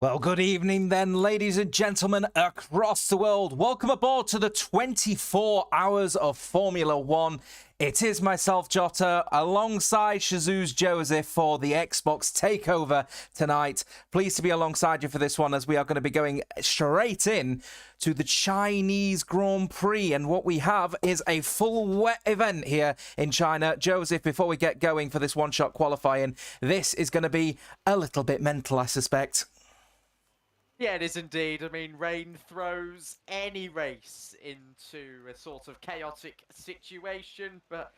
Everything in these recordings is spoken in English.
Well, good evening then, ladies and gentlemen across the world. Welcome aboard to the 24 hours of Formula One. It is myself, Jota, alongside Shazuz Joseph for the Xbox Takeover tonight. Pleased to be alongside you for this one, as we are going to be going straight in to the Chinese Grand Prix. And what we have is a full wet event here in China. Joseph, before we get going for this one-shot qualifying, this is going to be a little bit mental, I suspect. Yeah, it is indeed. I mean, rain throws any race into a sort of chaotic situation, but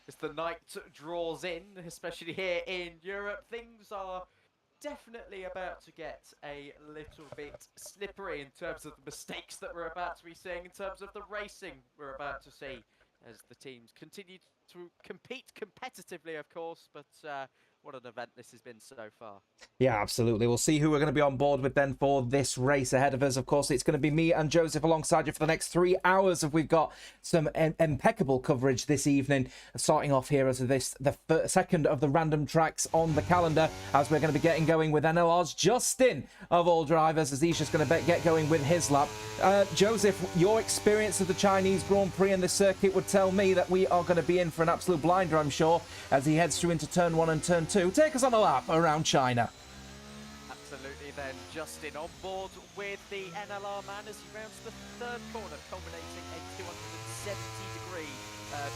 as the night draws in, especially here in Europe, things are definitely about to get a little bit slippery in terms of the mistakes that we're about to be seeing, in terms of the racing we're about to see, as the teams continue to compete competitively, of course, but what an event this has been so far. Yeah, absolutely. We'll see who we're going to be on board with then for this race ahead of us. Of course, it's going to be me and Joseph alongside you for the next 3 hours. We've got some impeccable coverage this evening, starting off here as the second of the random tracks on the calendar, as we're going to be getting going with NLR's Justin, of all drivers, as he's just going to get going with his lap. Joseph, your experience of the Chinese Grand Prix and the circuit would tell me that we are going to be in for an absolute blinder, I'm sure, as he heads through into turn 1 and turn 2. Take us on a lap around China. Absolutely then, Justin on board with the NLR man as he rounds the third corner, culminating a 270-degree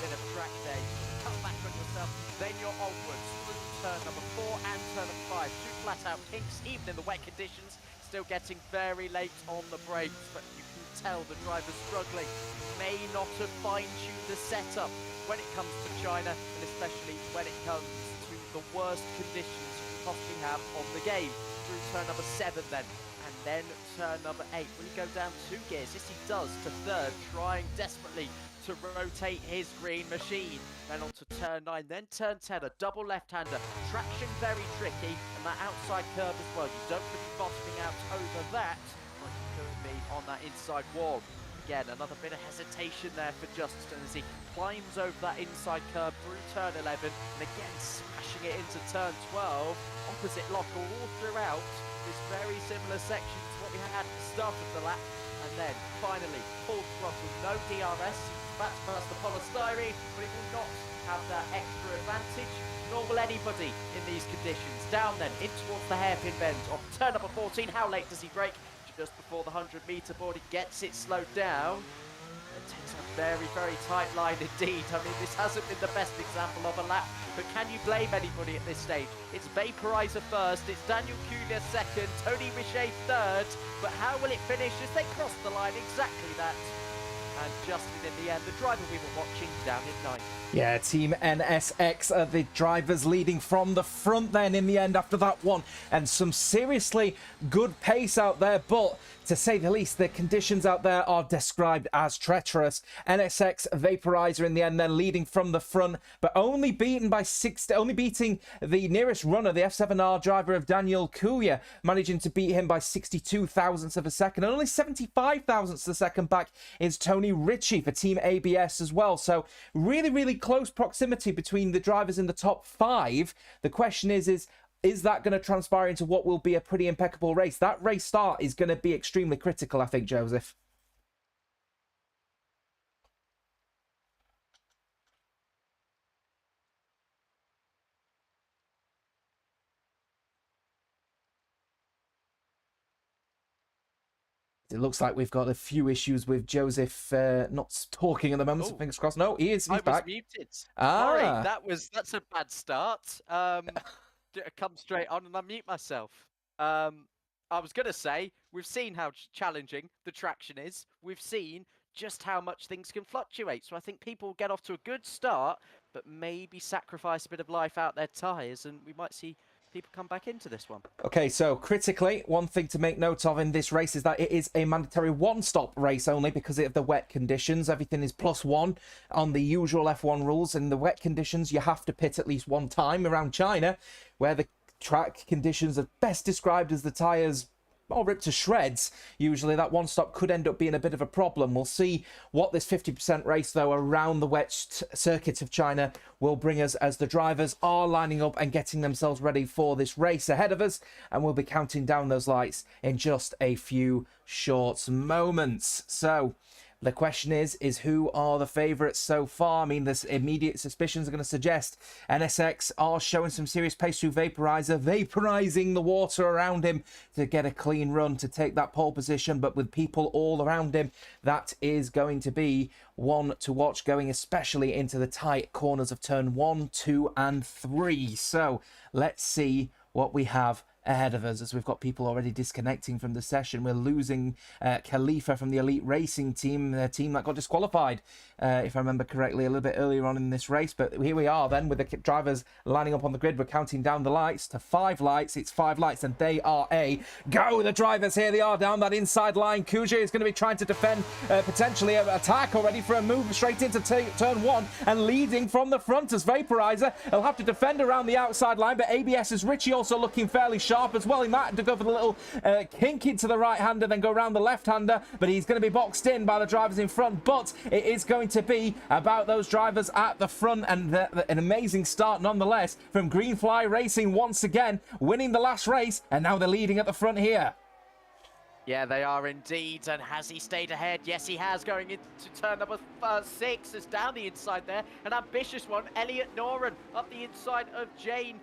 bit of track day. Come back on yourself, then you're onwards through turn number 4 and turn number 5. Two flat-out pinks, even in the wet conditions, still getting very late on the brakes, but you can tell the driver's struggling. May not have fine-tuned the setup when it comes to China, and especially when it comes to the worst conditions you can possibly have on the game. Through turn number 7 then, and then turn number 8. Will he go down 2 gears? Yes, he does, to third, trying desperately to rotate his green machine. Then on to turn 9, then turn 10, a double left-hander. Traction very tricky, and that outside curve as well. You don't want to be bottoming out over that, like you could be on that inside wall. Again, another bit of hesitation there for Justin as he climbs over that inside curve through turn 11, and again smashing it into turn 12. Opposite lock all throughout this very similar section to what we had at the start of the lap. And then finally, full throttle, no DRS. He's about to pass the polystyrene, but it will not have that extra advantage, nor will anybody in these conditions. Down then, in towards the hairpin bend of turn number 14. How late does he brake? Just before the 100-meter board, he gets it slowed down. It takes a very, very tight line indeed. I mean, this hasn't been the best example of a lap, but can you blame anybody at this stage? It's Vaporizer first, it's Daniel Culia second, Tony Richet third, but how will it finish as they cross the line? Exactly that. And Justin, in the end, the driver we were watching, down in 9th. Yeah, Team NSX are the drivers leading from the front then in the end after that one. And some seriously good pace out there, but to say the least, the conditions out there are described as treacherous. NSX Vaporizer in the end then leading from the front, but only beaten by only beating the nearest runner, the F7R driver of Daniel Cuya, managing to beat him by 62 thousandths of a second. And only 75 thousandths of a second back is Tony Ritchie for Team ABS as well. So really, really close proximity between the drivers in the top 5. The question is that going to transpire into what will be a pretty impeccable race? That race start is going to be extremely critical, I think, Joseph. It looks like we've got a few issues with Joseph not talking at the moment. So fingers crossed. No, he's back. I was muted. Sorry, that's a bad start. Come straight on and unmute myself. I was going to say, we've seen how challenging the traction is. We've seen just how much things can fluctuate. So I think people get off to a good start, but maybe sacrifice a bit of life out their tyres, and we might see people come back into this one. Okay, so critically, one thing to make note of in this race is that it is a mandatory one-stop race only because of the wet conditions. Everything is +1 on the usual F1 rules. In the wet conditions, you have to pit at least one time around China, where the track conditions are best described as the tyres all ripped to shreds, usually that one stop could end up being a bit of a problem. We'll see what this 50% race, though, around the wet circuit of China will bring us as the drivers are lining up and getting themselves ready for this race ahead of us. And we'll be counting down those lights in just a few short moments. So the question is who are the favourites so far? I mean, there's immediate suspicions are going to suggest NSX are showing some serious pace through Vaporizer, vaporizing the water around him to get a clean run to take that pole position. But with people all around him, that is going to be one to watch, going especially into the tight corners of turn 1, 2 and 3. So let's see what we have ahead of us, as we've got people already disconnecting from the session. We're losing Khalifa from the Elite Racing team, the team that got disqualified, if I remember correctly, a little bit earlier on in this race. But here we are then with the drivers lining up on the grid. We're counting down the lights to 5 lights. It's 5 lights and they are a go. The drivers, here they are down that inside line. Kuja is going to be trying to defend, potentially an attack already for a move straight into turn 1 and leading from the front as Vaporizer. He'll have to defend around the outside line, but ABS's Richie also looking fairly sharp as well. He might have to go for the little kink into the right-hander, then go around the left-hander, but he's going to be boxed in by the drivers in front. But it is going to be about those drivers at the front, and an amazing start nonetheless from Greenfly Racing once again, winning the last race, and now they're leading at the front here. Yeah, they are indeed. And has he stayed ahead? Yes, he has, going into turn number 6. Is down the inside there. An ambitious one. Elliot Noren up the inside of Jane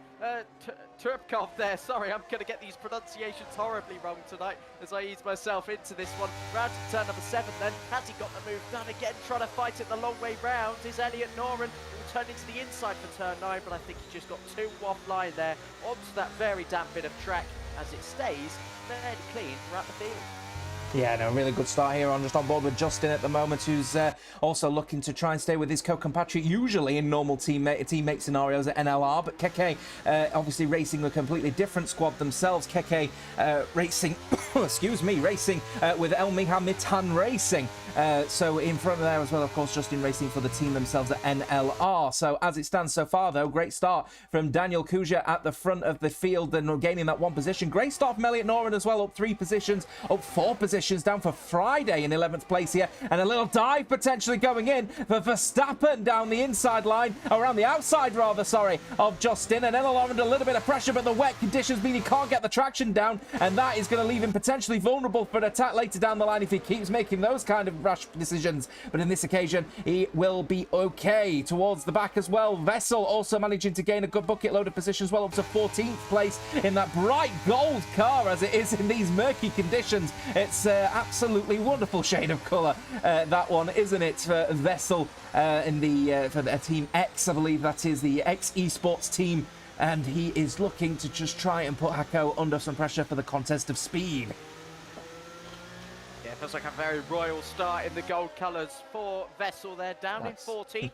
Turpkov there. Sorry, I'm going to get these pronunciations horribly wrong tonight as I ease myself into this one. Round to turn number 7 then. Has he got the move done again? Trying to fight it the long way round is Elliot Noren. Will turn into the inside for turn 9, but I think he just got too offline there onto that very damp bit of track as it stays fairly clean throughout the field. Yeah, no, really good start here on board with Justin at the moment, who's also looking to try and stay with his co-compatriot, usually in normal teammate scenarios at NLR, but Keke obviously racing a completely different squad themselves. Keke racing, excuse me, racing with El Mihamitan Racing. So in front of there as well, of course, Justin racing for the team themselves at NLR. So as it stands so far, though, great start from Daniel Kuja at the front of the field and gaining that 1 position. Great start from Elliot Noren as well, up 3 positions, up 4 positions down for Friday in 11th place here, and a little dive potentially going in for Verstappen down the inside line, around the outside rather, sorry, of Justin, and NLR under a little bit of pressure, but the wet conditions mean he can't get the traction down, and that is going to leave him potentially vulnerable for an attack later down the line if he keeps making those kind of rash decisions. But in this occasion, he will be okay. Towards the back as well, Vessel also managing to gain a good bucket load of positions, well up to 14th place in that bright gold car as it is in these murky conditions. It's absolutely wonderful shade of colour, that one, isn't it, for Vessel in the for the Team X, I believe that is the X Esports team, and he is looking to just try and put Hako under some pressure for the contest of speed. Yeah, feels like a very royal start in the gold colours for Vessel there, down in 14th.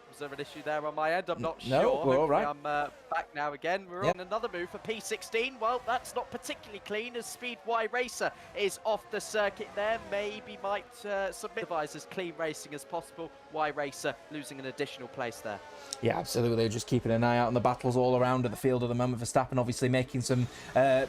Was there an issue there on my end? I'm not no, sure. we're all right. I'm back now again. We're on another move for P16. Well, that's not particularly clean as Speed Y Racer is off the circuit there. Maybe might submit as clean racing as possible. Y Racer losing an additional place there. Yeah, absolutely. Just keeping an eye out on the battles all around at the field at the moment. Verstappen obviously making some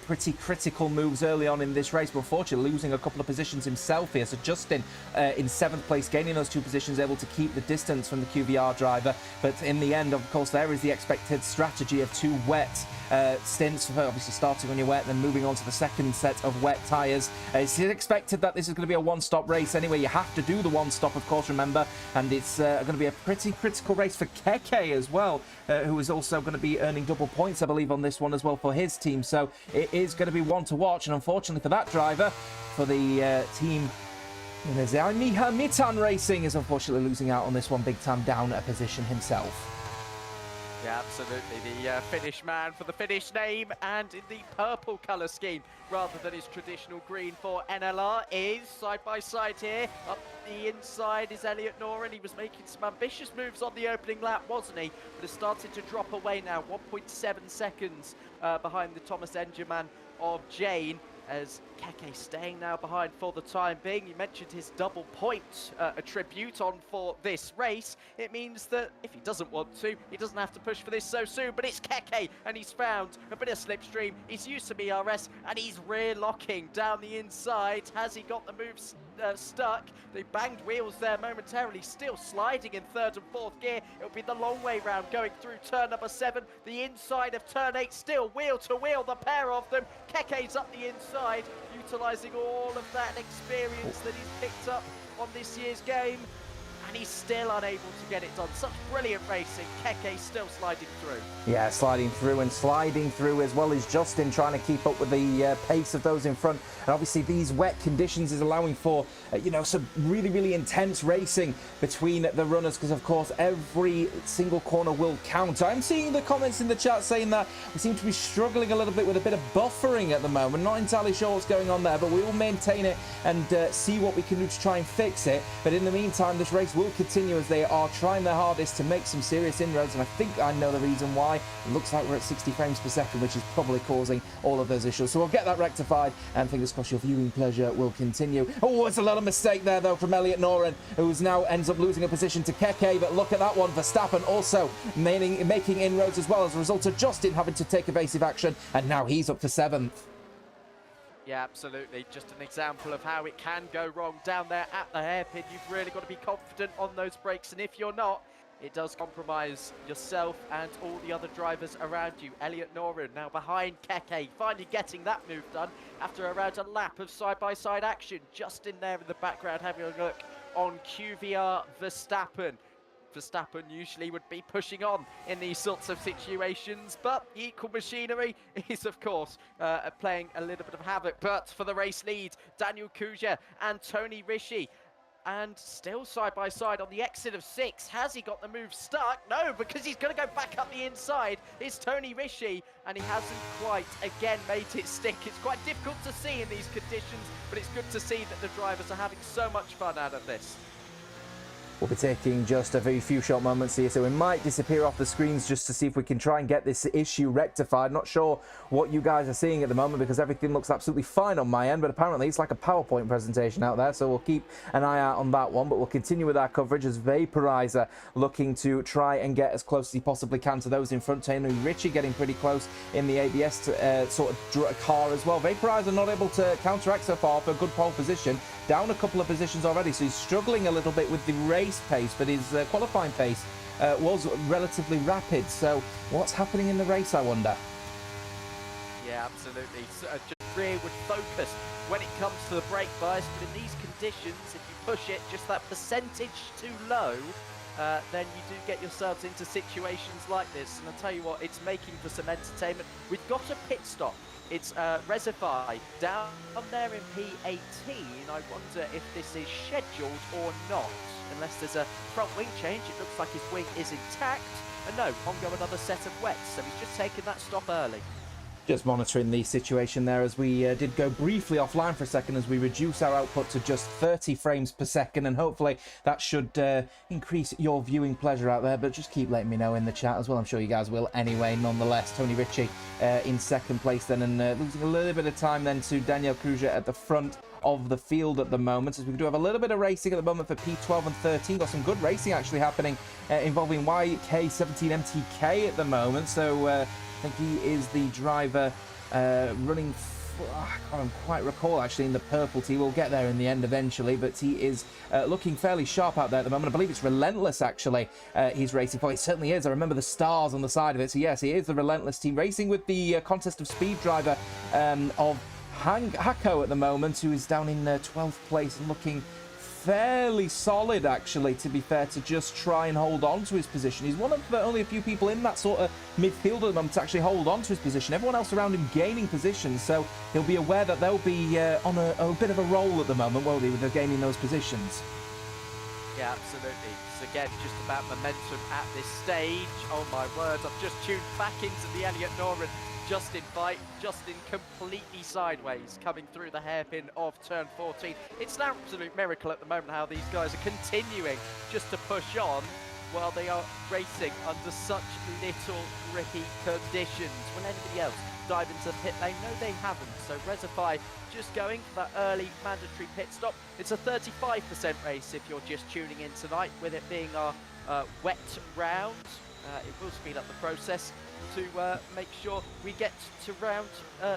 pretty critical moves early on in this race, but unfortunately losing a couple of positions himself here. So Justin in 7th place, gaining those 2 positions, able to keep the distance from the QVR driver. But in the end, of course, there is the expected strategy of 2 wet stints, obviously starting when you're wet, then moving on to the second set of wet tyres. It's expected that this is going to be a one-stop race anyway. You have to do the one-stop, of course, remember, and it's going to be a pretty critical race for Keke as well, who is also going to be earning double points, I believe, on this one as well for his team. So it is going to be one to watch, and unfortunately for that driver, for the team Mitan Racing is unfortunately losing out on this one big time, down a position himself. Yeah, absolutely. The Finnish man for the Finnish name and in the purple colour scheme rather than his traditional green for NLR is side by side here. Up the inside is Elliot Noren. He was making some ambitious moves on the opening lap, wasn't he? But has started to drop away now. 1.7 seconds behind the Thomas Engerman of Jane. as Keke staying now behind for the time being. You mentioned his double point attribute on for this race. It means that if he doesn't want to, he doesn't have to push for this so soon, but it's Keke, and he's found a bit of slipstream. He's used some ERS, and he's rear locking down the inside. Has he got the moves stuck? They banged wheels there momentarily, still sliding in third and fourth gear. It'll be the long way round going through turn number 7, the inside of turn 8, still wheel to wheel, the pair of them. Keke's up the inside, utilising all of that experience that he's picked up on this year's game, and he's still unable to get it done. Such brilliant racing. Keke still sliding through. Yeah, sliding through as well as Justin trying to keep up with the pace of those in front. And obviously these wet conditions is allowing for, some really, really intense racing between the runners, because of course every single corner will count. I'm seeing the comments in the chat saying that we seem to be struggling a little bit with a bit of buffering at the moment. Not entirely sure what's going on there, but we will maintain it and see what we can do to try and fix it. But in the meantime, this race will continue as they are trying their hardest to make some serious inroads, and I think I know the reason why. It looks like we're at 60 frames per second, which is probably causing all of those issues. So we'll get that rectified, and fingers crossed your viewing pleasure will continue. Oh, it's a little mistake there, though, from Elliot Noren, who now ends up losing a position to Keke, but look at that one. Verstappen also making inroads as well as a result of Justin having to take evasive action, and now he's up to 7th. Yeah, absolutely. Just an example of how it can go wrong down there at the hairpin. You've really got to be confident on those brakes, and if you're not, it does compromise yourself and all the other drivers around you. Elliot Noren now behind Keke, finally getting that move done after around a lap of side-by-side action. Just in there in the background having a look on QVR Verstappen. Verstappen usually would be pushing on in these sorts of situations, but equal machinery is, of course, playing a little bit of havoc. But for the race lead, Daniel Kvyat and Tony Rishi, and still side by side on the exit of 6. Has he got the move stuck? No, because he's going to go back up the inside. It's Tony Rishi, and he hasn't quite, again, made it stick. It's quite difficult to see in these conditions, but it's good to see that the drivers are having so much fun out of this. We'll be taking just a very few short moments here, so we might disappear off the screens just to see if we can try and get this issue rectified. Not sure what you guys are seeing at the moment because everything looks absolutely fine on my end, but apparently it's like a PowerPoint presentation out there, so we'll keep an eye out on that one. But we'll continue with our coverage as Vaporizer looking to try and get as close as he possibly can to those in front. Tony Rishi getting pretty close in the ABS sort of car as well. Vaporizer not able to counteract so far for a good pole position. Down a couple of positions already, so he's struggling a little bit with the race pace, but his qualifying pace was relatively rapid. So what's happening in the race, I wonder? Yeah, absolutely. So, just rearward focus when it comes to the brake bias, but in these conditions, if you push it just that percentage too low, then you do get yourselves into situations like this. And I'll tell you what, it's making for some entertainment. We've got a pit stop. It's Rezify down there in P18. I wonder if this is scheduled or not. Unless there's a front wing change, it looks like his wing is intact. And no, on go another set of wets, so he's just taken that stop early. Just monitoring the situation there as we did go briefly offline for a second as we reduce our output to just 30 frames per second, and hopefully that should increase your viewing pleasure out there. But just keep letting me know in the chat as well. I'm sure you guys will anyway. Nonetheless, Tony Rishi in second place then, and losing a little bit of time then to Daniel Kvyat at the front of the field at the moment, as we do have a little bit of racing at the moment for P12 and 13. Got some good racing actually happening involving YK17MTK at the moment. So I think he is the driver running, I can't quite recall actually, in the purple tee. We'll get there in the end eventually, but he is looking fairly sharp out there at the moment. I believe it's Relentless actually he's racing for. He certainly is. I remember the stars on the side of it. So yes, he is the Relentless team, racing with the Contest of Speed driver of Hako at the moment, who is down in 12th place and looking fairly solid actually, to be fair, to just try and hold on to his position. He's one of the only a few people in that sort of midfield at the moment to actually hold on to his position. Everyone else around him gaining positions, so he'll be aware that they'll be on a bit of a roll at the moment, won't he, with gaining those positions. Yeah, absolutely. It's again just about momentum at this stage. Oh my word, I've just tuned back into the Elliot Noren Justin fight. Justin completely sideways coming through the hairpin of turn 14. It's an absolute miracle at the moment how these guys are continuing just to push on. while they are racing under such little grippy conditions. Will anybody else dive into the pit lane? No, they haven't. So Rezify just going for that early mandatory pit stop. It's a 35% race if you're just tuning in tonight, with it being our wet round. It will speed up the process to make sure we get to round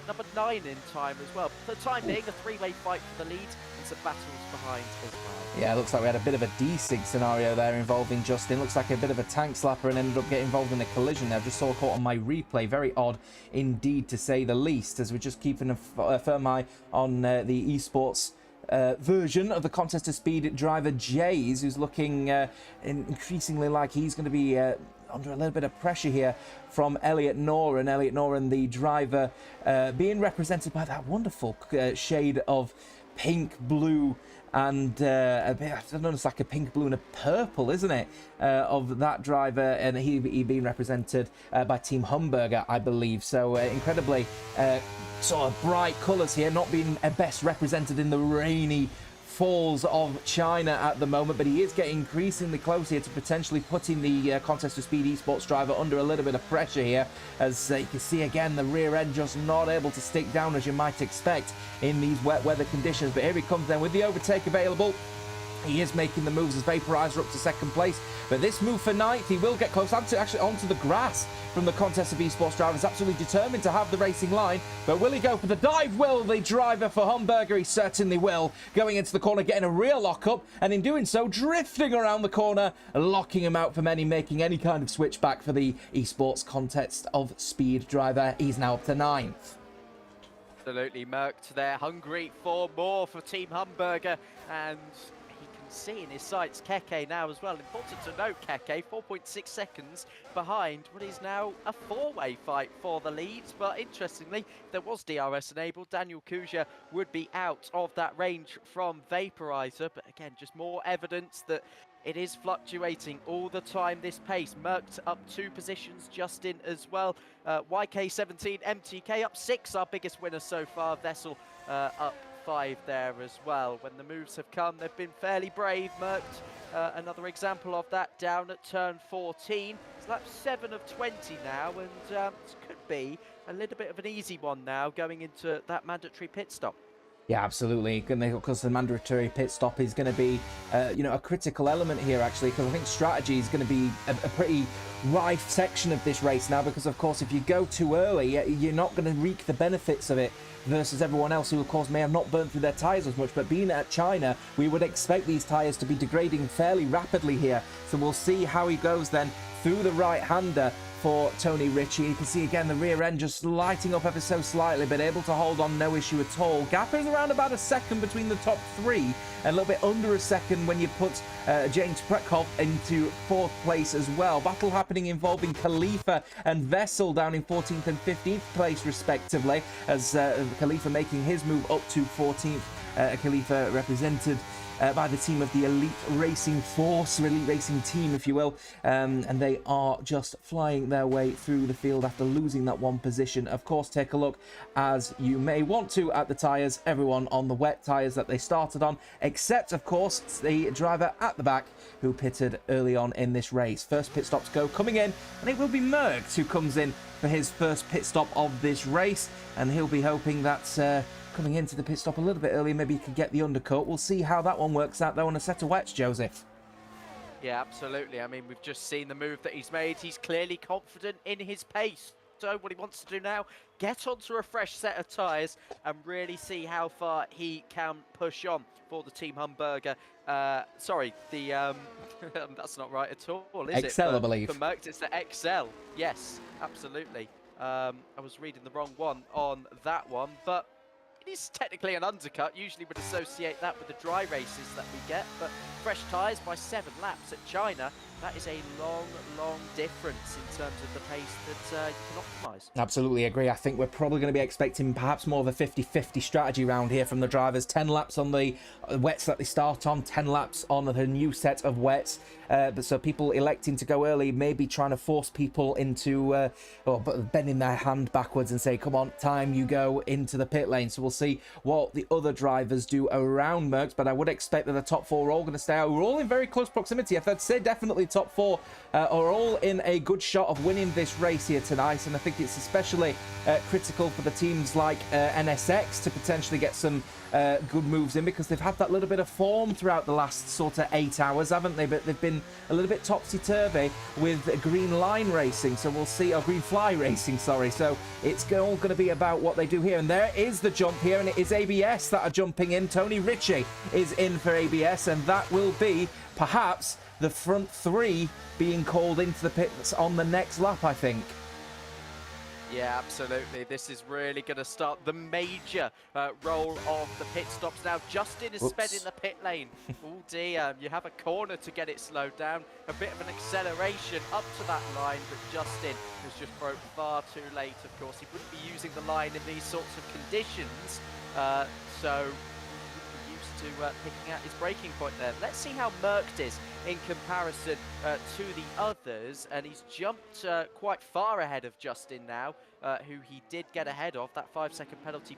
number 9 in time as well. For the time being, a three-way fight for the lead and some battles behind as well. Yeah, it looks like we had a bit of a desync scenario there involving Justin. Looks like a bit of a tank slapper and ended up getting involved in a collision there. I just saw caught on my replay. Very odd indeed, to say the least, as we're just keeping a firm eye on the esports version of the Contest to Speed driver Jays, who's looking increasingly like he's going to be under a little bit of pressure here from Elliot Noren. Elliot Noren, the driver, being represented by that wonderful shade of pink, blue, and a bit, I don't know, it's like a pink, blue, and a purple, isn't it? Of that driver, and he being represented by Team Humberger, I believe. So incredibly sort of bright colours here, not being best represented in the rainy falls of China at the moment, but he is getting increasingly close here to potentially putting the Contest to Speed esports driver under a little bit of pressure here, as you can see again the rear end just not able to stick down as you might expect in these wet weather conditions. But here he comes then with the overtake available. He is making the moves as Vaporizer up to second place, but this move for ninth, he will get close actually onto the grass from the Contest of Esports drivers. Absolutely determined to have the racing line, but will he go for the dive? Will the driver for Humberger? He certainly will. Going into the corner, getting a rear lockup, and in doing so, drifting around the corner, locking him out from making any kind of switchback for the Esports Contest of Speed driver. He's now up to 9th. Absolutely murked there, hungry for more for Team Humberger, and see in his sights Keke now as well. Important to note, Keke 4.6 seconds behind what is now a four-way fight for the leads. But interestingly, if there was DRS enabled, Daniel Kuja would be out of that range from Vaporizer. But again, just more evidence that it is fluctuating all the time, this pace. Mercked up 2 positions, Justin as well. YK17, MTK up 6, our biggest winner so far. Vessel up 5 there as well. When the moves have come, they've been fairly brave. Mercked, another example of that, down at turn 14. It's lap 7 of 20 now, and this could be a little bit of an easy one now going into that mandatory pit stop. Yeah, absolutely. Because the mandatory pit stop is going to be, a critical element here, actually, because I think strategy is going to be a pretty rife section of this race now, because, of course, if you go too early, you're not going to reap the benefits of it versus everyone else who, of course, may have not burnt through their tyres as much. But being at China, we would expect these tyres to be degrading fairly rapidly here. So we'll see how he goes then through the right-hander for Tony Ritchie. You can see again the rear end just lighting up ever so slightly, but able to hold on, no issue at all. Gap is around about a second between the top 3, and a little bit under a second when you put James Preckhoff into 4th place as well. Battle happening involving Khalifa and Vessel down in 14th and 15th place respectively, as Khalifa making his move up to 14th. Khalifa represented by the team of the Elite Racing Force, Elite Racing Team, if you will, and they are just flying their way through the field after losing that 1 position. Of course, take a look, as you may want to, at the tyres. Everyone on the wet tyres that they started on, except, of course, the driver at the back who pitted early on in this race. First pit stops go coming in, and it will be Merckx who comes in for his first pit stop of this race, and he'll be hoping that coming into the pit stop a little bit earlier, maybe he could get the undercut. We'll see how that one works out, though, on a set of wets, Joseph. Yeah, absolutely. I mean, we've just seen the move that he's made. He's clearly confident in his pace. So what he wants to do now, get onto a fresh set of tyres and really see how far he can push on for the Team Humberger. Sorry, the that's not right at all, is it? XL, I believe. For Merckx, it's the XL. Yes, absolutely. I was reading the wrong one on that one, but it is technically an undercut. Usually would associate that with the dry races that we get, but fresh tyres by 7 laps at China, that is a long difference in terms of the pace that you can optimise. Absolutely agree. I think we're probably going to be expecting perhaps more of a 50-50 strategy round here from the drivers. 10 laps on the wets that they start on, 10 laps on the new set of wets. but so people electing to go early, maybe trying to force people into, or bending their hand backwards and say, come on, time, you go into the pit lane. So we'll see what the other drivers do around Merckx, but I would expect that the top four are all going to stay out. We're all in very close proximity. If I'd say definitely top four are all in a good shot of winning this race here tonight, and I think it's especially critical for the teams like NSX to potentially get some good moves in, because they've had that little bit of form throughout the last sort of 8 hours, haven't they? But they've been a little bit topsy-turvy with Green Line Racing, so we'll see, or Green Fly Racing, sorry. So it's all going to be about what they do here, and there is the jump here, and it is ABS that are jumping in. Tony Ritchie is in for ABS, and that will be perhaps the front three being called into the pits on the next lap, I think. Yeah, absolutely. This is really going to start the major role of the pit stops now. Justin is sped in the pit lane. Oh dear, you have a corner to get it slowed down. A bit of an acceleration up to that line, but Justin has just broke far too late. Of course, he wouldn't be using the line in these sorts of conditions, so to picking out his braking point there. Let's see how Merckx is in comparison to the others, and he's jumped quite far ahead of Justin now, who he did get ahead of. That 5-second penalty.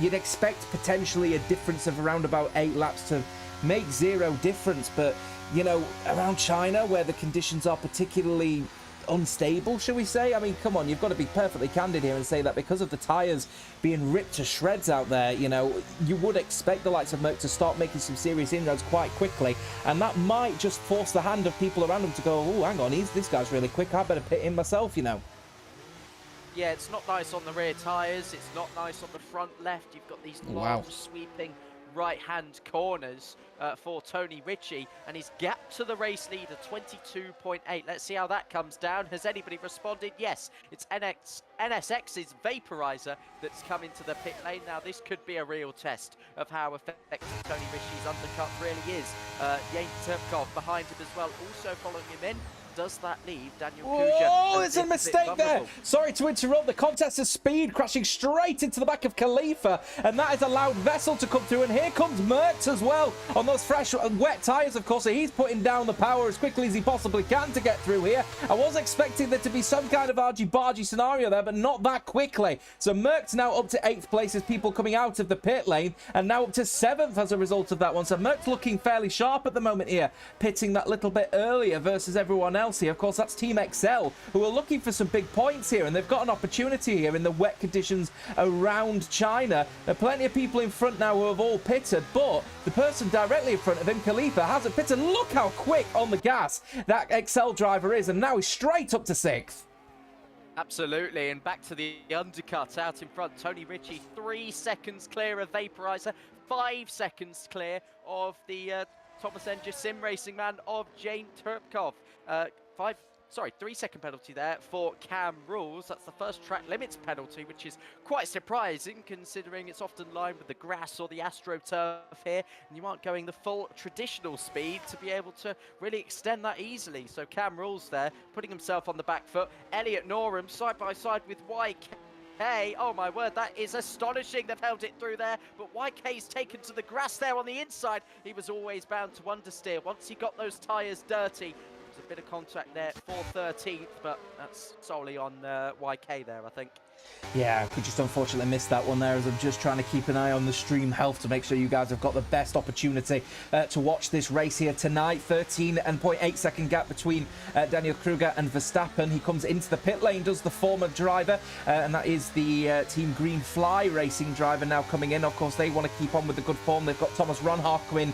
You'd expect potentially a difference of around about 8 laps to make zero difference, but you know, around China where the conditions are particularly unstable, shall we say? I mean, come on, you've got to be perfectly candid here and say that because of the tyres being ripped to shreds out there, you know, you would expect the likes of Merckx to start making some serious inroads quite quickly, and that might just force the hand of people around him to go, oh, hang on, this guy's really quick, I better pit in myself, you know. Yeah, it's not nice on the rear tyres, it's not nice on the front left. You've got these long, sweeping right-hand corners for Tony Ritchie, and his gap to the race leader, 22.8. Let's see how that comes down. Has anybody responded? Yes, it's NSX's Vaporizer that's come into the pit lane. Now, this could be a real test of how effective Tony Ritchie's undercut really is. Yane Turpkov behind him as well, also following him in. Does that leave Daniel Kuja? Oh, it's a mistake there. Sorry to interrupt. The contest of speed crashing straight into the back of Khalifa, and that has allowed Vessel to come through. And here comes Merckx as well on those fresh and wet tyres, of course. So he's putting down the power as quickly as he possibly can to get through here. I was expecting there to be some kind of argy-bargy scenario there, but not that quickly. So Merckx now up to 8th place as people coming out of the pit lane, and now up to 7th as a result of that one. So Merckx looking fairly sharp at the moment here, pitting that little bit earlier versus everyone else here. Of course, that's Team XL, who are looking for some big points here, and they've got an opportunity here in the wet conditions around China. There are plenty of people in front now who have all pitted, but the person directly in front of him, Khalifa, hasn't pitted. Look how quick on the gas that XL driver is, and now he's straight up to 6th. Absolutely, and back to the undercut out in front. Tony Ritchie 3 seconds clear of Vaporizer, 5 seconds clear of the Thomas Enger Sim Racing man of Yane Turpkov. 3-second penalty there for Cam Rules. That's the first track limits penalty, which is quite surprising considering it's often lined with the grass or the AstroTurf here, and you aren't going the full traditional speed to be able to really extend that easily. So Cam Rules there, putting himself on the back foot. Elliot Norum side by side with YK. Hey, oh my word, that is astonishing. They've held it through there, but YK's taken to the grass there on the inside. He was always bound to understeer. Once he got those tyres dirty, a bit of contact there for 13th, but that's solely on YK there, I think. Yeah, we just unfortunately missed that one there, as I'm just trying to keep an eye on the stream health to make sure you guys have got the best opportunity to watch this race here tonight. 13.8 second gap between Daniel Kruger and Verstappen. He comes into the pit lane, does the former driver, and that is the Team Green Fly Racing driver now coming in. Of course, they want to keep on with the good form. They've got Thomas Ronhart coming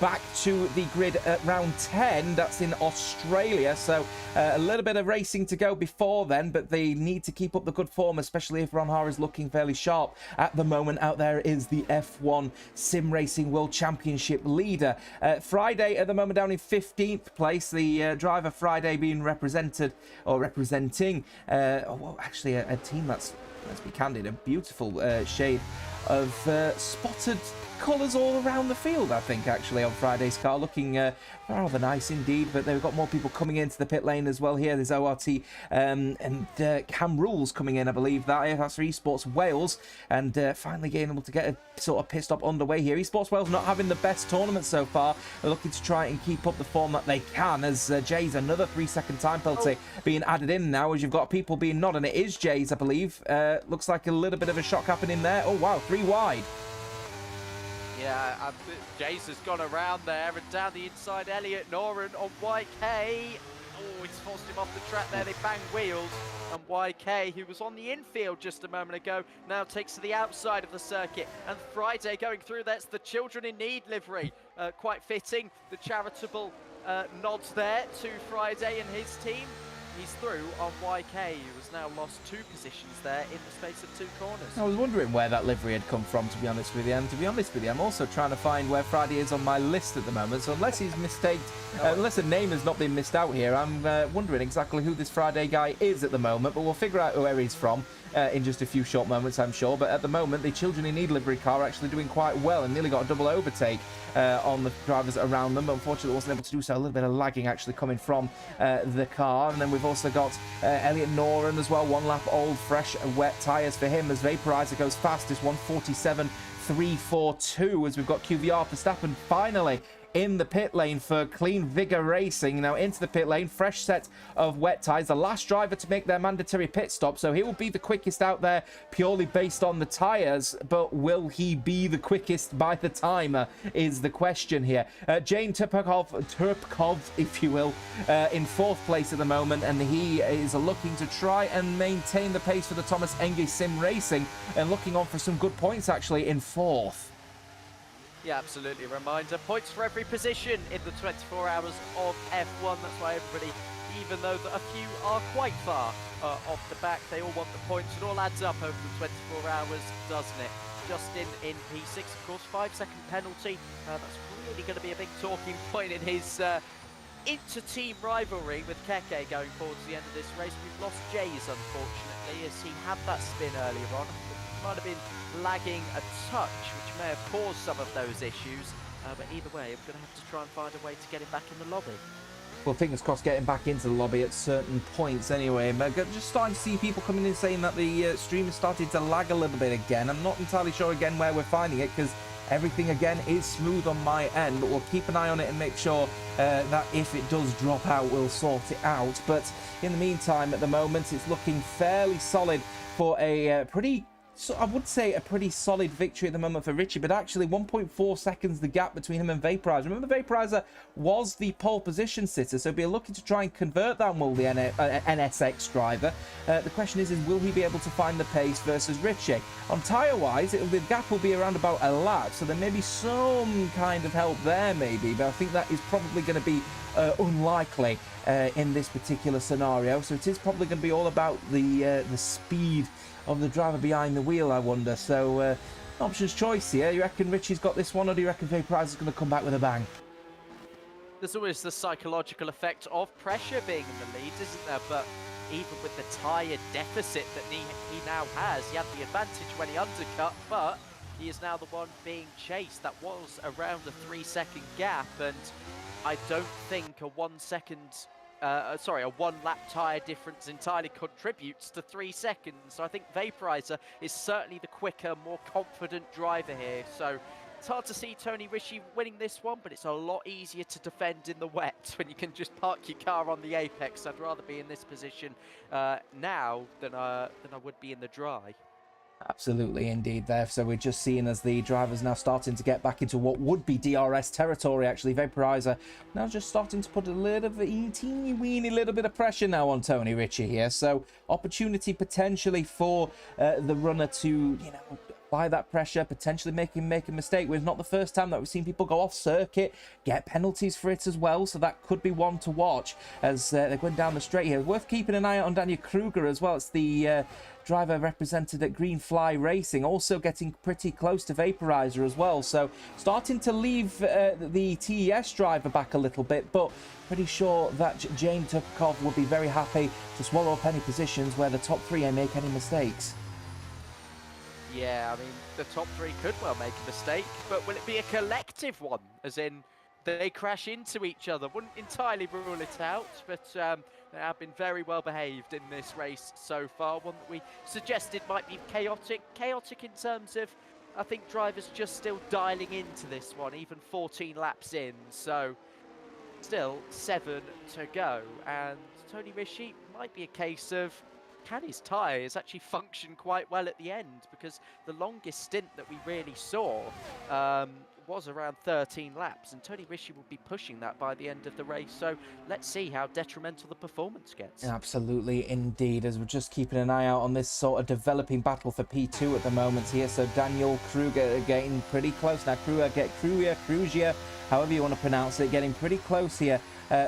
back to the grid at round 10. That's in Australia, so a little bit of racing to go before then, but they need to keep up the good form, especially if Ronhart is looking fairly sharp at the moment. Out there is the F1 Sim Racing World Championship leader. Friday at the moment down in 15th place. The driver Friday being represented, or representing, actually a team that's let's be candid, a beautiful shade of spotted colours all around the field, I think, actually, on Friday's car. Looking rather nice indeed, but they've got more people coming into the pit lane as well here. There's ORT and Cam Rules coming in, I believe. That's for Esports Wales, and finally getting able to get a sort of pit stop underway here. Esports Wales not having the best tournament so far. They're looking to try and keep up the form that they can, as Jay's another 3-second time penalty being added in now, as you've got people being nodded, and it is Jay's, I believe. Looks like a little bit of a shock happening there. Oh, wow, 3 wide. Yeah, Jace has gone around there and down the inside. Elliot Noren on YK. Oh, he's forced him off the track there. They bang wheels. And YK, who was on the infield just a moment ago, now takes to the outside of the circuit. And Friday going through, that's the Children in Need livery. Quite fitting, the charitable nods there to Friday and his team. He's through on YK, who has now lost 2 positions there in the space of 2 corners. I was wondering where that livery had come from, to be honest with you. And to be honest with you, I'm also trying to find where Friday is on my list at the moment. So unless he's unless a name has not been missed out here, I'm wondering exactly who this Friday guy is at the moment. But we'll figure out where he's from in just a few short moments, I'm sure. But at the moment, the Children in Need livery car are actually doing quite well and nearly got a double overtake on the drivers around them, but unfortunately wasn't able to do so. A little bit of lagging actually coming from the car. And then we've also got Elliot Noren as well. 1 lap old, fresh and wet tyres for him, as Vaporizer goes fastest, 1:47.342, as we've got QVR Verstappen finally in the pit lane for Clean Vigor Racing. Now into the pit lane, fresh set of wet tyres. The last driver to make their mandatory pit stop, so he will be the quickest out there purely based on the tyres, but will he be the quickest by the timer is the question here. Jane Turpkov, if you will, in 4th place at the moment, and he is looking to try and maintain the pace for the Thomas Enge Sim Racing, and looking on for some good points actually in 4th. Yeah, absolutely. Reminder, points for every position in the 24 hours of F1. That's why everybody, even though a few are quite far off the back, they all want the points. It all adds up over the 24 hours, doesn't it? Justin in P6, of course, 5-second penalty. That's really going to be a big talking point in his inter-team rivalry with Keke going forward to the end of this race. We've lost Jays, unfortunately, as he had that spin earlier on. Might have been lagging a touch, which may have caused some of those issues, but either way, I'm going to have to try and find a way to get him back in the lobby. Well, fingers crossed getting back into the lobby at certain points anyway. But just starting to see people coming in saying that the stream is starting to lag a little bit again. I'm not entirely sure again where we're finding it, because everything again is smooth on my end, but we'll keep an eye on it and make sure that if it does drop out, we'll sort it out. But in the meantime, at the moment, it's looking fairly solid for a so I would say a pretty solid victory at the moment for Richie, but actually 1.4 seconds the gap between him and Vaporizer. Remember, Vaporizer was the pole position sitter, so be looking to try and convert that, will the NSX driver. The question is will he be able to find the pace versus Richie? On tyre-wise, the gap will be around about a lap, so there may be some kind of help there maybe, but I think that is probably going to be unlikely in this particular scenario. So it is probably going to be all about the speed of the driver behind the wheel, I wonder. So options choice here. You reckon Richie's got this one, or do you reckon Vaporizer's going to come back with a bang? There's always the psychological effect of pressure being in the lead, isn't there? But even with the tyre deficit that he now has, he had the advantage when he undercut, but he is now the one being chased. That was around a 3-second gap, and I don't think a 1 lap tyre difference entirely contributes to 3 seconds. So I think Vaporizer is certainly the quicker, more confident driver here. So it's hard to see Tony Ritchie winning this one, but it's a lot easier to defend in the wet when you can just park your car on the apex. I'd rather be in this position now than I would be in the dry. Absolutely, indeed, there. So we're just seeing as the drivers now starting to get back into what would be DRS territory, actually. Vaporizer now just starting to put a little bit, teeny weeny little bit of pressure now on Tony Ritchie here. So opportunity potentially for the runner to, apply that pressure, potentially make a mistake. It's not the first time that we've seen people go off circuit, get penalties for it as well. So that could be one to watch as they're going down the straight here. Worth keeping an eye out on Daniel Kruger as well. It's the driver represented at Greenfly Racing, also getting pretty close to Vaporizer as well. So starting to leave the TES driver back a little bit, but pretty sure that Jane Tupkov would be very happy to swallow up any positions where the top three ain't make any mistakes. Yeah, I mean, the top three could well make a mistake, but will it be a collective one? As in, they crash into each other? Wouldn't entirely rule it out, but they have been very well behaved in this race so far. One that we suggested might be chaotic. Chaotic in terms of, I think, drivers just still dialing into this one, even 14 laps in. So, still 7 to go. And Tony Rishi might be a case of, can his tyres actually function quite well at the end? Because the longest stint that we really saw was around 13 laps, and Tony Rishi will be pushing that by the end of the race. So let's see how detrimental the performance gets. Absolutely, indeed, as we're just keeping an eye out on this sort of developing battle for P2 at the moment here. So Daniel Kruger getting pretty close now. Kruger, however you want to pronounce it, getting pretty close here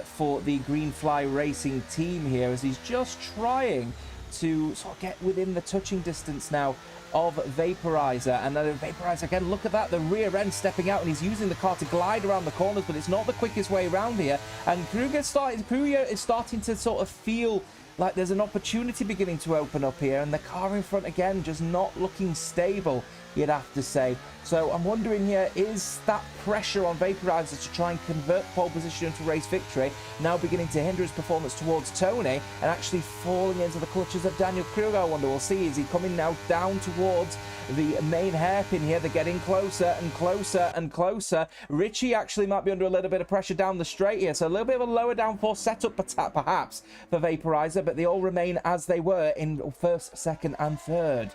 for the Greenfly Racing team here, as he's just trying to sort of get within the touching distance now of Vaporizer. And then Vaporizer again, look at that, the rear end stepping out, and he's using the car to glide around the corners, but it's not the quickest way around here. And Kruger is starting to sort of feel like there's an opportunity beginning to open up here, and the car in front again just not looking stable, you'd have to say. So I'm wondering here, is that pressure on Vaporizer to try and convert pole position into race victory now beginning to hinder his performance towards Tony and actually falling into the clutches of Daniel Kruger? I wonder, we'll see. Is he coming now down towards the main hairpin here? They're getting closer and closer and closer. Richie actually might be under a little bit of pressure down the straight here, so a little bit of a lower downforce setup perhaps for Vaporizer, but they all remain as they were in first, second and third.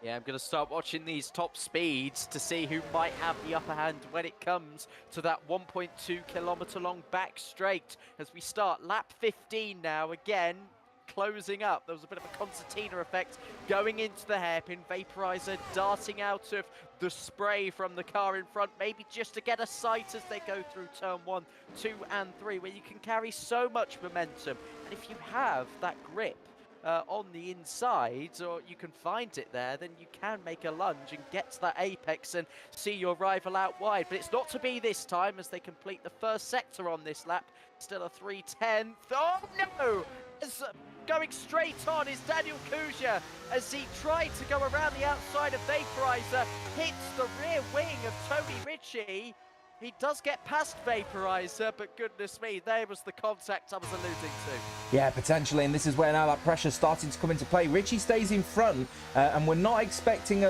Yeah, I'm going to start watching these top speeds to see who might have the upper hand when it comes to that 1.2 kilometer long back straight as we start lap 15 now. Again, closing up. There was a bit of a concertina effect going into the hairpin. Vaporizer darting out of the spray from the car in front, maybe just to get a sight as they go through turn 1, 2 and 3, where you can carry so much momentum. And if you have that grip on the inside, or you can find it there, then you can make a lunge and get to that apex and see your rival out wide. But it's not to be this time as they complete the first sector on this lap. Still a 3:10. Oh no! Going straight on is Daniel Kruger as he tried to go around the outside of Vaporizer, hits the rear wing of Tony Ritchie. He does get past Vaporizer, but goodness me, there was the contact I was alluding to. Yeah, potentially, and this is where now that pressure's starting to come into play. Richie stays in front, and we're not expecting,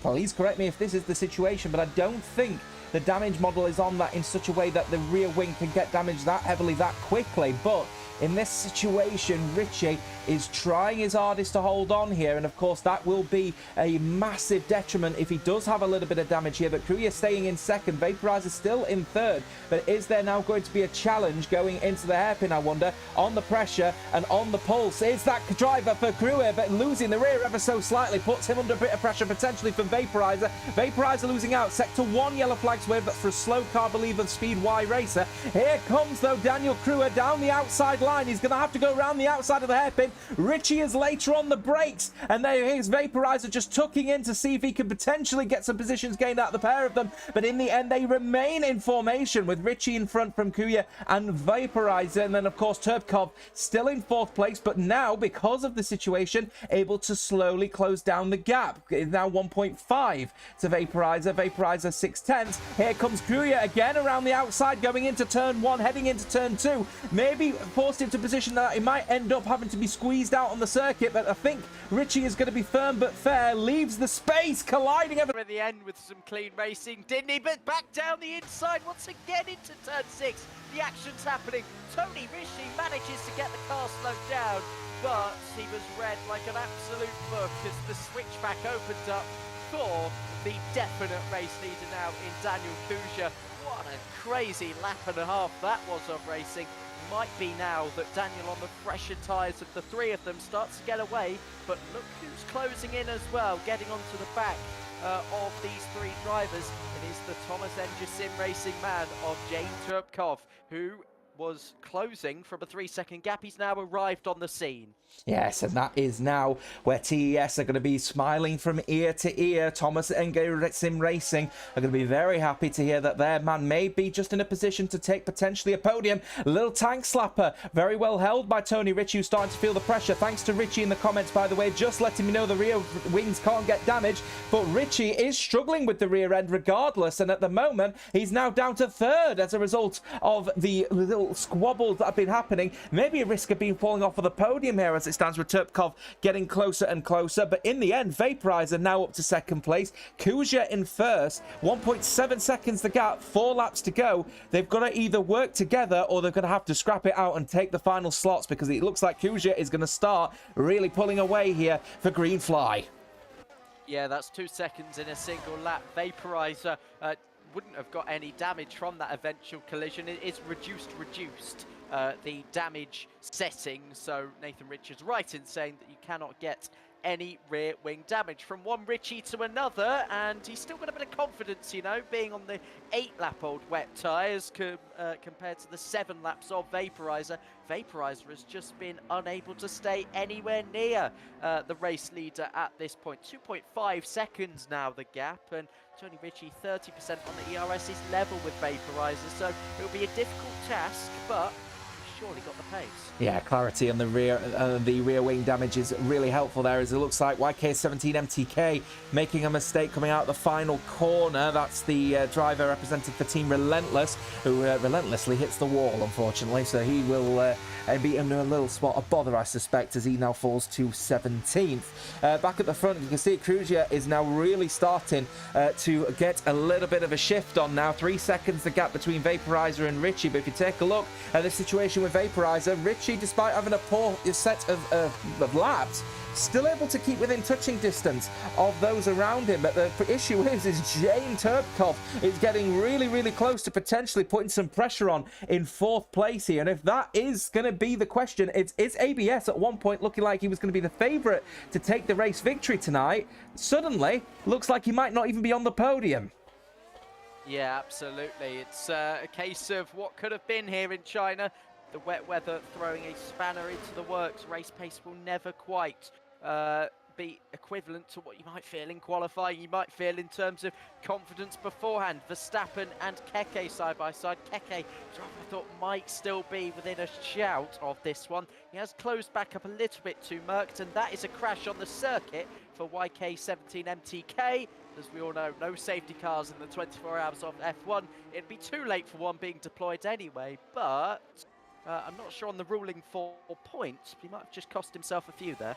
please correct me if this is the situation, but I don't think the damage model is on that in such a way that the rear wing can get damaged that heavily that quickly. But in this situation, Richie is trying his hardest to hold on here, and of course that will be a massive detriment if he does have a little bit of damage here. But Kruger staying in second, Vaporizer still in third. But is there now going to be a challenge going into the hairpin, I wonder, on the pressure and on the pulse? Is that driver for Kruger, but losing the rear ever so slightly puts him under a bit of pressure potentially from Vaporizer. Vaporizer losing out. Sector 1 yellow flags wave, that's for a slow car, I believe, of Speed Y Racer. Here comes though Daniel Kruger down the outside line. He's going to have to go around the outside of the hairpin. Richie is later on the brakes, and there is Vaporizer just tucking in to see if he can potentially get some positions gained out of the pair of them. But in the end, they remain in formation with Richie in front from Kruger and Vaporizer. And then, of course, Turbkov still in fourth place, but now, because of the situation, able to slowly close down the gap. It's now 1.5 to Vaporizer. Vaporizer 6/10. Here comes Kruger again around the outside, going into turn 1, heading into turn 2. Maybe forced into a position that he might end up having to be squeezed out on the circuit, but I think Richie is going to be firm but fair, leaves the space, colliding over At the end with some clean racing, didn't he? But back down the inside once again into turn 6. The action's happening. Tony Rishi manages to get the car slowed down, but he was read like an absolute book as the switchback opened up for the definite race leader now in Daniel Kruger. What a crazy lap and a half that was of racing. Might be now that Daniel, on the fresher tyres of the three of them, starts to get away, but look who's closing in as well, getting onto the back of these three drivers. It is the Thomas Energy Sim Racing man of Jane Turbkov, who was closing from a 3-second gap. He's now arrived on the scene. Yes, and that is now where TES are going to be smiling from ear to ear. Thomas and Sim Racing are going to be very happy to hear that their man may be just in a position to take potentially a podium. Little tank slapper, very well held by Tony Ritchie, who's starting to feel the pressure. Thanks to Ritchie in the comments, by the way, just letting me know the rear wings can't get damaged. But Ritchie is struggling with the rear end regardless, and at the moment, he's now down to third as a result of the little squabbles that have been happening. Maybe a risk of being falling off of the podium here as it stands with Turpkov getting closer and closer. But in the end, Vaporizer now up to second place. Kuja in first. 1.7 seconds the gap. 4 laps to go. They've got to either work together or they're going to have to scrap it out and take the final slots, because it looks like Kuja is going to start really pulling away here for Greenfly. Yeah, that's 2 seconds in a single lap. Vaporizer wouldn't have got any damage from that eventual collision. It is reduced the damage setting, so Nathan Richards right in saying that you cannot get any rear wing damage from one Ritchie to another, and he's still got a bit of confidence, you know, being on the 8-lap-old wet tyres compared to the 7 laps of Vaporizer. Vaporizer has just been unable to stay anywhere near the race leader at this point. 2.5 seconds now the gap, and Tony Ritchie 30% on the ERS is level with Vaporizer, so it will be a difficult task, but surely got the pace. Yeah, clarity on the rear wing damage is really helpful there, as it looks like YK17 MTK making a mistake coming out the final corner. That's the driver representing for Team Relentless, who relentlessly hits the wall, unfortunately, so he will be in a little spot of bother, I suspect, as he now falls to 17th. Back at the front, you can see Krujia is now really starting to get a little bit of a shift on now. 3 seconds the gap between Vaporizer and Ritchie, but if you take a look at the situation with Vaporizer, Ritchie, despite having a poor set of laps, still able to keep within touching distance of those around him. But the issue is Jane Turpkov is getting really, really close to potentially putting some pressure on in 4th place here. And if that is going to be the question, it's ABS at one point looking like he was going to be the favourite to take the race victory tonight. Suddenly, looks like he might not even be on the podium. Yeah, absolutely. It's a case of what could have been here in China. The wet weather throwing a spanner into the works. Race pace will never quite be equivalent to what you might feel in qualifying. You might feel in terms of confidence beforehand. Verstappen and Keke side by side. Keke, I thought might still be within a shout of this one. He has closed back up a little bit to Merckx, and that is a crash on the circuit for YK17 MTK. As we all know, no safety cars in the 24 hours of F1. It'd be too late for one being deployed anyway, but I'm not sure on the ruling for points. He might have just cost himself a few there.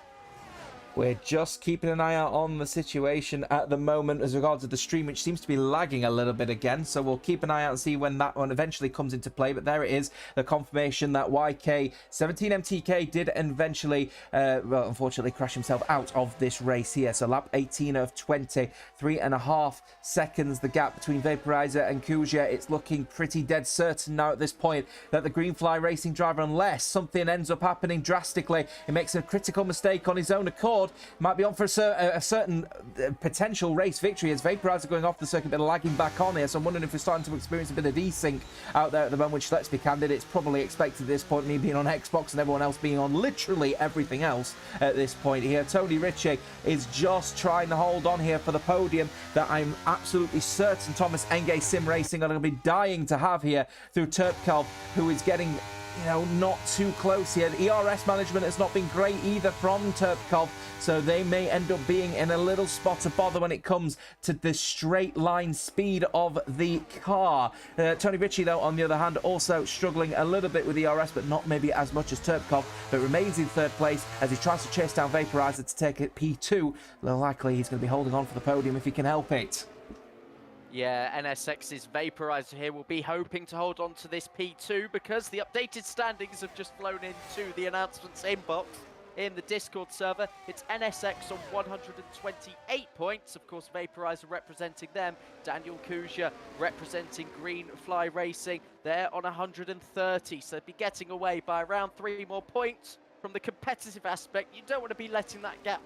We're just keeping an eye out on the situation at the moment as regards to the stream, which seems to be lagging a little bit again. So we'll keep an eye out and see when that one eventually comes into play. But there it is, the confirmation that YK17MTK did eventually, well, unfortunately, crash himself out of this race here. So lap 18 of 20, 3.5 seconds the gap between Vaporizer and Kuja. It's looking pretty dead certain now at this point that the Greenfly Racing driver, unless something ends up happening drastically, he makes a critical mistake on his own accord, might be on for a certain potential race victory, as Vaporizer going off the circuit, but lagging back on here. So I'm wondering if we're starting to experience a bit of desync out there at the moment, which, let's be candid, it's probably expected at this point, me being on Xbox and everyone else being on literally everything else at this point here. Tony Ritchie is just trying to hold on here for the podium that I'm absolutely certain Thomas Enge Sim Racing are going to be dying to have here through Turpkov, who is getting, you know, not too close here. The ERS management has not been great either from Turpkov, so they may end up being in a little spot of bother when it comes to the straight line speed of the car. Tony Ritchie, though, on the other hand, also struggling a little bit with ERS, but not maybe as much as Turpkov, but remains in 3rd place as he tries to chase down Vaporizer to take it P2. Likely he's going to be holding on for the podium if he can help it. Yeah, NSX's Vaporizer here will be hoping to hold on to this P2 because the updated standings have just flown into the announcements inbox in the Discord server. It's NSX on 128 points. Of course, Vaporizer representing them. Daniel Kuja representing Greenfly Racing. They're on 130, so they'd be getting away by around 3 more points. From the competitive aspect, you don't want to be letting that gap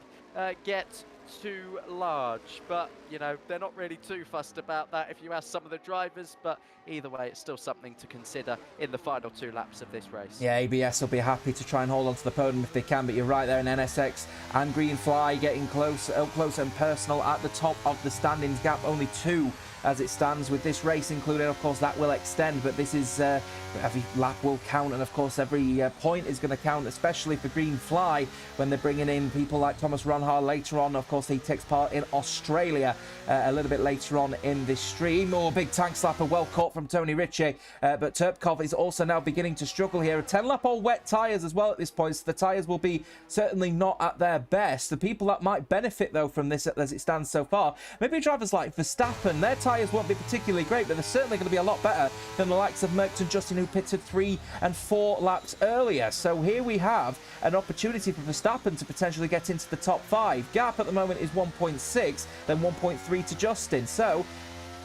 get too large, but you know, they're not really too fussed about that if you ask some of the drivers, but either way, it's still something to consider in the final 2 laps of this race. Yeah, ABS will be happy to try and hold on to the podium if they can, but you're right there in NSX and Greenfly getting close, up close and personal at the top of the standings gap, only 2 as it stands with this race included. Of course, that will extend, but this is every lap will count, and of course every point is going to count, especially for Greenfly when they're bringing in people like Thomas Ronhaar later on. Of course, he takes part in Australia a little bit later on in this stream. More big tank slapper, well caught from Tony Ritchie, but Turpkov is also now beginning to struggle here. 10-lap all wet tyres as well at this point, so the tyres will be certainly not at their best. The people that might benefit though from this as it stands so far, maybe drivers like Verstappen. Their tyres won't be particularly great, but they're certainly going to be a lot better than the likes of Merckx and Justin, who pitted 3 and 4 laps earlier. So here we have an opportunity for Verstappen to potentially get into the top 5. Gap at the moment is 1.6, then 1.3 to Justin. So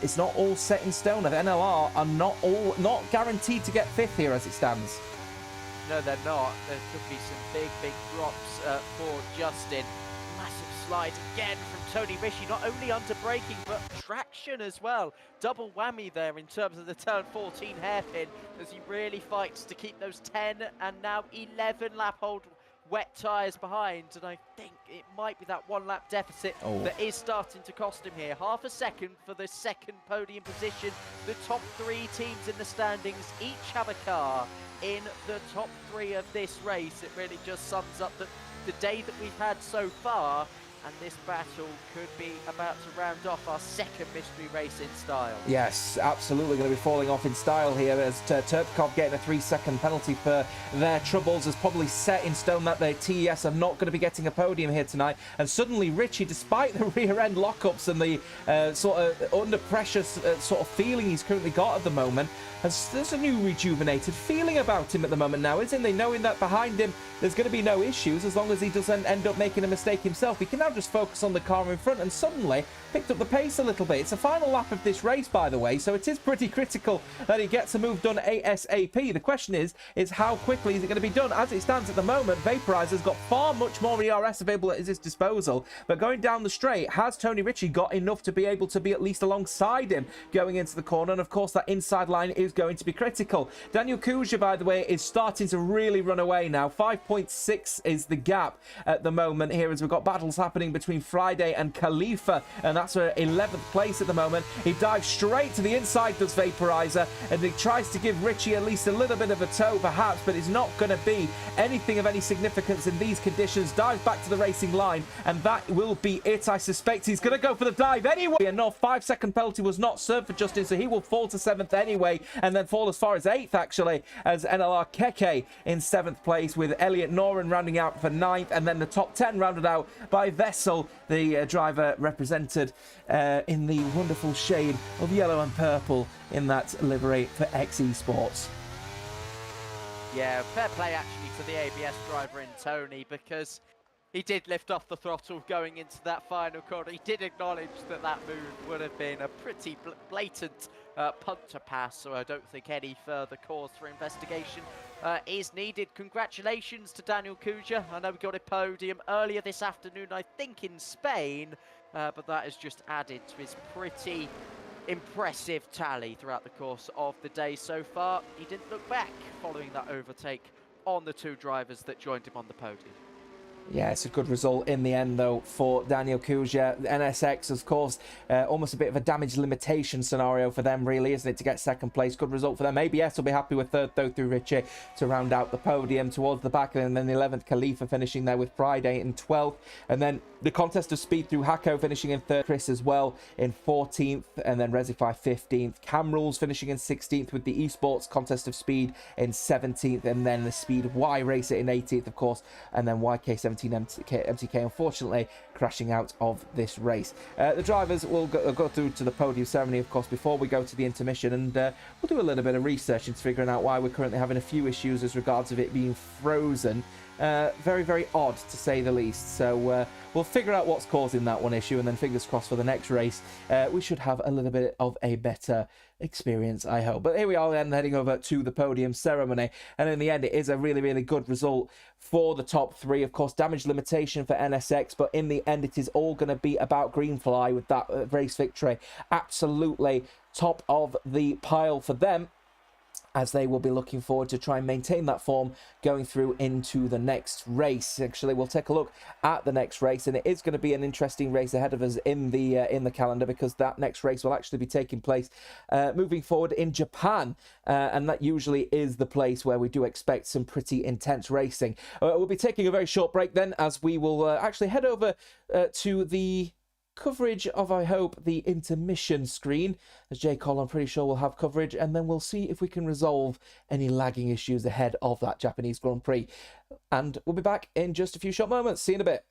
it's not all set in stone. The NLR are not guaranteed to get 5th here as it stands. No, they're not. There could be some big drops for Justin. Massive slide again from Tony Ritchie, not only under braking but traction as well. Double whammy there in terms of the turn 14 hairpin as he really fights to keep those 10 and now 11 lap hold wet tyres behind, and I think it might be that 1 lap deficit that is starting to cost him here. Half a second for the second podium position. The top 3 teams in the standings each have a car in the top 3 of this race. It really just sums up the day that we've had so far, and this battle could be about to round off our second mystery race in style. Yes, absolutely going to be falling off in style here, as Turpkov getting a 3-second penalty for their troubles has probably set in stone that the TES are not going to be getting a podium here tonight. And suddenly Ritchie, despite the rear end lockups and the sort of under pressure sort of feeling he's currently got at the moment, there's a new rejuvenated feeling about him at the moment now, isn't there? Knowing that behind him there's going to be no issues as long as he doesn't end up making a mistake himself. He can now just focus on the car in front, and suddenly picked up the pace a little bit. It's a final lap of this race, by the way, so it is pretty critical that he gets a move done ASAP. The question is how quickly is it going to be done? As it stands at the moment, Vaporizer's got far much more ERS available at his disposal, but going down the straight, has Tony Ritchie got enough to be able to be at least alongside him going into the corner? And of course, that inside line is going to be critical. Daniel Kuja, by the way, is starting to really run away now. 5.6 is the gap at the moment here, as we've got battles happening between Friday and Khalifa, and that's for 11th place at the moment. He dives straight to the inside, does Vaporizer, and he tries to give Ritchie at least a little bit of a toe perhaps, but it's not going to be anything of any significance in these conditions. Dives back to the racing line, and that will be it. I suspect he's going to go for the dive anyway. And no, 5-second penalty was not served for Justin, so he will fall to 7th anyway, and then fall as far as 8th actually, as NLR Keke in 7th place, with Elliot Noren rounding out for 9th, and then the top 10 rounded out by Vessel, the driver represented in the wonderful shade of yellow and purple in that livery for X Esports. Yeah, fair play actually to the ABS driver in Tony, because he did lift off the throttle going into that final corner. He did acknowledge that that move would have been a pretty blatant punt to pass, so I don't think any further cause for investigation is needed. Congratulations to Daniel Kuja. I know we got a podium earlier this afternoon, I think in Spain, but that has just added to his pretty impressive tally throughout the course of the day so far. He didn't look back following that overtake on the 2 drivers that joined him on the podium. Yeah, it's a good result in the end, though, for Daniel Kuja. NSX, of course, almost a bit of a damage limitation scenario for them, really, isn't it, to get 2nd place? Good result for them. ABS will be happy with 3rd, though, through Ritchie to round out the podium towards the back. And then the 11th, Khalifa finishing there with Friday in 12th. And then the contest of speed through Hako finishing in 3rd. Chris as well in 14th. And then Resify 15th. Cam Rules finishing in 16th with the esports contest of speed in 17th. And then the Speed Y Racer in 18th, of course. And then YK17 MTK unfortunately crashing out of this race. The drivers will go through to the podium ceremony, of course, before we go to the intermission, and we'll do a little bit of research into figuring out why we're currently having a few issues as regards of it being frozen Very, very odd, to say the least. So we'll figure out what's causing that one issue, and then fingers crossed for the next race, we should have a little bit of a better experience, I hope. But here we are then, heading over to the podium ceremony, and in the end it is a really, really good result for the top three. Of course, damage limitation for NSX, but in the end it is all going to be about Greenfly with that race victory. Absolutely top of the pile for them, as they will be looking forward to try and maintain that form going through into the next race. Actually, we'll take a look at the next race, and it is going to be an interesting race ahead of us in the calendar, because that next race will actually be taking place moving forward in Japan, and that usually is the place where we do expect some pretty intense racing. We'll be taking a very short break then, as we will actually head over to the coverage of, I hope, the intermission screen, as J. Cole, I'm pretty sure, will have coverage, and then we'll see if we can resolve any lagging issues ahead of that Japanese Grand Prix. And we'll be back in just a few short moments. See you in a bit.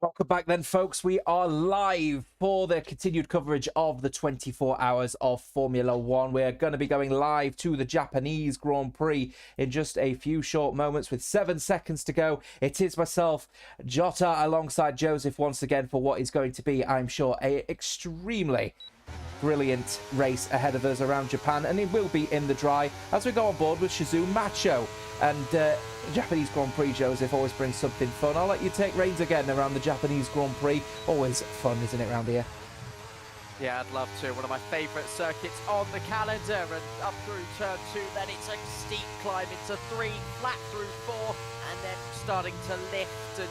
Welcome back then, folks. We are live for the continued coverage of the 24 hours of Formula One. We're going to be going live to the Japanese Grand Prix in just a few short moments with 7 seconds to go. It is myself, Jota, alongside Joseph once again for what is going to be, I'm sure, a extremely brilliant race ahead of us around Japan, and it will be in the dry as we go on board with Shizu Macho. And Japanese Grand Prix, Joseph, always brings something fun. I'll let you take reins again around the Japanese Grand Prix. Always fun, isn't it, around here? Yeah, I'd love to. One of my favourite circuits on the calendar. And up through turn 2, then it's a steep climb into 3, flat through 4, and then starting to lift and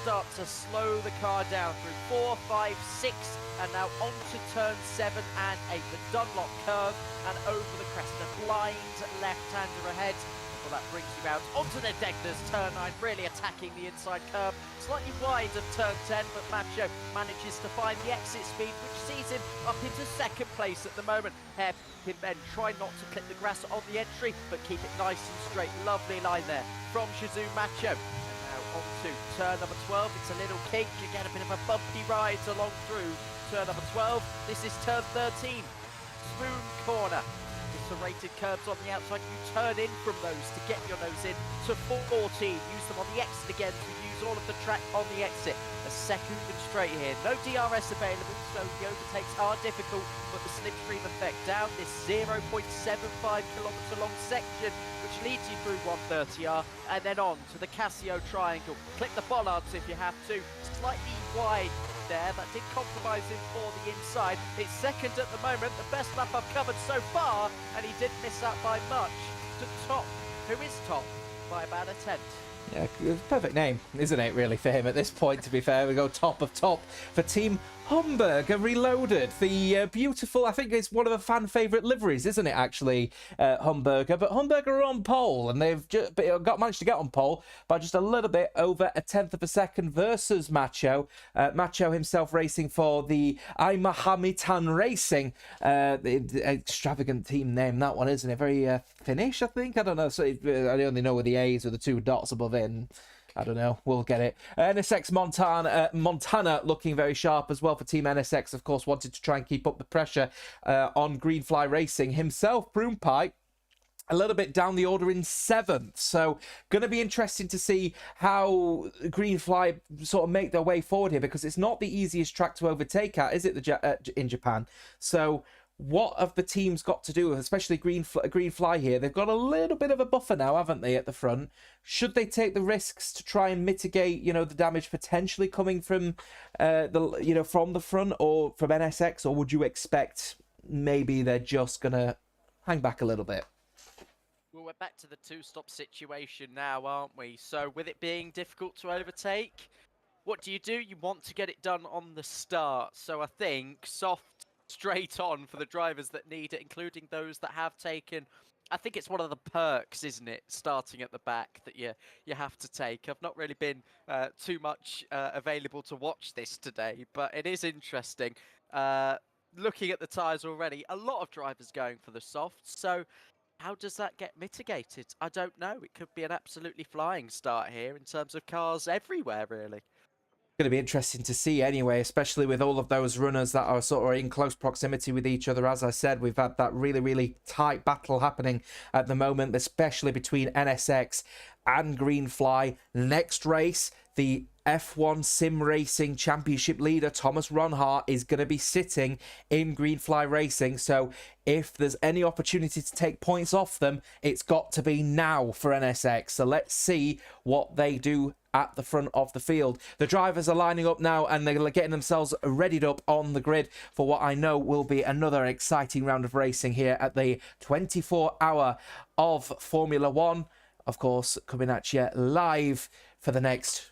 start to slow the car down through 4, 5, 6, and now onto turn 7 and 8. The Dunlop curve and over the crest. A blind left-hander ahead. Well, that brings you out onto the Degners turn 9, really attacking the inside curve. Slightly wide of turn 10, but Macho manages to find the exit speed, which sees him up into second place at the moment. Hairpin men try not to clip the grass on the entry, but keep it nice and straight. Lovely line there from Shizu Macho. Now on to turn number 12. It's a little kink. You get a bit of a bumpy ride along through turn number 12. This is turn 13. Spoon corner. Serrated curves on the outside. You turn in from those to get your nose in to 14. Use them on the exit again to use all of the track on the exit. A second and straight here. No DRS available, so the overtakes are difficult, but the slipstream effect down this 0.75 kilometre long section, which leads you through 130R, and then on to the Casio triangle. Click the bollards if you have to. Slightly wide there, that did compromise him for the inside. It's second at the moment, the best lap I've covered so far, and he did miss out by much to Top, who is top by about a tenth. Yeah, perfect name, isn't it, really, for him at this point, to be fair. We go top of top for Team Hamburger Reloaded. The beautiful, I think it's one of the fan favourite liveries, isn't it, actually, Hamburger? But Hamburger are on pole, and they've managed to get on pole by just a little bit over a tenth of a second versus Macho. Macho himself racing for the Imahamitan Racing. The extravagant team name, that one, isn't it? Very Finnish, I think? I don't know. So I only know where the A's with the 2 dots above it. And I don't know. We'll get it. NSX Montana looking very sharp as well for Team NSX. Of course, wanted to try and keep up the pressure on Greenfly Racing. Himself, Broompipe, a little bit down the order in 7th. So going to be interesting to see how Greenfly sort of make their way forward here, because it's not the easiest track to overtake at, is it, in Japan? So what have the teams got to do, especially Greenfly here? They've got a little bit of a buffer now, haven't they, at the front? Should they take the risks to try and mitigate, the damage potentially coming from, from the front or from NSX, or would you expect maybe they're just gonna hang back a little bit? Well, we're back to the 2-stop situation now, aren't we? So with it being difficult to overtake, what do? You want to get it done on the start. So I think soft, straight on for the drivers that need it, including those that have taken. I think it's one of the perks, isn't it, starting at the back, that you have to take. I've not really been too much available to watch this today, but it is interesting. Looking at the tyres already, a lot of drivers going for the softs. So how does that get mitigated? I don't know. It could be an absolutely flying start here in terms of cars everywhere, really. Going to be interesting to see anyway, especially with all of those runners that are sort of in close proximity with each other. As I said, we've had that really, really tight battle happening at the moment, especially between NSX and Greenfly. Next race, the F1 Sim Racing Championship leader Thomas Ronhart is going to be sitting in Greenfly Racing. So if there's any opportunity to take points off them, it's got to be now for NSX. So let's see what they do at the front of the field. The drivers are lining up now, and they're getting themselves readied up on the grid for what I know will be another exciting round of racing here at the 24-hour of Formula One. Of course, coming at you live for the next,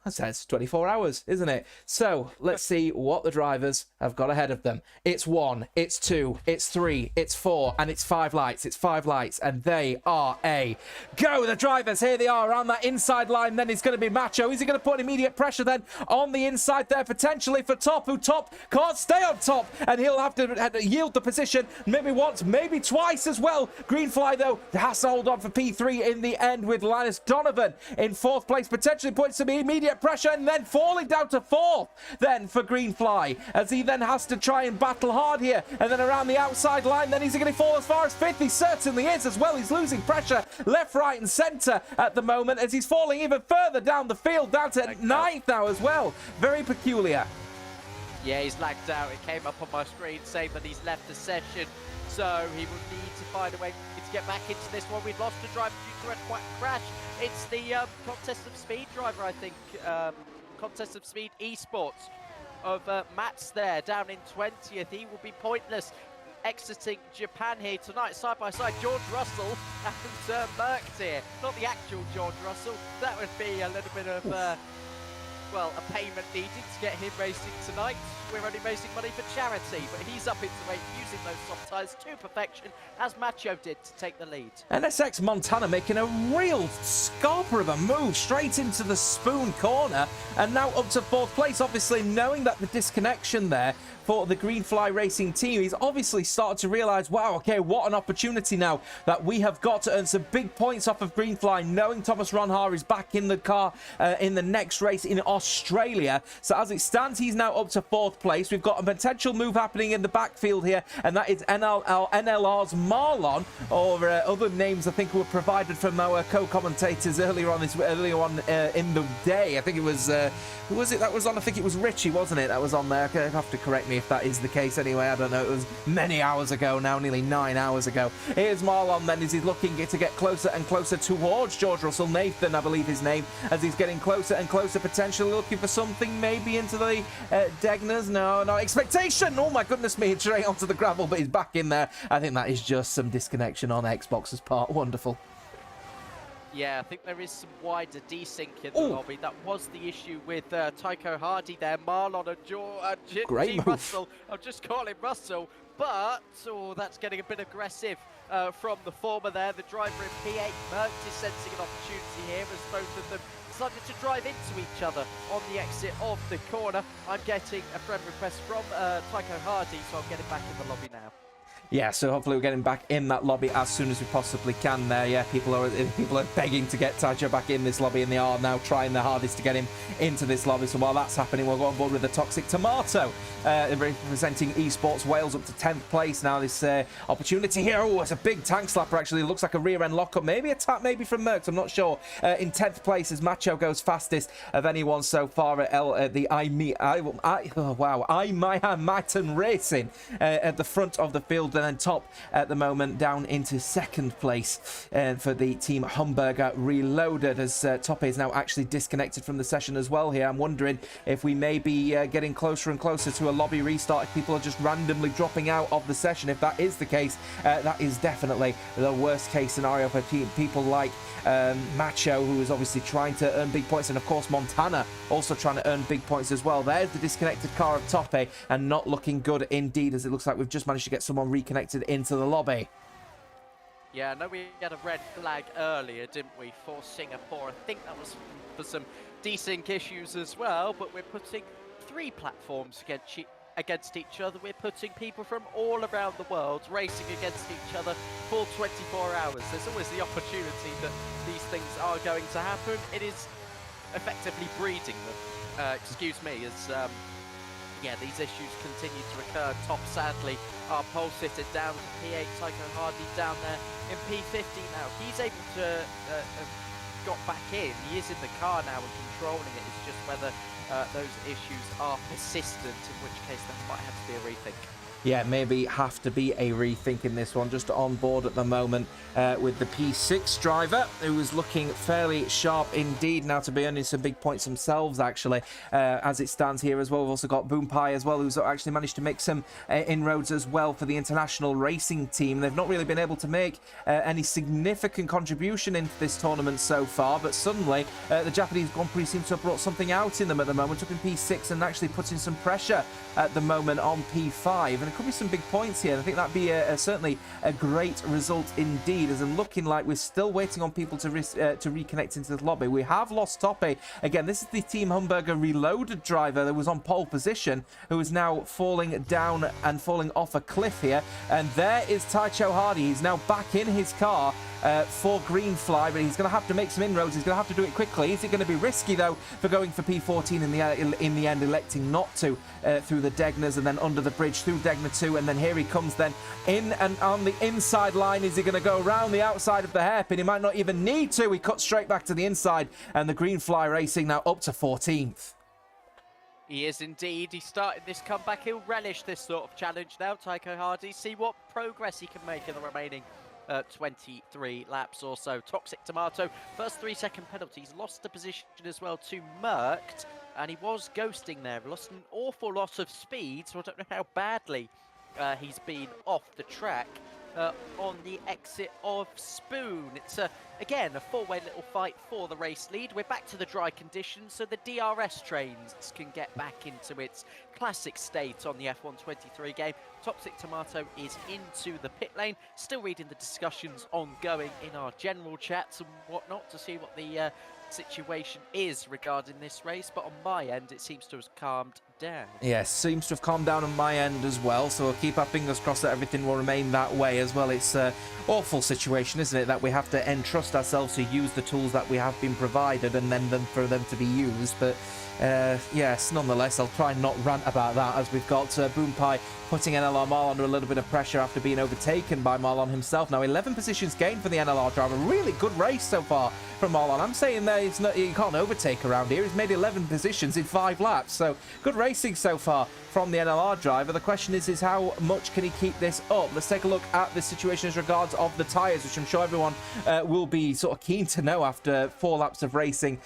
that says 24 hours, isn't it? So let's see what the drivers have got ahead of them. It's 1, it's 2, it's 3, it's 4, and it's 5 lights. It's 5 lights, and they are a go. The drivers, here they are around that inside line. Then it's going to be Macho. Is he going to put immediate pressure then on the inside there, potentially for Top, who Top can't stay on top, and he'll have to yield the position maybe once, maybe twice as well. Greenfly, though, has to hold on for P3 in the end, with Linus Donovan in 4th place, potentially putting some immediate get pressure and then falling down to 4th then for Greenfly, as he then has to try and battle hard here. And then around the outside line, then he's going to fall as far as 5th. He certainly is as well. He's losing pressure left, right and centre at the moment, as he's falling even further down the field, down to 9th now as well. Very peculiar. Yeah, he's lagged out. It came up on my screen saying that he's left the session, so he will need to find a way to get back into this one. We've lost a driver due to a crash. It's the Contest of Speed driver, I think. Contest of Speed Esports of Matt's there, down in 20th. He will be pointless exiting Japan here tonight, side by side. George Russell and Merckx here. Not the actual George Russell. That would be a little bit of, well, a payment needed to get him racing tonight. We're only raising money for charity, but he's up into weight using those soft tyres to perfection, as Macho did to take the lead. NSX Montana making a real scalper of a move straight into the spoon corner, and now up to 4th place, obviously knowing that the disconnection there for the Greenfly Racing team. He's obviously started to realise, wow, okay, what an opportunity now that we have got to earn some big points off of Greenfly, knowing Thomas Ronhaar is back in the car in the next race in Australia. So as it stands, he's now up to 4th place. We've got a potential move happening in the backfield here, and that is NLR's Marlon, or other names I think were provided from our co-commentators earlier on in the day. I think it was, who was it that was on? I think it was Richie, wasn't it? That was on there. You'll have to correct me if that is the case anyway. I don't know. It was many hours ago now, nearly 9 hours ago. Here's Marlon then, as he's looking to get closer and closer towards George Russell. Nathan, I believe his name, as he's getting closer and closer, potentially looking for something maybe into the Degners. No, expectation. Oh my goodness me, straight onto the gravel, but he's back in there. I think that is just some disconnection on Xbox's part. Wonderful. Yeah, I think there is some wider desync in the lobby. That was the issue with Tycho Hardy there. Marlon and G Russell. I'll just call him Russell. But, that's getting a bit aggressive from the former there. The driver in P8, Merckx, is sensing an opportunity here as both of them decided to drive into each other on the exit of the corner. I'm getting a friend request from Tycho Hardy, so I'm getting back in the lobby now. Yeah, so hopefully we're getting back in that lobby as soon as we possibly can there. Yeah, people are begging to get Tycho back in this lobby, and they are now trying their hardest to get him into this lobby. So while that's happening, we'll go on board with the Toxic Tomato, representing Esports Wales up to 10th place. Now this opportunity here, it's a big tank slapper actually. It looks like a rear end lockup, maybe a tap maybe from Merckx, I'm not sure. In 10th place as Macho goes fastest of anyone so far at the Ironmighten Racing at the front of the field. And then top at the moment, down into 2nd place for the team Hamburger Reloaded, as Tope is now actually disconnected from the session as well here. I'm wondering if we may be getting closer and closer to a lobby restart, if people are just randomly dropping out of the session. If that is the case, that is definitely the worst case scenario for people like Macho, who is obviously trying to earn big points, and of course Montana also trying to earn big points as well. There's the disconnected car of Tope, and not looking good indeed, as it looks like we've just managed to get someone reconnected into the lobby. Yeah, I know we had a red flag earlier, didn't we, for Singapore. I think that was for some desync issues as well, but we're putting 3 platforms against each other. We're putting people from all around the world racing against each other for 24 hours. There's always the opportunity that these things are going to happen. It is effectively breeding them, excuse me, as yeah, these issues continue to occur. Top, sadly, our pole sitter down to P8, Tycho Hardy down there in P50 now. He's able to have got back in. He is in the car now and controlling it. It's just whether those issues are persistent, in which case there might have to be a rethink. Yeah, maybe have to be a rethink in this one. Just on board at the moment with the P6 driver, who is looking fairly sharp indeed now to be earning some big points themselves, actually, as it stands here as well. We've also got Boompai as well, who's actually managed to make some inroads as well for the international racing team. They've not really been able to make any significant contribution into this tournament so far, but suddenly the Japanese Grand Prix seem to have brought something out in them at the moment, up in P6 and actually putting some pressure at the moment on P5. And of could be some big points here. I think that'd be certainly a great result indeed, as I'm looking like we're still waiting on people to reconnect into the lobby. We have lost Toppe. Again, this is the Team Humberger Reloaded driver that was on pole position, who is now falling down and falling off a cliff here. And there is Tycho Hardy. He's now back in his car for Greenfly, but he's going to have to make some inroads. He's going to have to do it quickly. Is it going to be risky, though, for going for P14 in the end, electing not to through the Degners and then under the bridge through Degner 2, and then here he comes then in and on the inside line. Is he going to go around the outside of the hairpin? He might not even need to. He cuts straight back to the inside, and the Greenfly Racing now up to 14th. He is indeed. He started this comeback. He'll relish this sort of challenge now, Tycho Hardy. See what progress he can make in the remaining 23 laps or so. Toxic Tomato, first 3-second penalties, lost the position as well to Merckx, and he was ghosting there. Lost an awful lot of speed, so I don't know how badly he's been off the track on the exit of Spoon. It's again a four-way little fight for the race lead. We're back to the dry conditions, so the DRS trains can get back into its classic state on the F123 game. Toxic Tomato is into the pit lane, still reading the discussions ongoing in our general chats and whatnot to see what the situation is regarding this race, but on my end it seems to have calmed down. Yes, seems to have calmed down on my end as well, so we'll keep our fingers crossed that everything will remain that way as well. It's an awful situation, isn't it, that we have to entrust ourselves to use the tools that we have been provided and then for them to be used, but yes, nonetheless, I'll try and not rant about that, as we've got Boompai putting NLR Marlon under a little bit of pressure after being overtaken by Marlon himself. Now 11 positions gained for the NLR driver. Really good race so far from Marlon. I'm saying there you can't overtake around here. He's made 11 positions in 5 laps, so good racing so far from the NLR driver. The question is how much can he keep this up? Let's take a look at the situation as regards of the tyres, which I'm sure everyone will be sort of keen to know after 4 laps of racing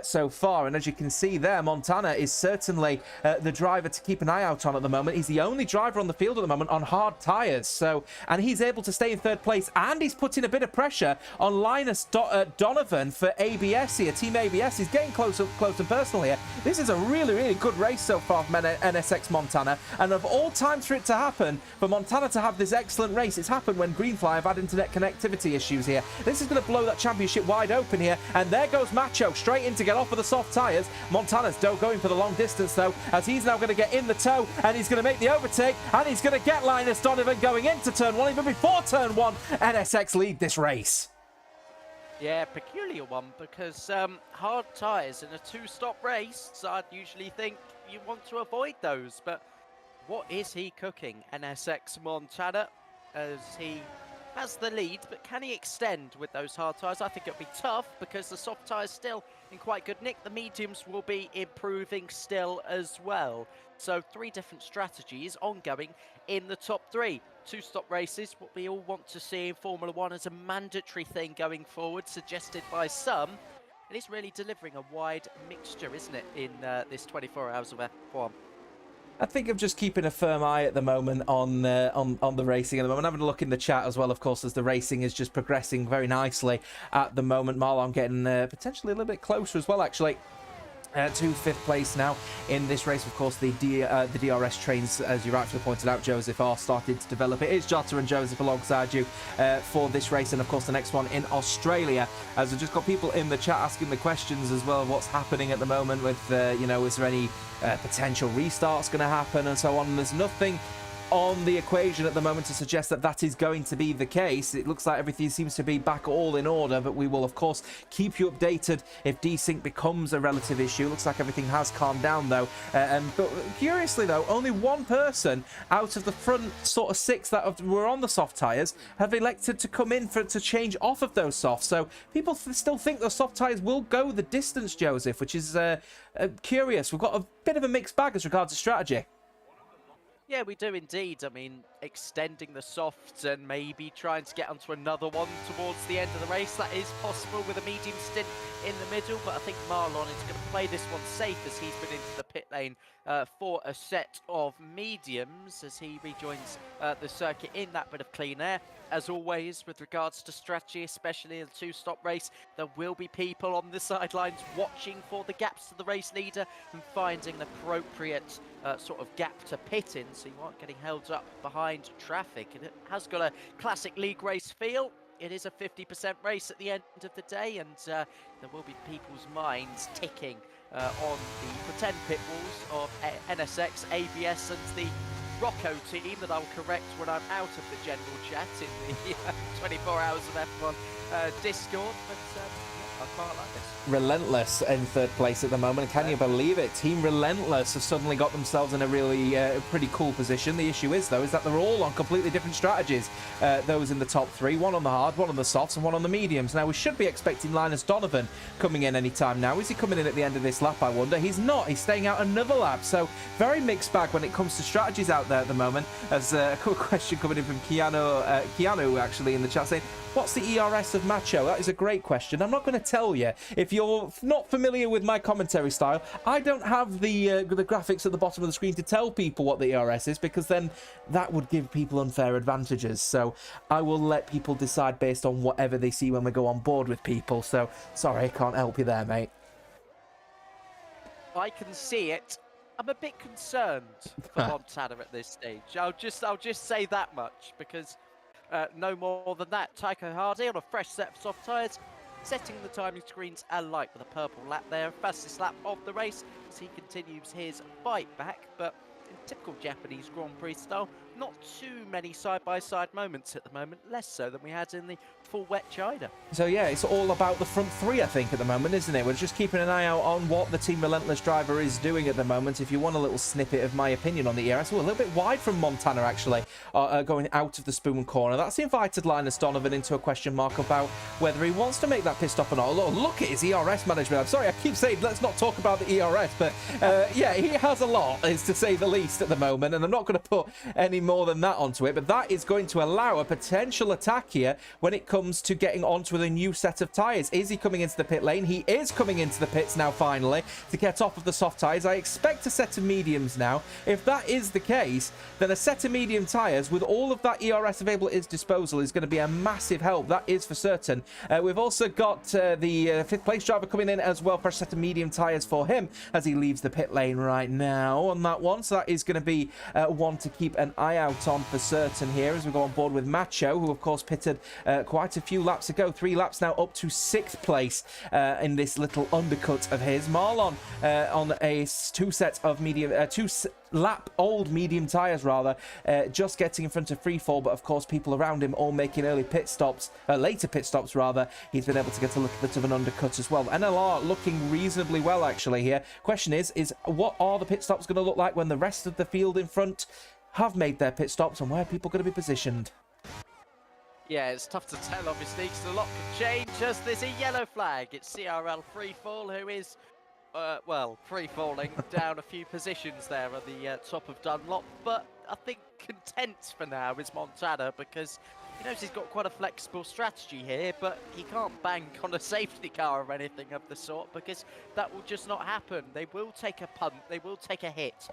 so far. And as you can see there, Montana is certainly the driver to keep an eye out on at the moment. He's the only driver on the field at the moment on hard tyres, so, and he's able to stay in 3rd place, and he's putting a bit of pressure on Linus Donovan for ABS here. Team ABS is getting close and personal here. This is a really, really good race so far from NSX Montana, and of all times for it to happen, for Montana to have this excellent race, it's happened when Greenfly have had internet connectivity issues here. This is going to blow that championship wide open here, and there goes Macho straight in to get off of the soft tyres. Montana's going for the long distance though, as he's now going to get in the tow, and he's going to make the overtake, and he's going to get Linus Donovan going into turn 1. Even before turn 1, NSX lead this race. Yeah, peculiar one, because hard tyres in a 2-stop race, so I'd usually think you want to avoid those, but what is he cooking, NSX Montana, as he has the lead, but can he extend with those hard tyres? I think it'll be tough, because the soft tyres still in quite good nick. The mediums will be improving still as well. So 3 different strategies ongoing in the top 3. 2-stop races, what we all want to see in Formula 1 as a mandatory thing going forward, suggested by some. And it's really delivering a wide mixture, isn't it, in this 24 hours of F1. I think I'm just keeping a firm eye at the moment on the racing at the moment. I'm having a look in the chat as well, of course, as the racing is just progressing very nicely at the moment. Marlon getting potentially a little bit closer as well, actually. To 5th place now in this race. Of course, the DRS trains, as you rightfully pointed out, Joseph, are starting to develop. It is Jota and Joseph alongside you for this race, and of course the next one in Australia. As we've just got people in the chat asking the questions as well of what's happening at the moment with, you know, is there any potential restarts going to happen and so on. And there's nothing on the equation at the moment to suggest that that is going to be the case. It looks like everything seems to be back all in order, but we will of course keep you updated if desync becomes a relative issue. Looks like everything has calmed down though, but curiously though, only one person out of the front sort of 6 that were on the soft tyres have elected to come in to change off of those softs. So people still think those soft tyres will go the distance, Joseph, which is curious. We've got a bit of a mixed bag as regards to strategy. Yeah, we do indeed. I mean, extending the softs and maybe trying to get onto another one towards the end of the race. That is possible with a medium stint in the middle, but I think Marlon is going to play this one safe as he's been into the pit lane for a set of mediums as he rejoins the circuit in that bit of clean air. as always, with regards to strategy, especially in a two-stop race, there will be people on the sidelines watching for the gaps to the race leader and finding an appropriate sort of gap to pit in, so you aren't getting held up behind traffic. And it has got a classic league race feel. It is a 50% race at the end of the day, and there will be people's minds ticking on the pretend pit walls of NSX, ABS, and the Rocco team that I'll correct when I'm out of the general chat in the 24 hours of F1 Discord. But yeah, I quite like this. Relentless in third place at the moment. Can you believe it? Team Relentless have suddenly got themselves in a really pretty cool position. The issue is, though, is that they're all on completely different strategies. Those in the top three, one on the hard, one on the softs, and one on the mediums. Now, we should be expecting Linus Donovan coming in any time now. Is he coming in at the end of this lap, I wonder? He's not. He's staying out another lap. So, very mixed bag when it comes to strategies out there at the moment. There's a cool question coming in from Keanu, actually, in the chat saying, what's the ERS of Macho? That is a great question. I'm not going to tell you. If you're not familiar with my commentary style, I don't have the graphics at the bottom of the screen to tell people what the ERS is, because then that would give people unfair advantages. So I will let people decide based on whatever they see when we go on board with people. So sorry, I can't help you there, mate. I can see it. I'm a bit concerned for Montana at this stage. I'll just say that much, because no more than that. Tycho Hardy on a fresh set of soft tyres, setting the timing screens alight with a purple lap there. Fastest lap of the race as he continues his fight back. But in typical Japanese Grand Prix style, not too many side-by-side moments at the moment, less so than we had in the full wet China. So yeah, it's all about the front three, I think, at the moment, isn't it? We're just keeping an eye out on what the Team Relentless driver is doing at the moment. If you want a little snippet of my opinion on the ERS, a little bit wide from Montana, actually, going out of the spoon corner. That's invited Linus Donovan into a question mark about whether he wants to make that pit stop or not. Look at his ERS management. I'm sorry, I keep saying let's not talk about the ERS, but yeah, he has a lot, is to say the least, at the moment, and I'm not going to put any more than that onto it, but that is going to allow a potential attack here when it comes to getting onto a new set of tyres. Is he coming into the pit lane? He is coming into the pits now, finally, to get off of the soft tyres. I expect a set of mediums now. If that is the case, then a set of medium tyres with all of that ERS available at his disposal is going to be a massive help. That is for certain. We've also got the fifth place driver coming in as well for a set of medium tyres for him as he leaves the pit lane right now on that one. So that is going to be one to keep an eye out on for certain here as we go on board with Macho, who of course pitted quite a few laps ago. 3 laps now up to 6th place in this little undercut of his. Marlon on a two lap old medium tyres rather, just getting in front of Freefall, but of course people around him all making early pit stops, later pit stops rather. He's been able to get a little bit of an undercut as well. NLR looking reasonably well actually here. Question is what are the pit stops going to look like when the rest of the field in front have made their pit stops, and where are people going to be positioned? Yeah, it's tough to tell, obviously, because a lot can change as there's a yellow flag. It's CRL Freefall, who is, well, free-falling down a few positions there at the top of Dunlop. But I think content for now is Montana, because he knows he's got quite a flexible strategy here, but he can't bank on a safety car or anything of the sort, because that will just not happen. They will take a punt, they will take a hit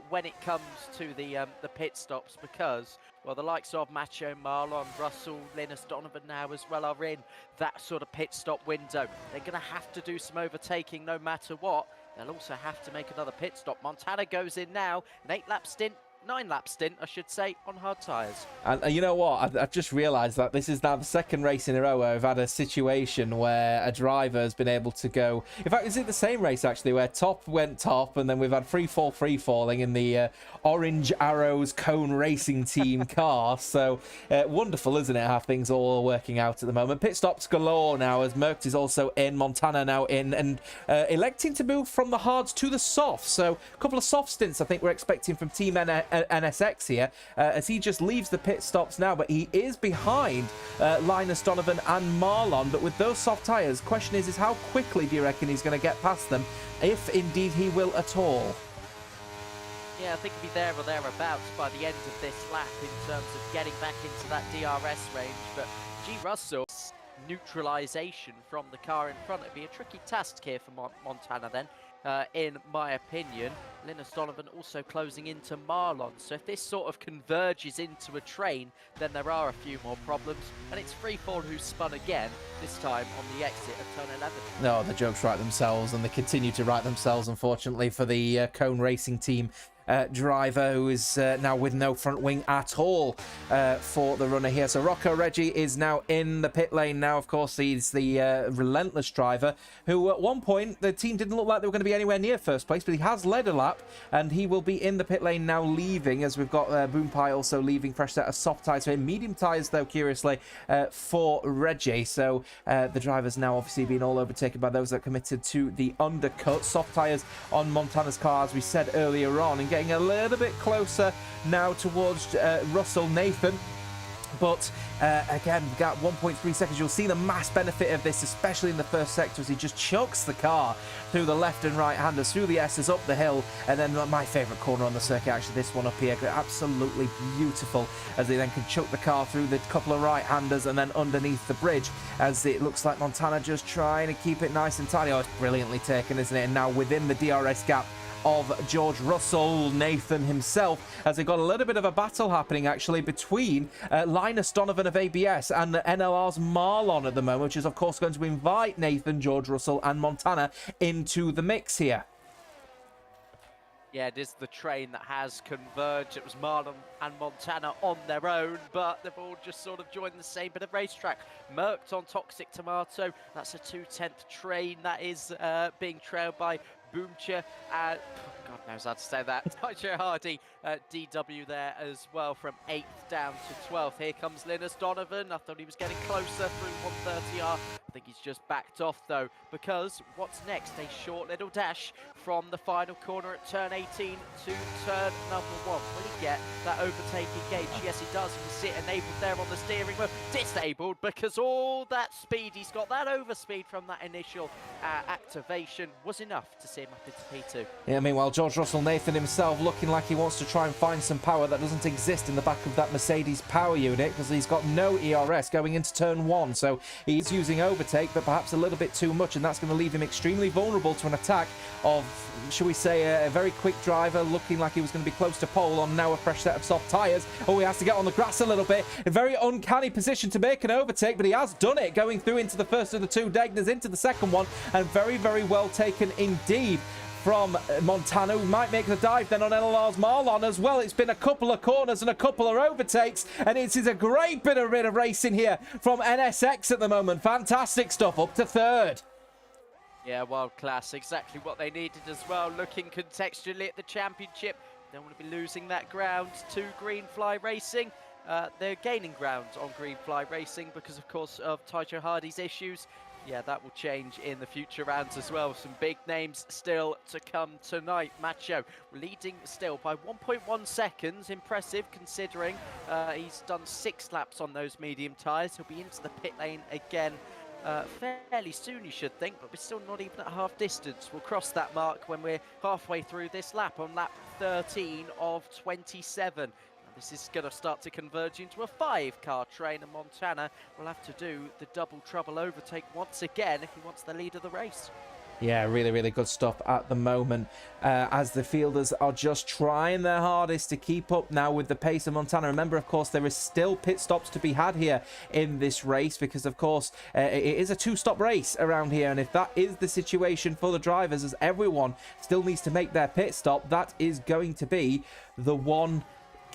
when it comes to the pit stops, because, well, the likes of Macho, Marlon, Russell, Linus Donovan now as well are in that sort of pit stop window. They're going to have to do some overtaking no matter what. They'll also have to make another pit stop. Montana goes in now, an 8-lap stint, 9-lap stint, I should say, on hard tyres. And you know what? I've just realised that this is now the second race in a row where I've had a situation where a driver has been able to go... In fact, is it the same race, actually, where top went top, and then we've had free-falling in the Orange Arrows Cone Racing Team car. So, wonderful, isn't it, how things all are working out at the moment. Pit stops galore now, as Merckx is also in, Montana now in, and electing to move from the hards to the softs. So, a couple of soft stints I think we're expecting from Team NSX here, as he just leaves the pit stops now, but he is behind Linus Donovan and Marlon. But with those soft tyres, question is how quickly do you reckon he's going to get past them, if indeed he will at all? Yeah, I think he'll be there or thereabouts by the end of this lap in terms of getting back into that DRS range. But G. Russell's neutralisation from the car in front, it'd be a tricky task here for Montana then. in my opinion. Linus Donovan also closing into Marlon. So if this sort of converges into a train, then there are a few more problems. And it's Freefall who's spun again, this time on the exit of turn 11. No, the jokes write themselves, and they continue to write themselves, unfortunately, for the Cone Racing team. Driver who is now with no front wing at all for the runner here. So Rocco Reggie is now in the pit lane now. Of course, he's the relentless driver who at one point the team didn't look like they were going to be anywhere near first place, but he has led a lap and he will be in the pit lane now, leaving, as we've got Boom Pie also leaving. Fresh set of soft tyres for him, medium tyres though, curiously, for Reggie. So the driver's now obviously being all overtaken by those that committed to the undercut. Soft tyres on Montana's car, as we said earlier on, and getting a little bit closer now towards Russell Nathan. But again, we've got 1.3 seconds. You'll see the mass benefit of this, especially in the first sector, as he just chucks the car through the left and right handers, through the S's, up the hill, and then my favourite corner on the circuit, actually, this one up here, absolutely beautiful, as he then can chuck the car through the couple of right handers and then underneath the bridge, as it looks like Montana just trying to keep it nice and tidy. Oh, it's brilliantly taken, isn't it? And now within the DRS gap of George Russell Nathan himself, as they got a little bit of a battle happening actually between Linus Donovan of ABS and NLR's Marlon at the moment, which is of course going to invite Nathan, George Russell and Montana into the mix here. Yeah, it is the train that has converged. It was Marlon and Montana on their own, but they've all just sort of joined the same bit of racetrack. Mercked on Toxic Tomato. That's a 2/10 train that is being trailed by Boomcha. God knows how to say that. Tycho Hardy, DW there as well, from 8th down to 12th. Here comes Linus Donovan. I thought he was getting closer through 130R. I think he's just backed off though, because what's next? A short little dash from the final corner at turn 18 to turn number 1. Will he get that overtaking gauge? Yes, he does. You can see it enabled there on the steering wheel. Disabled because all that speed, he's got that overspeed from that initial activation, was enough to see him up into P2. Yeah, meanwhile, George Russell Nathan himself looking like he wants to try and find some power that doesn't exist in the back of that Mercedes power unit, because he's got no ERS going into turn 1. So he's using overtake, but perhaps a little bit too much, and that's going to leave him extremely vulnerable to an attack of, shall we say, a very quick driver looking like he was going to be close to pole on now a fresh set of soft tyres. Oh, he has to get on the grass a little bit. A very uncanny position to make an overtake, but he has done it, going through into the first of the two Degners, into the second one, and very, very well taken indeed from Montana, who might make the dive then on NLR's Marlon as well. It's been a couple of corners and a couple of overtakes, and it is a great bit of racing here from NSX at the moment. Fantastic stuff, up to third. Yeah, world class, exactly what they needed as well. Looking contextually at the championship, don't want to be losing that ground to Greenfly Racing. They're gaining ground on Greenfly Racing because, of course, of Tycho Hardy's issues. Yeah, that will change in the future rounds as well. Some big names still to come tonight. Macho leading still by 1.1 seconds. Impressive considering he's done 6 laps on those medium tyres. He'll be into the pit lane again fairly soon, you should think, but we're still not even at half distance. We'll cross that mark when we're halfway through this lap, on lap 13 of 27. This is going to start to converge into a 5-car train, and Montana will have to do the double trouble overtake once again if he wants the lead of the race. Yeah, really, really good stuff at the moment, as the fielders are just trying their hardest to keep up now with the pace of Montana. Remember, of course, there is still pit stops to be had here in this race, because, of course, it is a 2-stop race around here, and if that is the situation for the drivers, as everyone still needs to make their pit stop, that is going to be the one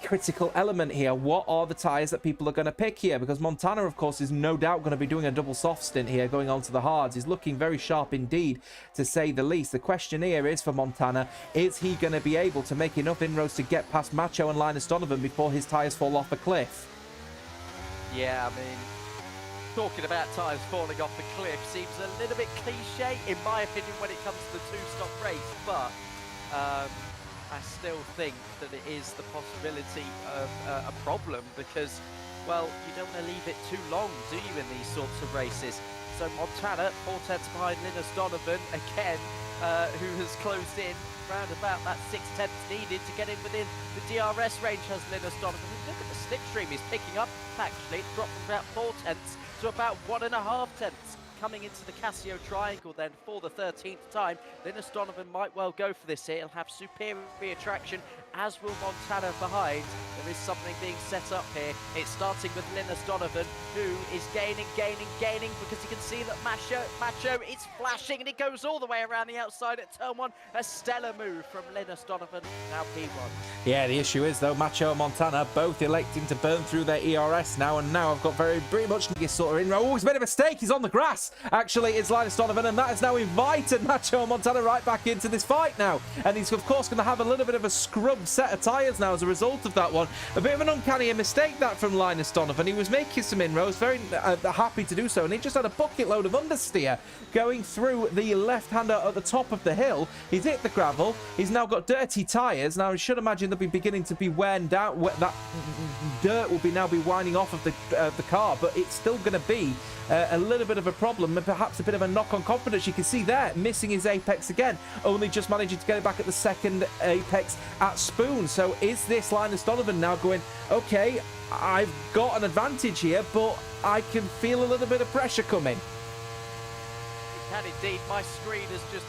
critical element here. What are the tyres that people are going to pick here? Because Montana, of course, is no doubt going to be doing a double soft stint here, going on to the hards. He's looking very sharp indeed, to say the least. The question here is for Montana, is he going to be able to make enough inroads to get past Macho and Linus Donovan before his tyres fall off a cliff? Yeah, I mean, talking about tyres falling off the cliff seems a little bit cliche, in my opinion, when it comes to the 2-stop race, but I still think that it is the possibility of a problem, because, well, you don't want to leave it too long, do you, in these sorts of races? So Montana, 4/10 behind Linus Donovan, again, who has closed in round about that 6/10 needed to get in within the DRS range, has Linus Donovan. Look at the slipstream he's picking up, actually. It's dropped from about 4/10 to about 1.5/10. coming into the Casio Triangle then for the 13th time. Linus Donovan might well go for this here. He'll have superior traction, as will Montana behind. There is something being set up here. It's starting with Linus Donovan, who is gaining, because you can see that Macho is flashing, and it goes all the way around the outside at turn 1. A stellar move from Linus Donovan, now P1. Yeah, the issue is, though, Macho and Montana both electing to burn through their ERS now, and now I've got pretty much sort of in. Oh, he's made a mistake. He's on the grass. Actually, it's Linus Donovan, and that has now invited Macho and Montana right back into this fight now. And he's, of course, going to have a little bit of a scrub set of tyres now as a result of that one. A bit of an uncanny mistake that from Linus Donovan. He was making some inroads, very happy to do so, and he just had a bucket load of understeer going through the left-hander at the top of the hill. He's hit the gravel. He's now got dirty tyres. Now, I should imagine they'll be beginning to be worn down. That dirt will now be winding off of the car, but it's still going to be a little bit of a problem and perhaps a bit of a knock on confidence. You can see there, missing his apex again, only just managing to get it back at the second apex at Spoon. So is this Linus Donovan now going, okay, I've got an advantage here, but I can feel a little bit of pressure coming? It can indeed. My screen has just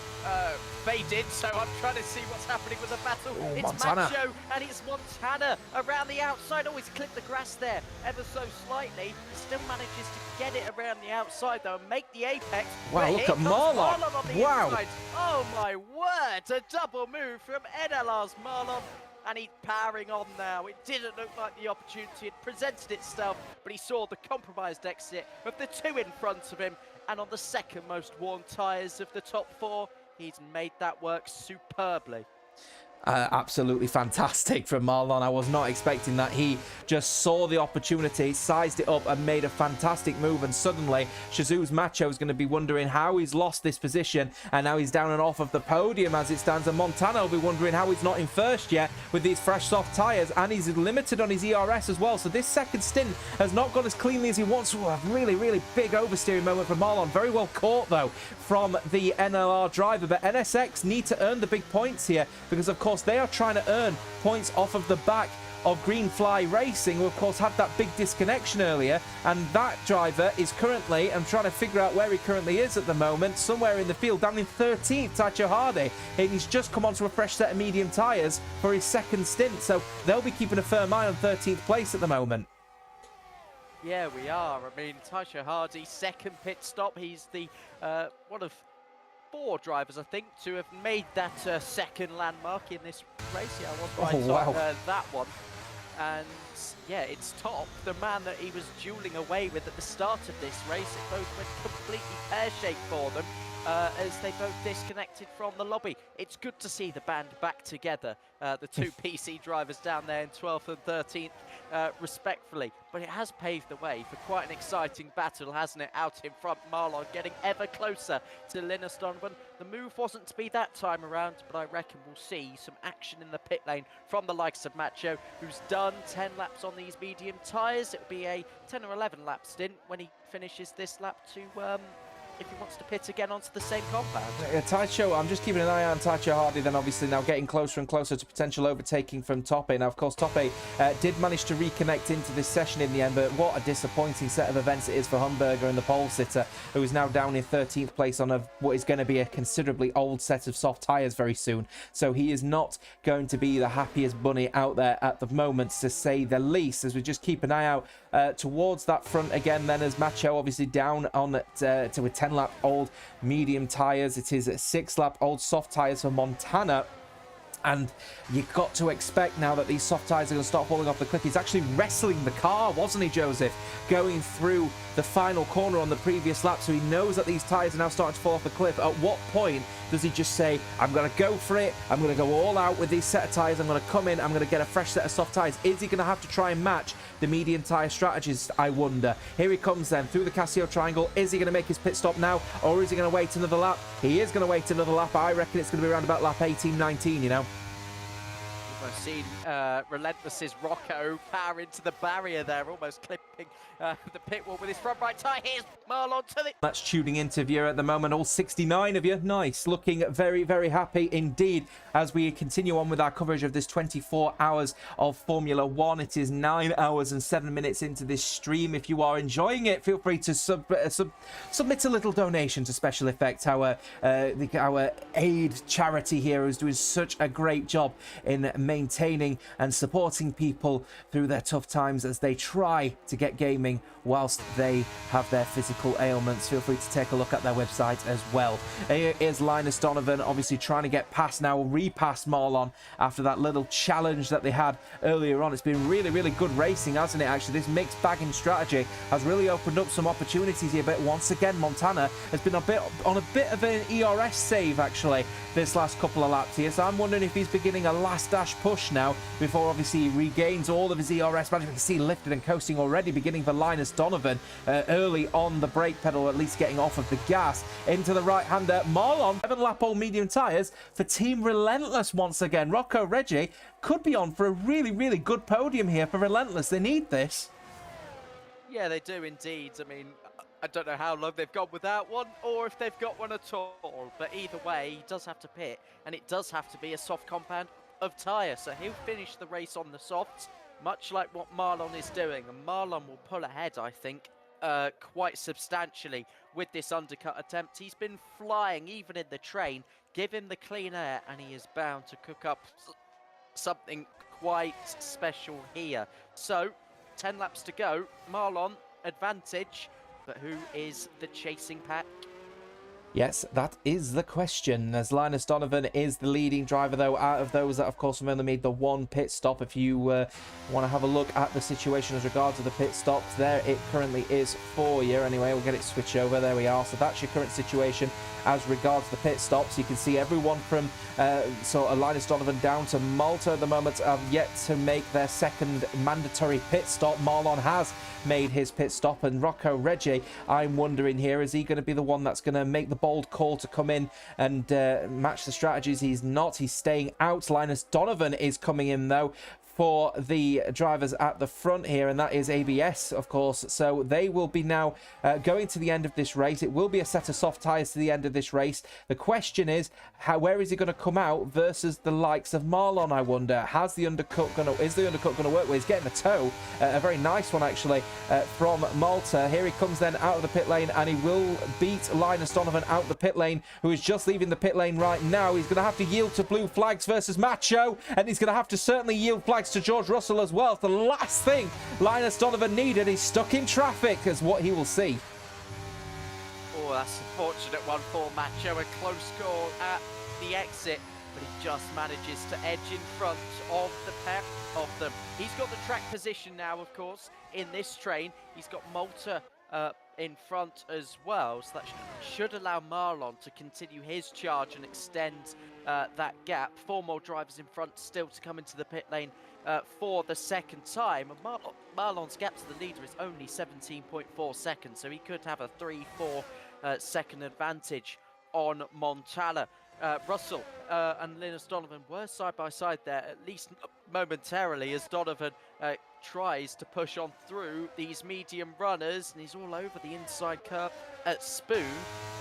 faded, so I'm trying to see what's happening with the battle. Oh, it's Montana. Macho, and it's Montana around the outside. Oh, he's clipped the grass there ever so slightly. Still manages to get it around the outside, though, and make the apex. Wow, look at Marlon. On the Wow. inside. Oh, my word. A double move from NLR's Marlon. And he's powering on now. It didn't look like the opportunity had presented itself, but he saw the compromised exit of the two in front of him. And on the second most worn tyres of the top 4, he's made that work superbly. Absolutely fantastic from Marlon. I was not expecting that. He just saw the opportunity, sized it up, and made a fantastic move. And suddenly, Shazoo's Macho is going to be wondering how he's lost this position, and now he's down and off of the podium as it stands. And Montana will be wondering how he's not in first yet with these fresh soft tyres, and he's limited on his ERS as well. So this second stint has not gone as cleanly as he wants. Ooh, a really, really big oversteering moment from Marlon. Very well caught, though, from the NLR driver. But NSX need to earn the big points here because, of course, they are trying to earn points off of the back of Greenfly Racing, who of course had that big disconnection earlier, and that driver is currently, I'm trying to figure out where he currently is at the moment, somewhere in the field, down in 13th, Tacho Hardy, and he's just come onto a fresh set of medium tyres for his second stint, so they'll be keeping a firm eye on 13th place at the moment. Yeah, we are. I mean, Tacho Hardy, second pit stop. He's the one of 4 drivers, I think, to have made that second landmark in this race. Yeah, I was right on that one. And yeah, it's Top, the man that he was dueling away with at the start of this race. It both went completely pear-shaped for them as they both disconnected from the lobby. It's good to see the band back together, the two PC drivers down there in 12th and 13th, respectfully. But it has paved the way for quite an exciting battle, hasn't it? Out in front, Marlon getting ever closer to Linus Donovan. The move wasn't to be that time around, but I reckon we'll see some action in the pit lane from the likes of Macho, who's done 10 laps on these medium tyres. It'll be a 10 or 11 lap stint when he finishes this lap to if he wants to pit again onto the same compound. Tacho, I'm just keeping an eye on Tacho Hardy, then obviously now getting closer and closer to potential overtaking from Tope. Now, of course, Tope did manage to reconnect into this session in the end, but what a disappointing set of events it is for Humberger and the pole sitter, who is now down in 13th place on what is going to be a considerably old set of soft tyres very soon. So he is not going to be the happiest bunny out there at the moment, to say the least, as we just keep an eye out towards that front again then, as Macho obviously down on to a 10 lap old medium tyres. It is 6 lap old soft tyres for Montana. And you've got to expect now that these soft tyres are going to start falling off the cliff. He's actually wrestling the car, wasn't he, Joseph? Going through the final corner on the previous lap. So he knows that these tyres are now starting to fall off the cliff. At what point does he just say, I'm going to go for it. I'm going to go all out with these set of tyres. I'm going to come in. I'm going to get a fresh set of soft tyres. Is he going to have to try and match the medium tyre strategist? I wonder. Here he comes then through the Casio Triangle. Is he going to make his pit stop now? Or is he going to wait another lap? He is going to wait another lap. I reckon it's going to be around about lap 18, 19, you know. almost seen Relentless's Rocco power into the barrier there, almost clipping the pit wall with his front right tyre. Here's Marlon to the... That's tuning into view at the moment, all 69 of you. Nice, looking very, very happy indeed as we continue on with our coverage of this 24 hours of Formula One. It is 9 hours and 7 minutes into this stream. If you are enjoying it, feel free to submit a little donation to Special Effects, our aid charity here, who's doing such a great job in maintaining and supporting people through their tough times as they try to get gaming whilst they have their physical ailments. Feel free to take a look at their website as well. Here is Linus Donovan, obviously trying to get past now, repast Marlon after that little challenge that they had earlier on. It's been really, really good racing, hasn't it? Actually, this mixed bagging strategy has really opened up some opportunities here. But once again, Montana has been on a bit of an ERS save actually this last couple of laps here. So I'm wondering if he's beginning a last dash push now before obviously he regains all of his ERS management. You can see lifted and coasting already beginning for Linus Donovan early on the brake pedal, at least getting off of the gas into the right hander. Marlon, 7-lap all medium tyres for Team Relentless once again. Rocco Reggie could be on for a really, really good podium here for Relentless. They need this. Yeah, they do indeed. I mean, I don't know how long they've gone without one or if they've got one at all, but either way, he does have to pit, and it does have to be a soft compound of tyre, so he'll finish the race on the softs, much like what Marlon is doing, and Marlon will pull ahead, I think, quite substantially with this undercut attempt. He's been flying even in the train. Give him the clean air and he is bound to cook up something quite special here. So 10 laps to go, Marlon advantage, but who is the chasing pack? Yes, that is the question, as Linus Donovan is the leading driver, though, out of those that, of course, have only made the one pit stop. If you want to have a look at the situation as regards to the pit stops, there it currently is for you. Anyway, we'll get it switched over. There we are. So that's your current situation as regards the pit stops. You can see everyone from Linus Donovan down to Malta at the moment have yet to make their second mandatory pit stop. Marlon has made his pit stop, and Rocco Reggie, I'm wondering here, is he going to be the one that's going to make the bold call to come in and match the strategies? He's not. He's staying out. Linus Donovan is coming in though for the drivers at the front here, and that is ABS, of course. So they will be now going to the end of this race. It will be a set of soft tyres to the end of this race. The question is, where is he going to come out versus the likes of Marlon, I wonder? Is the undercut going to work? Well, he's getting a tow, a very nice one actually, from Malta. Here he comes then out of the pit lane, and he will beat Linus Donovan out the pit lane, who is just leaving the pit lane right now. He's going to have to yield to blue flags versus Macho, and he's going to have to certainly yield flags to George Russell as well. The last thing Linus Donovan needed, he's stuck in traffic, is what he will see. Oh, that's a fortunate one for Macho. A close score at the exit, but he just manages to edge in front of the pair of them. He's got the track position now, of course, in this train. He's got Malta in front as well, so that should allow Marlon to continue his charge and extend that gap. 4 more drivers in front still to come into the pit lane for the second time. Marlon's gap to the leader is only 17.4 seconds, so he could have a 3-4 second advantage on Montana. Russell and Linus Donovan were side by side there, at least momentarily, as Donovan tries to push on through these medium runners, and he's all over the inside curve at Spoon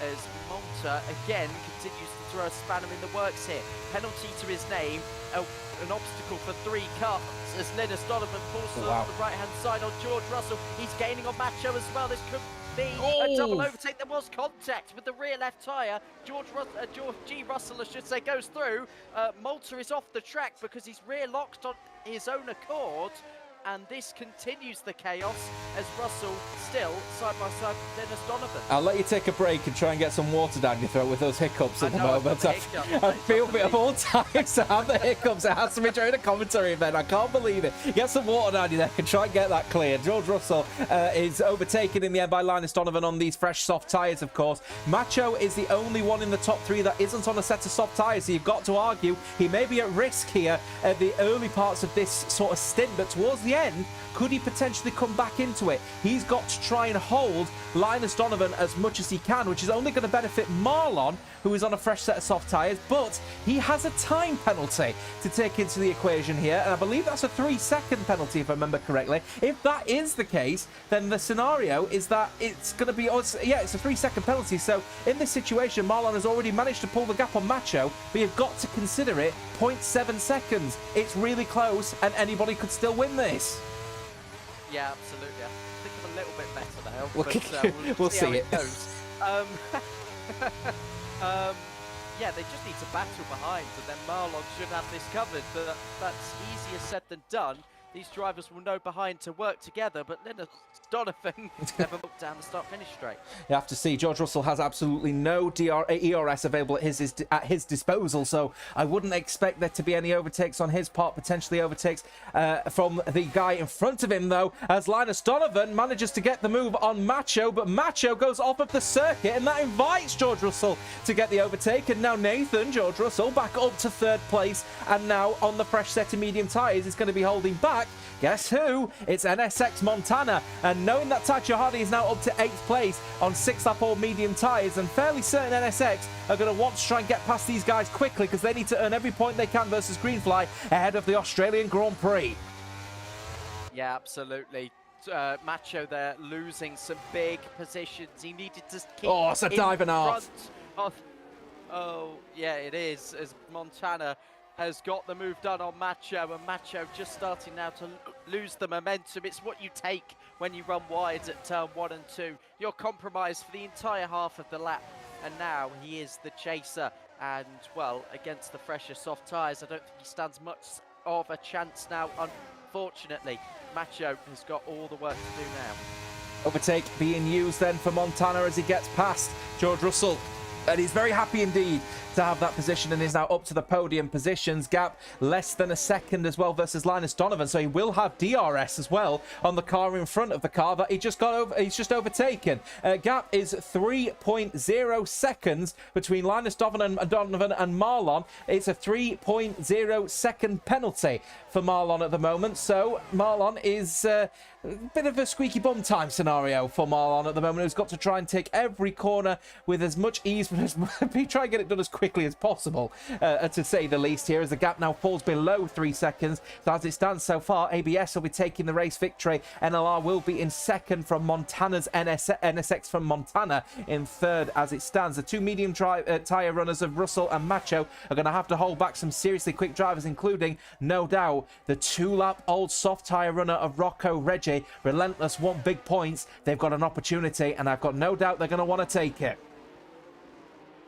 as Malta again continues to throw a spanner in the works here. Penalty to his name, an obstacle for 3 cars as Linus Donovan pulls on the right hand side on George Russell. He's gaining on Macho as well. This could be a double overtake. There was contact with the rear left tyre. George G. Russell, I should say, goes through. Malta is off the track because he's rear locked on his own accord. And this continues the chaos as Russell still side by side with Linus Donovan. I'll let you take a break and try and get some water down your throat with those hiccups at the moment. I feel of all times to have the hiccups. It has to be during a commentary event. I can't believe it. Get some water down your neck and try and get that clear. George Russell is overtaken in the end by Linus Donovan on these fresh soft tyres, of course. Macho is the only one in the top 3 that isn't on a set of soft tyres, so you've got to argue he may be at risk here at the early parts of this sort of stint, but towards the end, could he potentially come back into it? He's got to try and hold Linus Donovan as much as he can, which is only going to benefit Marlon, who is on a fresh set of soft tyres, but he has a time penalty to take into the equation here, and I believe that's a 3-second penalty, if I remember correctly. If that is the case, then the scenario is that it's going to be, it's a 3-second penalty, so in this situation, Marlon has already managed to pull the gap on Macho, but you've got to consider it 0.7 seconds. It's really close, and anybody could still win this. Yeah, absolutely. I think I'm a little bit better now, We'll but see how it. it goes. Yeah, they just need to battle behind, and then Marlon should have this covered, but that's easier said than done. These drivers will know behind to work together, but Linus Donovan never looked down the start-finish straight. You have to see, George Russell has absolutely no ERS available at his disposal, so I wouldn't expect there to be any overtakes on his part, potentially overtakes from the guy in front of him, though, as Linus Donovan manages to get the move on Macho, but Macho goes off of the circuit, and that invites George Russell to get the overtake, and now Nathan, George Russell, back up to 3rd place, and now on the fresh set of medium tyres is going to be holding back. Guess who? It's NSX Montana, and knowing that Tacho Hardy is now up to 8th place on 6-lap all medium tyres, and fairly certain NSX are going to want to try and get past these guys quickly because they need to earn every point they can versus Greenfly ahead of the Australian Grand Prix. Yeah, absolutely. Macho there losing some big positions. He needed to keep it's a dive and a half. Oh, yeah, it is, as Montana has got the move done on Macho, and Macho just starting now to lose the momentum. It's what you take when you run wide at turn 1 and 2. You're compromised for the entire half of the lap, and now he is the chaser. And, well, against the fresher soft tyres, I don't think he stands much of a chance now, unfortunately. Macho has got all the work to do now. Overtake being used then for Montana as he gets past George Russell. And he's very happy indeed to have that position, and is now up to the podium positions. Gap less than a second as well versus Linus Donovan, so he will have DRS as well on the car in front of the car that he just got over. He's just overtaken. Gap is 3.0 seconds between Linus Donovan and Marlon. It's a 3.0 second penalty for Marlon at the moment, so Marlon is a bit of a squeaky bum time scenario for Marlon at the moment, who's got to try and take every corner with as much ease, try and get it done as quickly as possible, to say the least here, as the gap now falls below 3 seconds. So as it stands so far, ABS will be taking the race victory. NLR will be in 2nd from Montana's NSX from Montana in 3rd as it stands. The 2 medium tyre runners of Russell and Macho are going to have to hold back some seriously quick drivers, including, no doubt, the 2-lap old soft tyre runner of Rocco Reggie. Relentless want big points. They've got an opportunity, and I've got no doubt they're going to want to take it.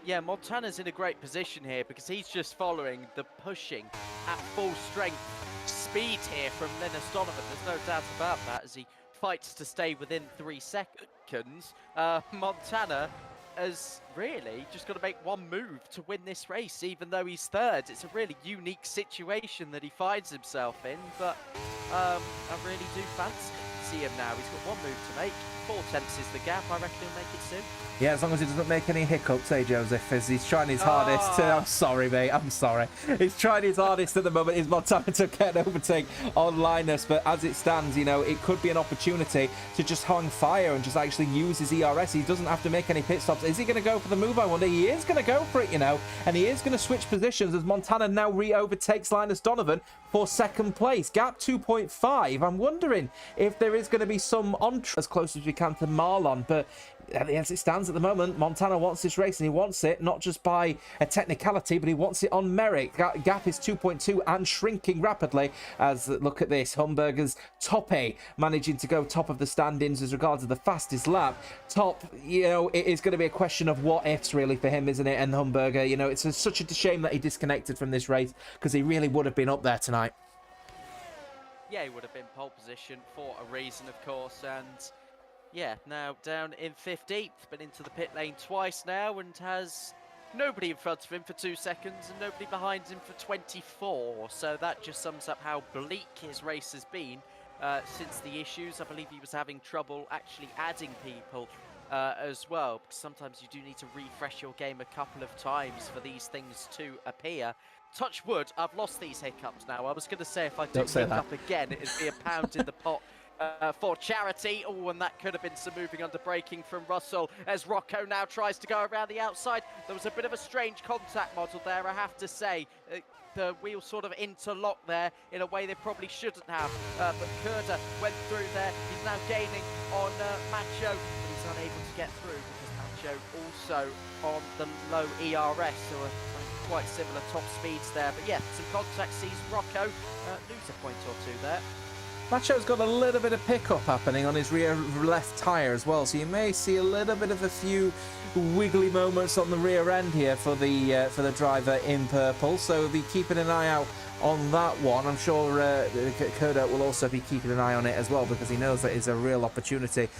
Yeah, Montana's in a great position here because he's just following the pushing at full strength speed here from Linus Donovan. There's no doubt about that as he fights to stay within 3 seconds. Montana has really just got to make one move to win this race, even though he's 3rd. It's a really unique situation that he finds himself in, but I really do fancy him now. He's got one move to make. 4 tenths is the gap. I reckon he'll make it soon. Yeah, as long as he doesn't make any hiccups, Joseph, as he's trying his hardest. I'm sorry, mate. I'm sorry. He's trying his hardest at the moment. He's not time to get an overtake on Linus, but as it stands, you know, it could be an opportunity to just hang fire and just actually use his ERS. He doesn't have to make any pit stops. Is he going to go for the move? I wonder. He is going to go for it, you know, and he is going to switch positions as Montana now re-overtakes Linus Donovan for 2nd place. Gap 2.5. I'm wondering if there is going to be some as close as we can to Marlon, but as it stands at the moment, Montana wants this race, and he wants it not just by a technicality, but he wants it on merit. Gap is 2.2 and shrinking rapidly as, look at this, Humberger's Toppe managing to go top of the standings as regards to the fastest lap. Top, you know, it is going to be a question of what ifs really for him, isn't it? And Humberger, you know, it's such a shame that he disconnected from this race because he really would have been up there tonight. Yeah, he would have been pole position for a reason, of course, and yeah, now down in 15th, been into the pit lane twice now and has nobody in front of him for 2 seconds and nobody behind him for 24. So that just sums up how bleak his race has been since the issues. I believe he was having trouble actually adding people as well, because sometimes you do need to refresh your game a couple of times for these things to appear. touch wood, I've lost these hiccups now. I was going to say if I do Don't say hiccup again, it'd be a pound in the pot. For charity. Oh, and that could have been some moving under braking from Russell as Rocco now tries to go around the outside. There was a bit of a strange contact model there, I have to say. The wheels sort of interlock there in a way they probably shouldn't have. But Kurda went through there. He's now gaining on Macho, but he's unable to get through because Macho also on the low ERS, so quite similar top speeds there. But yeah, some contact sees Rocco lose a point or two there. Macho's got a little bit of pickup happening on his rear left tyre as well, so you may see a little bit of a few wiggly moments on the rear end here for the driver in purple. So be keeping an eye out on that one. I'm sure Kurda will also be keeping an eye on it as well, because he knows that it's a real opportunity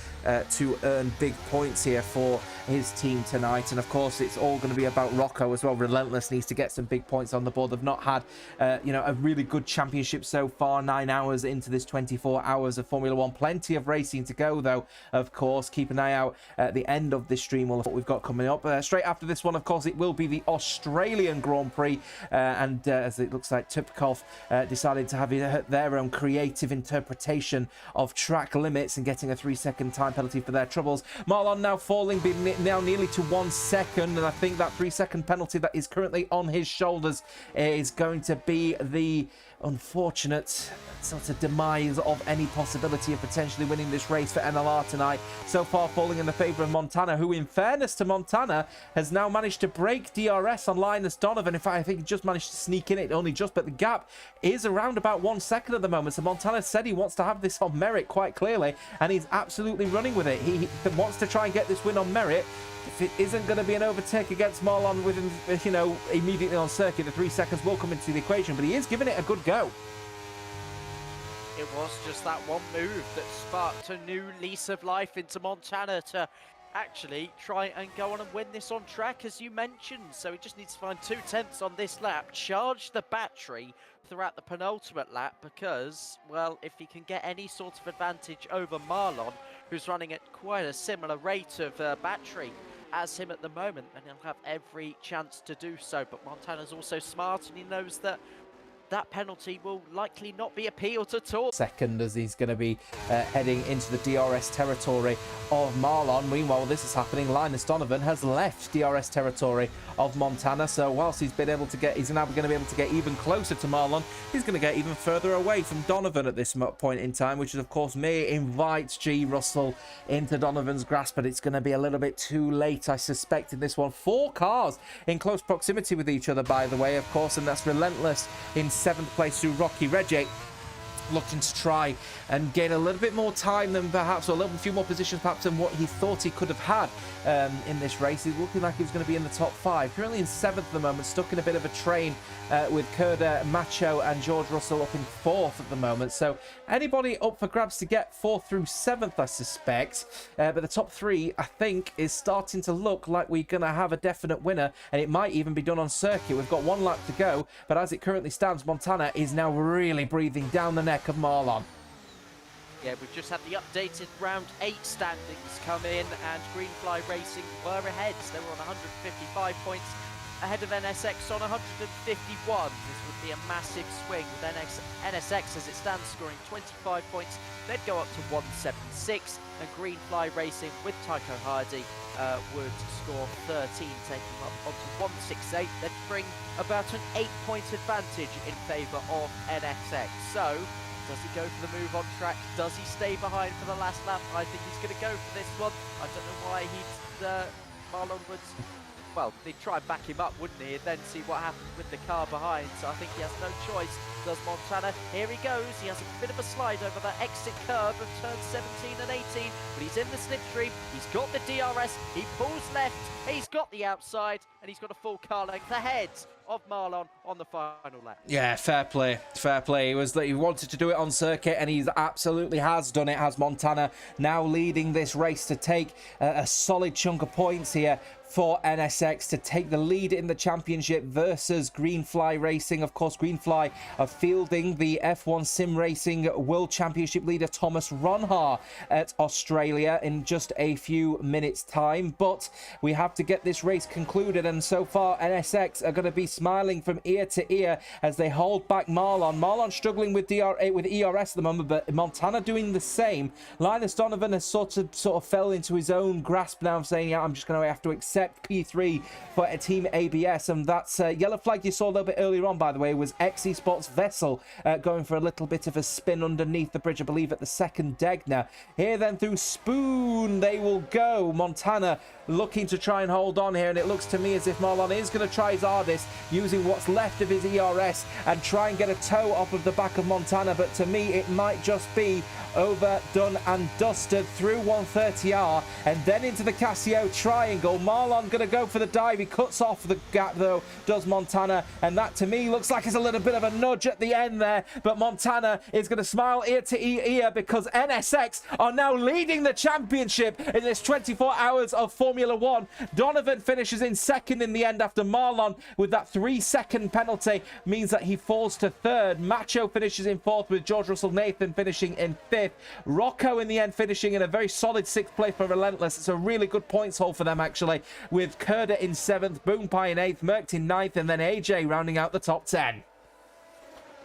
to earn big points here for his team tonight. And of course, it's all going to be about Rocco as well. Relentless needs to get some big points on the board. They've not had a really good championship so far. 9 hours into this 24 hours of Formula One. Plenty of racing to go though, of course. Keep an eye out at the end of this stream of what we've got coming up. Straight after this one, of course, it will be the Australian Grand Prix, and as it looks like Tupkov decided to have their own creative interpretation of track limits and getting a 3-second time penalty for their troubles. Marlon now falling, now nearly to 1 second, and I think that 3-second penalty that is currently on his shoulders is going to be the unfortunate sort of demise of any possibility of potentially winning this race for NLR tonight. So far falling in the favour of Montana, who in fairness to Montana has now managed to break DRS on Linus Donovan. In fact, I think he just managed to sneak in it, only just, but the gap is around about 1 second at the moment. So Montana said he wants to have this on merit quite clearly, and he's absolutely running with it. He wants to try and get this win on merit. If it isn't going to be an overtake against Marlon within, immediately on circuit, the 3 seconds will come into the equation, but he is giving it a good go. It was just that one move that sparked a new lease of life into Montana to actually try and go on and win this on track, as you mentioned. So he just needs to find 2/10 on this lap, charge the battery throughout the penultimate lap, because, well, if he can get any sort of advantage over Marlon, who's running at quite a similar rate of battery as him at the moment, then he'll have every chance to do so. But Montana's also smart, and he knows that that penalty will likely not be appealed at all. Second, as he's going to be heading into the DRS territory of Marlon. Meanwhile, this is happening. Linus Donovan has left DRS territory of Montana. So whilst he's been able to get, he's now going to be able to get even closer to Marlon. He's going to get even further away from Donovan at this point in time, which is, of course, may invite G. Russell into Donovan's grasp, but it's going to be a little bit too late, I suspect, in this one. 4 cars in close proximity with each other, by the way, of course, and that's Relentless in 7th place through Rocky Reggie, looking to try and gain a little bit more time than perhaps, or a few more positions perhaps than what he thought he could have had in this race. He's looking like he was going to be in the top 5. Currently in 7th at the moment, stuck in a bit of a train with Kurda, Macho and George Russell up in 4th at the moment. So anybody up for grabs to get 4th through 7th, I suspect. But the top 3, I think, is starting to look like we're going to have a definite winner, and it might even be done on circuit. We've got 1 lap to go, but as it currently stands, Montana is now really breathing down the neck of Marlon. Yeah, we've just had the updated round 8 standings come in, and Greenfly Racing were ahead. They were on 155 points, ahead of NSX on 151. This would be a massive swing with NSX as it stands scoring 25 points. They'd go up to 176, and Greenfly Racing with Tycho Hardy would score 13, taking them up onto 168. They'd bring about an 8-point advantage in favour of NSX. So, does he go for the move on track? Does he stay behind for the last lap? I think he's going to go for this one. I don't know why Marlon would, well, they'd try and back him up, wouldn't he? And then see what happens with the car behind. So I think he has no choice. Does Montana? Here he goes. He has a bit of a slide over that exit curve of turns 17 and 18. But he's in the slipstream. He's got the DRS. He pulls left. He's got the outside. And he's got a full car length ahead of Marlon on the final lap. Yeah, fair play, fair play. He wanted to do it on circuit, and he absolutely has done it. Has Montana now leading this race to take a solid chunk of points here for NSX to take the lead in the championship versus Greenfly Racing. Of course, Greenfly are fielding the F1 Sim Racing World Championship leader Thomas Ronhaar at Australia in just a few minutes' time. But we have to get this race concluded, and so far NSX are going to be smiling from ear to ear as they hold back Marlon. Marlon struggling with ERS at the moment, but Montana doing the same. Linus Donovan has sort of fell into his own grasp now, saying, yeah, I'm just going to have to accept P3 for a Team ABS. And that's yellow flag you saw a little bit earlier on, by the way, was XE Sports Vessel going for a little bit of a spin underneath the bridge, I believe, at the second Degner. Here then through Spoon they will go. Montana looking to try and hold on here, and it looks to me as if Marlon is going to try his hardest using what's left of his ERS and try and get a toe off of the back of Montana, but to me it might just be over, done and dusted through 130R and then into the Casio triangle. Marlon going to go for the dive. He cuts off the gap though, does Montana, and that to me looks like it's a little bit of a nudge at the end there, but Montana is going to smile ear to ear because NSX are now leading the championship in this 24 hours of Formula One. Donovan finishes in second in the end after Marlon with that 3-second penalty means that he falls to third. Macho finishes in fourth with George Russell Nathan finishing in fifth. Rocco in the end finishing in a very solid sixth place for Relentless. It's a really good points haul for them actually, with Kurda in seventh, Boom Pie in eighth, Merckx in ninth, and then AJ rounding out the top 10.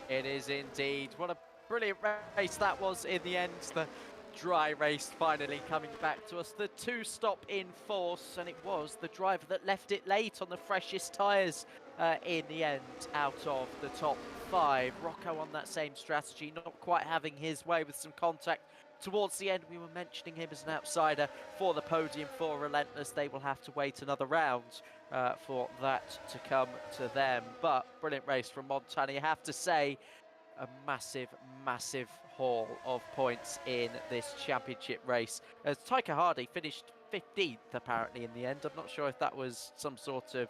It is indeed. What a brilliant race that was in the end. The dry race finally coming back to us. The two-stop in force, and it was the driver that left it late on the freshest tyres in the end out of the top 5. Rocco on that same strategy, not quite having his way with some contact towards the end. We were mentioning him as an outsider for the podium for Relentless. They will have to wait another round for that to come to them. But brilliant race from Montana. You have to say, a massive, massive haul of points in this championship race. As Taika Hardy finished 15th apparently in the end. I'm not sure if that was some sort of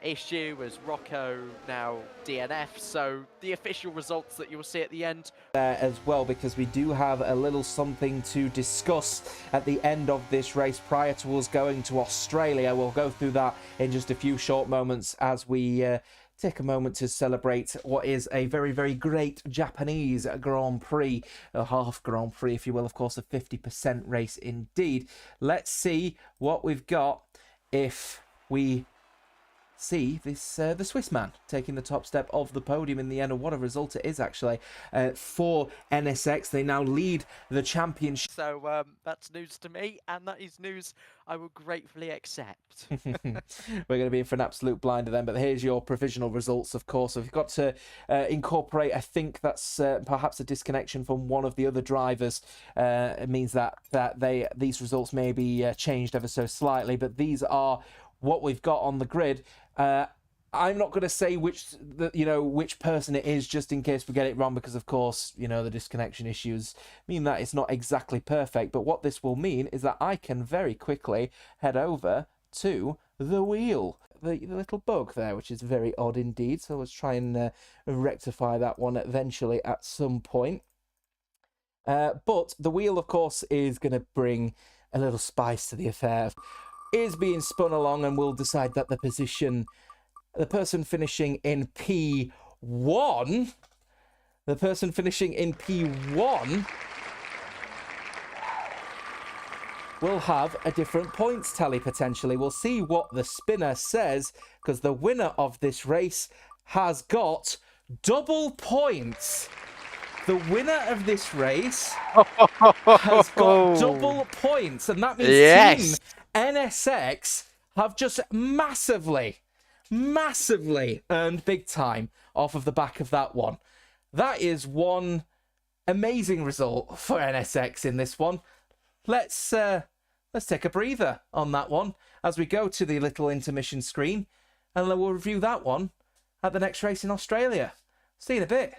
issue, as Rocco now DNF, so the official results that you'll see at the end there as well, because we do have a little something to discuss at the end of this race prior to us going to Australia. We'll go through that in just a few short moments as we take a moment to celebrate what is a very, very great Japanese Grand Prix, a half Grand Prix, if you will, of course, a 50% race indeed. Let's see what we've got if we see this the Swiss man taking the top step of the podium in the end, and what a result it is actually for NSX. They now lead the championship. So that's news to me, and that is news I will gratefully accept. We're going to be in for an absolute blinder then, but here's your provisional results, of course. We've got to incorporate, I think that's perhaps a disconnection from one of the other drivers. It means that these results may be changed ever so slightly, but these are what we've got on the grid. I'm not going to say which person it is, just in case we get it wrong, because of course, the disconnection issues mean that it's not exactly perfect. But what this will mean is that I can very quickly head over to the wheel, the little bug there, which is very odd indeed. So let's try and rectify that one eventually at some point. But the wheel, of course, is going to bring a little spice to the affair. Is being spun along, and we'll decide that the person finishing in P1 will have a different points tally potentially. We'll see what the spinner says, because the winner of this race has got double points. The winner of this race has got double points, and that means Team NSX have just massively earned big time off of the back of that one. That is one amazing result for NSX in this one. Let's take a breather on that one as we go to the little intermission screen, and then we'll review that one at the next race in Australia. See you in a bit.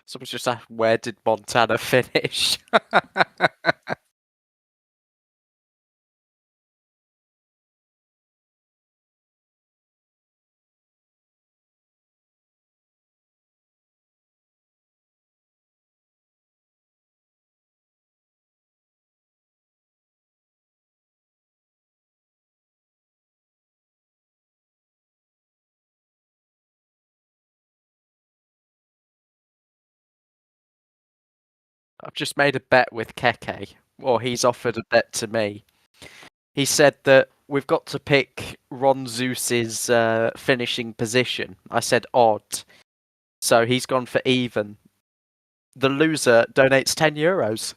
Someone's just asked, where did Montana finish? I've just made a bet with Keke, or he's offered a bet to me. He said that we've got to pick Ron Zeus's finishing position. I said odd, so he's gone for even. The loser donates €10.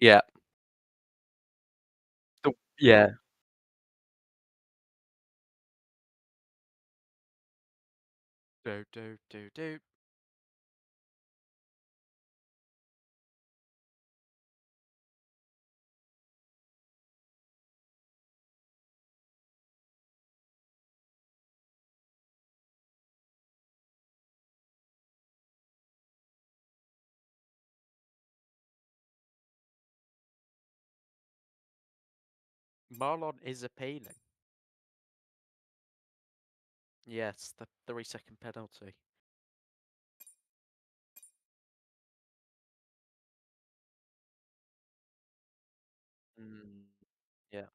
Yeah. Yeah. Do do do do. Marlon is appealing. Yes, the 3-second penalty. Mm, yeah.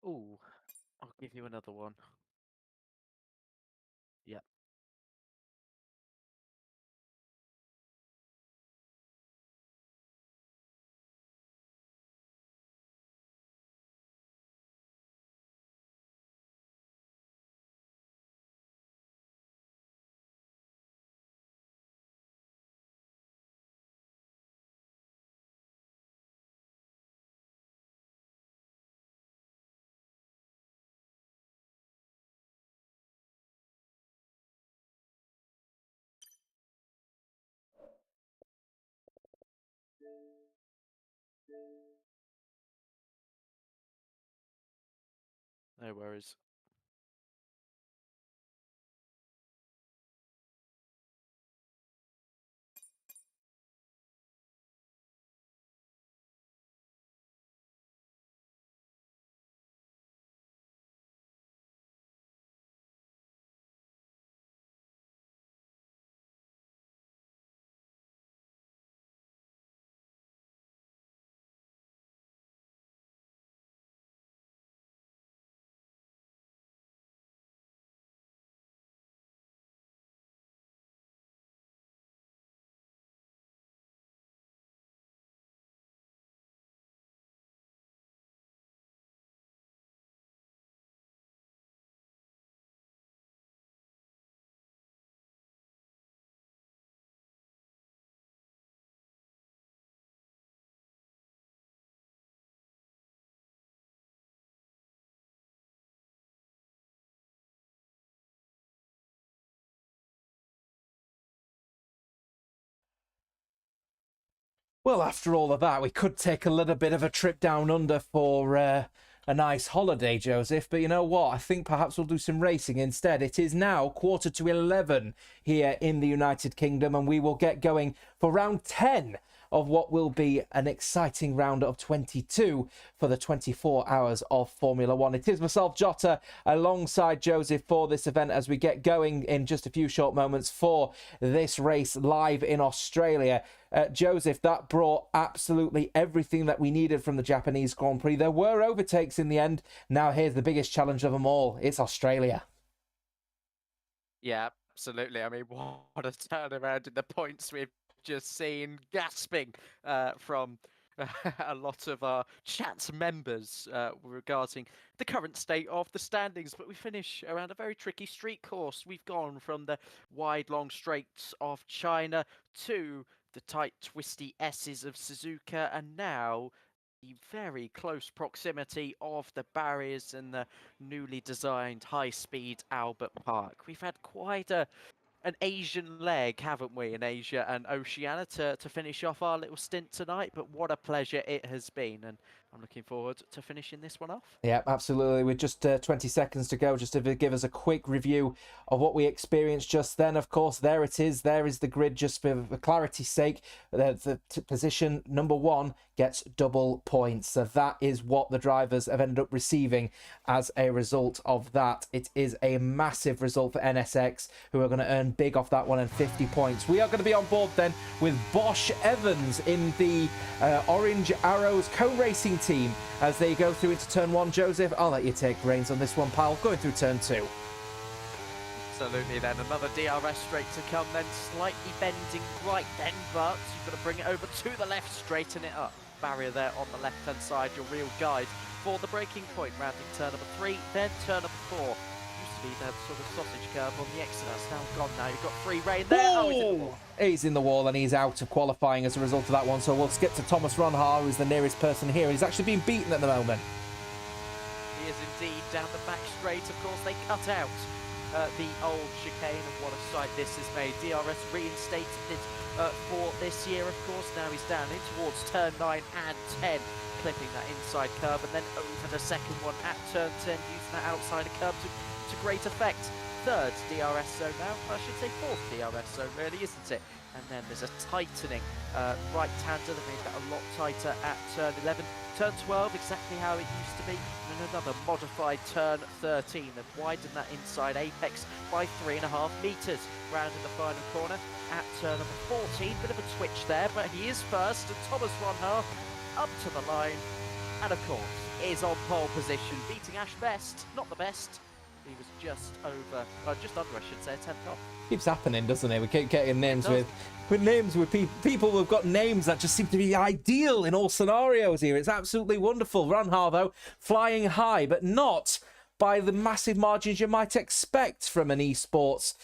Ooh, I'll give you another one. Yep. No worries. Well, after all of that, we could take a little bit of a trip down under for a nice holiday, Joseph. But you know what? I think perhaps we'll do some racing instead. It is now 11:15 here in the United Kingdom, and we will get going for round 10 of what will be an exciting round of 22 for the 24 hours of Formula One. It is myself, Jota, alongside Joseph for this event as we get going in just a few short moments for this race live in Australia. Joseph, that brought absolutely everything that we needed from the Japanese Grand Prix. There were overtakes in the end. Now here's the biggest challenge of them all. It's Australia. Yeah, absolutely. I mean, what a turnaround in the points we've just seen. Gasping from a lot of our chat members regarding the current state of the standings. But we finish around a very tricky street course. We've gone from the wide, long straights of China to the tight, twisty S's of Suzuka, and now the very close proximity of the barriers and the newly designed high-speed Albert Park. We've had quite an Asian leg, haven't we, in Asia and Oceania to finish off our little stint tonight. But what a pleasure it has been, and I'm looking forward to finishing this one off. Yeah, absolutely. With just 20 seconds to go, just to give us a quick review of what we experienced just then. Of course, there it is. There is the grid, just for clarity's sake. The position number one gets double points. So that is what the drivers have ended up receiving as a result of that. It is a massive result for NSX, who are going to earn big off that one, and 50 points. We are going to be on board then with Bosch Evans in the Orange Arrows co-racing team as they go through into turn one. Joseph, I'll let you take reins on this one, pal. Going through turn two. Absolutely then, another DRS straight to come, then slightly bending right then, but you've got to bring it over to the left, straighten it up. Barrier there on the left-hand side, your real guide for the braking point, rounding turn number 3, then turn number 4. Used to be that sort of sausage curve on the Exodus, now gone now, you've got free rein there. Oh, he's in the wall. He's in the wall and he's out of qualifying as a result of that one, so we'll skip to Thomas Ronhaar, who's the nearest person here. He's actually being beaten at the moment. He is indeed down the back straight, of course they cut out the old chicane, and what a sight this has made. DRS reinstated it for this year, of course. Now he's down in towards turn 9 and 10, clipping that inside curve, and then over the second one at turn 10, using that outside curve to great effect. Third DRS zone now, I should say fourth DRS zone really, isn't it? And then there's a tightening right-hander that made that a lot tighter at turn 11. Turn 12, exactly how it used to be, and another modified turn 13 that widened that inside apex by 3.5 meters. Round in the final corner at turn number 14, bit of a twitch there, but he is first, and Thomas Ronhaar up to the line, And of course, is on pole position, beating Ash Best. Not the best. He was just over, just under, I should say, 10th off. Keeps happening, doesn't it? We keep getting names does. with names with people who've got names that just seem to be ideal in all scenarios here. It's absolutely wonderful. Runhar, though, flying high, but not by the massive margins you might expect from an esports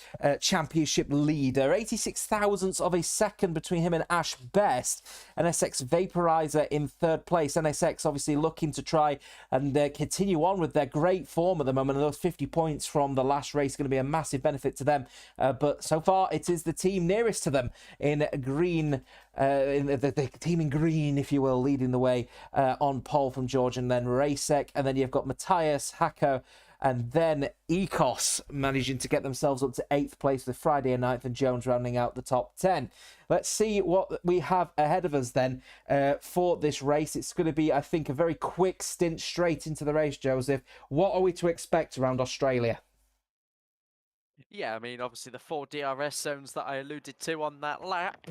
championship leader. 86 thousandths of a second between him and Ash Best. NSX Vaporizer in third place. NSX obviously looking to try and continue on with their great form at the moment. And those 50 points from the last race are going to be a massive benefit to them. But so far, it is the team nearest to them in green. The team in green, if you will, leading the way on pole from George, and then Racek, and then you've got Matthias, Hacker, and then Ecos managing to get themselves up to 8th place with Friday and 9th, and Jones rounding out the top 10. Let's see what we have ahead of us then for this race. It's going to be, I think, a very quick stint straight into the race, Joseph. What are we to expect around Australia? Yeah, I mean, obviously the 4 DRS zones that I alluded to on that lap.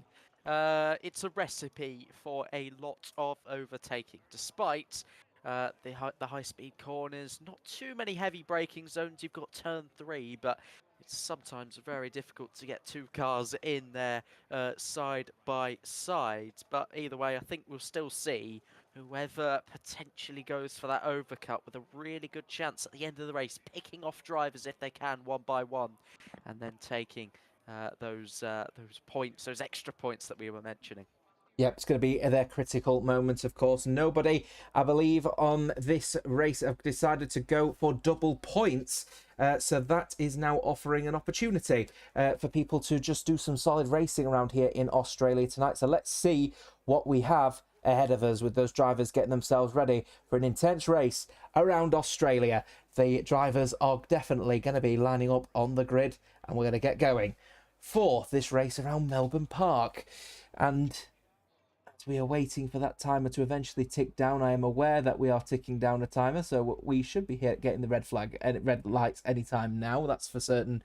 It's a recipe for a lot of overtaking, despite the high-speed corners. Not too many heavy braking zones. You've got turn 3, but it's sometimes very difficult to get 2 cars in there side by side. But either way, I think we'll still see whoever potentially goes for that overcut with a really good chance at the end of the race, picking off drivers if they can one by one, and then taking those points, those extra points that we were mentioning. Yep, it's going to be their critical moment, of course. Nobody, I believe, on this race have decided to go for double points. So that is now offering an opportunity for people to just do some solid racing around here in Australia tonight. So let's see what we have ahead of us with those drivers getting themselves ready for an intense race around Australia. The drivers are definitely going to be lining up on the grid, and we're going to get going for this race around Melbourne Park. And as we are waiting for that timer to eventually tick down, I am aware that we are ticking down a timer, so we should be here getting the red flag and red lights anytime now. That's for certain,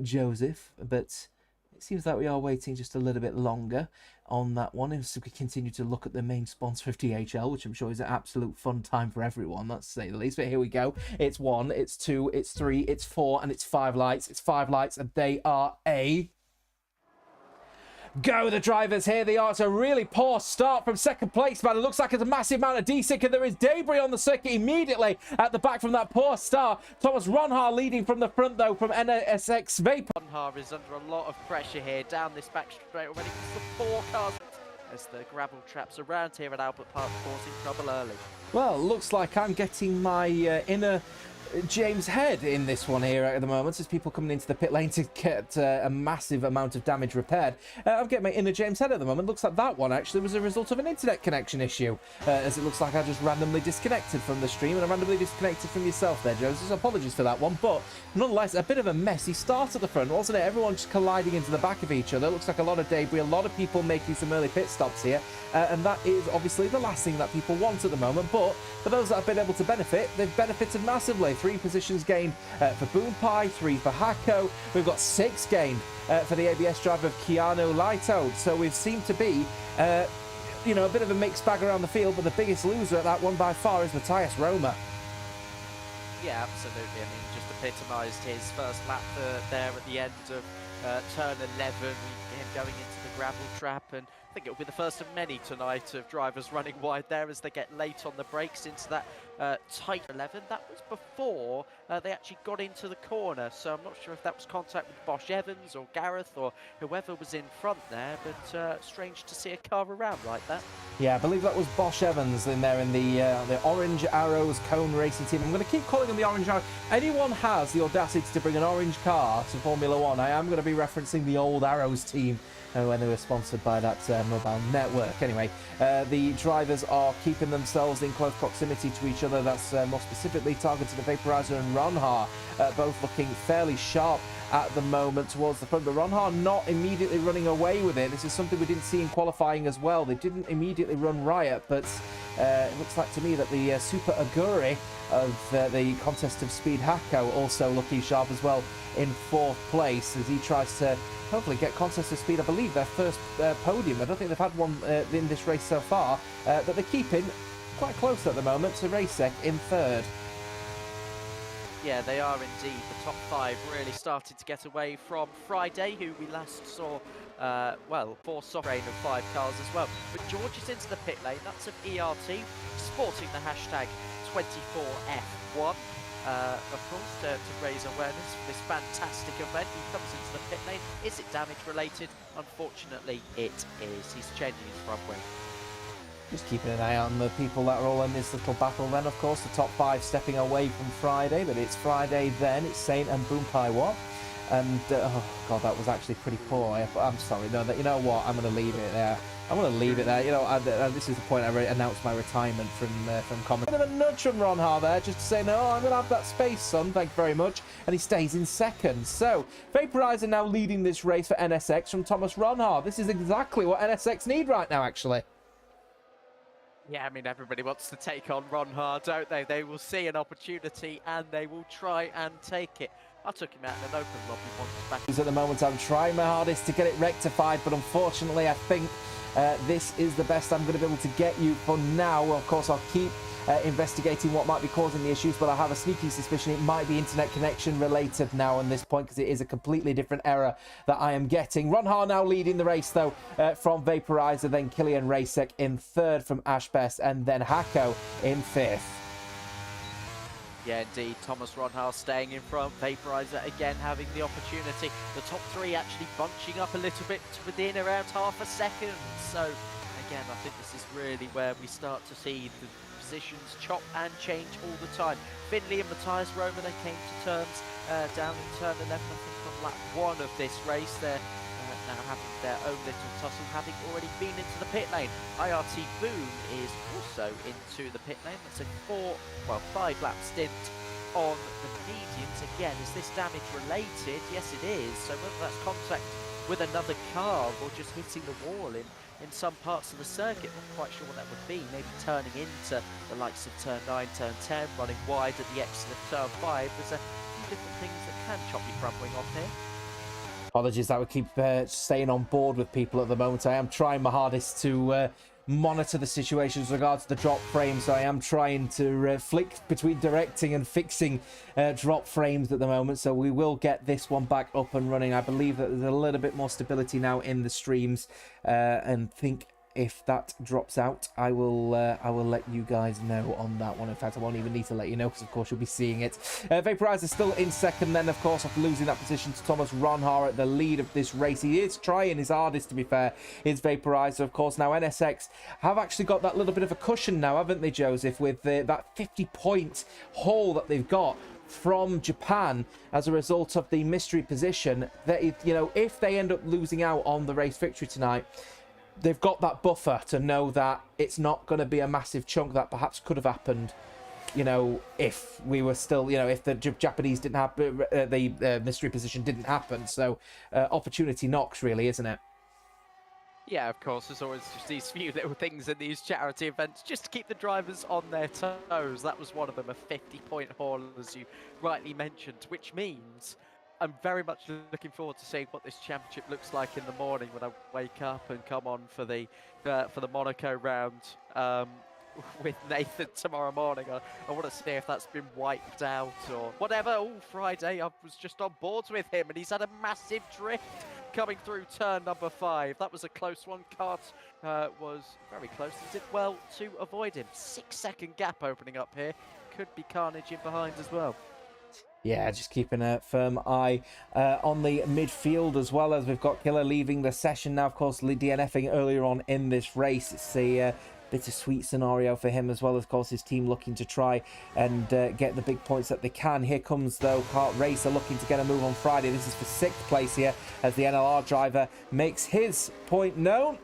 Joseph. But it seems like we are waiting just a little bit longer on that one as we continue to look at the main sponsor of DHL, which I'm sure is an absolute fun time for everyone, that's to say the least. But here we go. It's 1, it's 2, it's 3, it's 4, and it's 5 lights. It's 5 lights, and they are a go. The drivers, here they are. It's a really poor start from second place, but it looks like it's a massive amount of desync, and there is debris on the circuit immediately at the back from that poor start. Thomas Ronhar leading from the front, though, from NSX Vapor. Ronhar is under a lot of pressure here down this back straight already. It's the 4 cars as the gravel traps around here at Albert Park causing trouble early. Well, looks like I'm getting my inner James Head in this one here at the moment, as people coming into the pit lane to get a massive amount of damage repaired. I'm getting my inner James Head at the moment. Looks like that one actually was a result of an internet connection issue, as it looks like I just randomly disconnected from the stream, and I randomly disconnected from yourself there, Joseph. Apologies for that one, but nonetheless, a bit of a messy start at the front, wasn't it? Everyone just colliding into the back of each other. Looks like a lot of debris, a lot of people making some early pit stops here, and that is obviously the last thing that people want at the moment. But for those that have been able to benefit, they've benefited massively. 3 positions gained for Boompai, 3 for Hako. We've got 6 gained for the ABS driver of Keanu Lightoad. So we've seemed to be, you know, a bit of a mixed bag around the field, but the biggest loser at that one by far is Matthias Roma. Yeah, absolutely. I mean, just epitomised his first lap there at the end of turn 11, him going into the gravel trap, and I think it'll be the first of many tonight of drivers running wide there as they get late on the brakes into that tight 11. That was before they actually got into the corner, so I'm not sure if that was contact with Bosch Evans or Gareth or whoever was in front there, but strange to see a car around like that. Yeah, I believe that was Bosch Evans in there in the Orange Arrows Cone Racing team. I'm going to keep calling them the Orange Arrows. Anyone has the audacity to bring an orange car to Formula One, I am going to be referencing the old Arrows team when they were sponsored by that mobile network. Anyway, the drivers are keeping themselves in close proximity to each other. That's more specifically targeted the Vaporizer and Ronhar, both looking fairly sharp at the moment towards the front, but Ronhar not immediately running away with it. This is something we didn't see in qualifying as well. They didn't immediately run riot, but it looks like to me that the Super Aguri of the Contest of Speed Hako also looking sharp as well in 4th place as he tries to hopefully get Contest of Speed, I believe, their first podium. I don't think they've had one in this race so far, but they're keeping quite close at the moment to Racek in third. Yeah, they are indeed. The top five really started to get away from Friday, who we last saw, well, for soft rain of 5 cars as well. But George is into the pit lane. That's of ERT, sporting the hashtag 24F1. Of course, to raise awareness for this fantastic event. He comes into the pit lane. Is it damage related? Unfortunately, it is. He's changing his front wing. Just keeping an eye on the people that are all in this little battle then, of course. The top 5 stepping away from Friday, but it's Friday then. It's Saint and Boom Paiwa. And, oh, God, that was actually pretty poor. I'm sorry. No, you know what? I'm going to leave it there. I'm going to leave it there. You know, this is the point I announced my retirement from commentary. A bit of a nudge from Ron Har there, just to say, no, I'm going to have that space, son. Thank you very much. And he stays in second. So, Vaporizer now leading this race for NSX from Thomas Ron Har. This is exactly what NSX need right now, actually. Yeah, I mean, everybody wants to take on Ron Har, don't they? They will see an opportunity and they will try and take it. I took him out in an open lobby once back. At the moment, I'm trying my hardest to get it rectified, but unfortunately, I think this is the best I'm going to be able to get you for now. Well, of course, I'll keep investigating what might be causing the issues, but I have a sneaky suspicion it might be internet connection related now on this point, because it is a completely different error that I am getting. Ron Har now leading the race, though, from Vaporizer, then Killian Racek in third from Ashbest, and then Hako in fifth. Yeah, indeed. Thomas Ron Har staying in front. Vaporizer again having the opportunity. The top 3 actually bunching up a little bit to within around half a second. So, again, I think this is really where we start to see the positions chop and change all the time. Finley and Matthias Roma, they came to terms down in turn 11, I think, from lap 1 of this race. They're now having their own little tussle, having already been into the pit lane. IRT Boom is also into the pit lane. That's a 5 lap stint on the mediums. Again, is this damage related? Yes, it is. So whether that's contact with another car or just hitting the wall in some parts of the circuit, not quite sure what that would be. Maybe turning into the likes of turn 9, turn 10, running wide at the exit of turn 5. There's a few different things that can chop your front wing off here. Apologies that we keep staying on board with people at the moment. I am trying my hardest to monitor the situation with regards to the drop frames. So I am trying to flick between directing and fixing drop frames at the moment. So we will get this one back up and running. I believe that there's a little bit more stability now in the streams, and think if that drops out, I will let you guys know on that one. In fact, I won't even need to let you know, because of course you'll be seeing it. Vaporizer still in second then, of course, after losing that position to Thomas Ron Har at the lead of this race. He is trying his hardest, to be fair. It's Vaporizer, of course. Now NSX have actually got that little bit of a cushion now, haven't they, Joseph, with that 50-point haul that they've got from Japan as a result of the mystery position. That, you know, if they end up losing out on the race victory tonight, they've got that buffer to know that it's not going to be a massive chunk that perhaps could have happened, you know, if we were still, you know, if the Japanese didn't have the mystery position didn't happen. So opportunity knocks, really, isn't it? Yeah, of course, there's always just these few little things in these charity events just to keep the drivers on their toes. That was one of them, a 50-point haul, as you rightly mentioned, which means I'm very much looking forward to seeing what this championship looks like in the morning when I wake up and come on for the Monaco round with Nathan tomorrow morning. I want to see if that's been wiped out or whatever. Oh, Friday, I was just on boards with him and he's had a massive drift coming through turn number 5. That was a close one. Kart was very close and did well to avoid him. 6-second gap opening up here. Could be carnage in behind as well. Yeah, just keeping a firm eye on the midfield, as well as we've got Killer leaving the session now. Of course, DNFing earlier on in this race. It's a bittersweet scenario for him, as well as, of course, his team looking to try and get the big points that they can. Here comes, though, Kart Racer looking to get a move on Friday. This is for 6th place here, as the NLR driver makes his point known.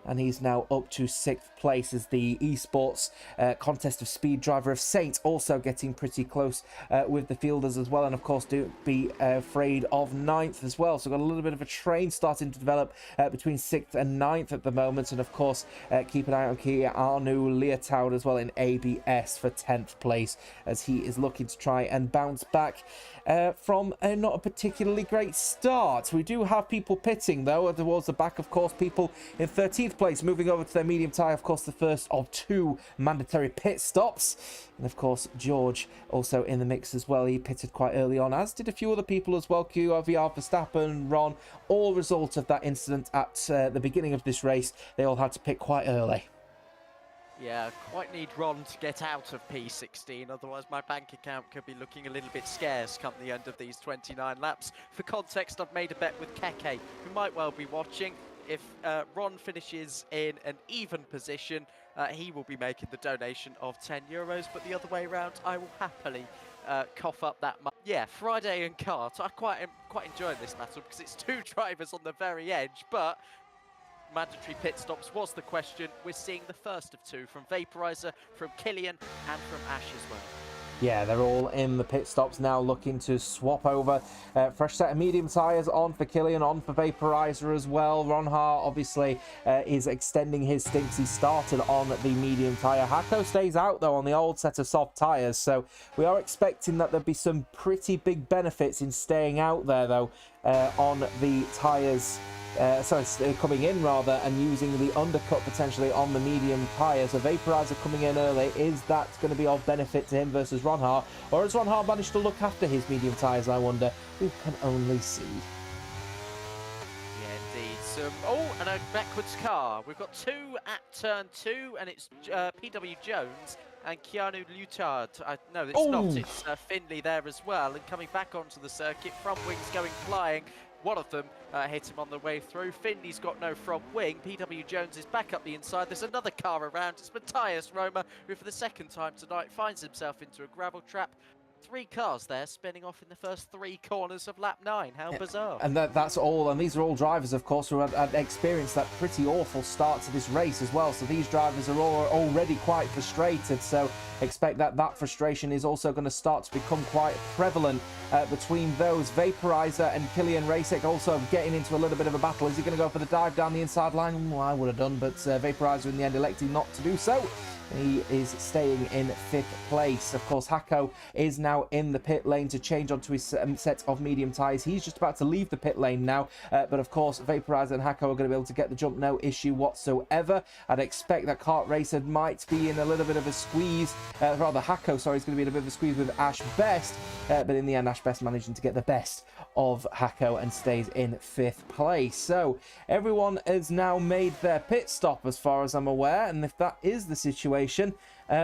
And he's now up to 6th place as the esports contest of speed driver of Saint, also getting pretty close with the fielders as well. And of course, do be afraid of 9th as well. So got a little bit of a train starting to develop between 6th and 9th at the moment. And of course, keep an eye on Arnu Leotoud as well in ABS for 10th place, as he is looking to try and bounce back from not a particularly great start. We do have people pitting, though, towards the back. Of course, people in 13th place moving over to their medium tyre. Of course, course, the first of 2 mandatory pit stops. And of course, George also in the mix as well. He pitted quite early on, as did a few other people as well. QRVR, Verstappen, Ron, all result of that incident at the beginning of this race. They all had to pit quite early. Yeah, quite need Ron to get out of P16, otherwise my bank account could be looking a little bit scarce come the end of these 29 laps. For context, I've made a bet with Keke, who might well be watching. If Ron finishes in an even position, he will be making the donation of €10, but the other way around, I will happily cough up that money. Yeah, Friday and kart, I quite enjoying this battle because it's 2 drivers on the very edge, but mandatory pit stops was the question. We're seeing the first of 2 from Vaporizer, from Killian, and from Ash as well. Yeah, they're all in the pit stops now, looking to swap over. Fresh set of medium tyres on for Killian, on for Vaporizer as well. Ron Haar obviously is extending his stints. He started on the medium tyre. Hako stays out though on the old set of soft tyres, so we are expecting that there'll be some pretty big benefits in staying out there though on the tyres. Coming in rather, and using the undercut potentially on the medium tyres. So Vaporizer coming in early, is that going to be of benefit to him versus Ron Haar? Or has Ron Haar managed to look after his medium tyres, I wonder? We can only see. Yeah, indeed. And a backwards car. We've got 2 at turn 2, and it's PW Jones and Keanu Lutard. No, it's not. It's Findlay there as well. And coming back onto the circuit, front wings going flying. One of them hit him on the way through. Findlay's got no front wing. PW Jones is back up the inside. There's another car around. It's Matthias Roma, who for the second time tonight finds himself into a gravel trap. 3 cars there spinning off in the first 3 corners of lap 9. How bizarre. And that's all. And these are all drivers, of course, who had experienced that pretty awful start to this race as well. So these drivers are all already quite frustrated. So expect that frustration is also going to start to become quite prevalent between those. Vaporizer and Killian Racek also getting into a little bit of a battle. Is he going to go for the dive down the inside line? Well, I would have done, but Vaporizer in the end electing not to do so. He is staying in 5th place. Of course, Hako is now in the pit lane to change onto his set of medium tyres. He's just about to leave the pit lane now. But of course, Vaporizer and Hako are going to be able to get the jump, no issue whatsoever. I'd expect that Kart Racer might be in a little bit of a squeeze. Rather, Hako, sorry, is going to be in a bit of a squeeze with Ash Best. But in the end, Ash Best managing to get the best of Hako and stays in 5th place. So everyone has now made their pit stop as far as I'm aware, and if that is the situation,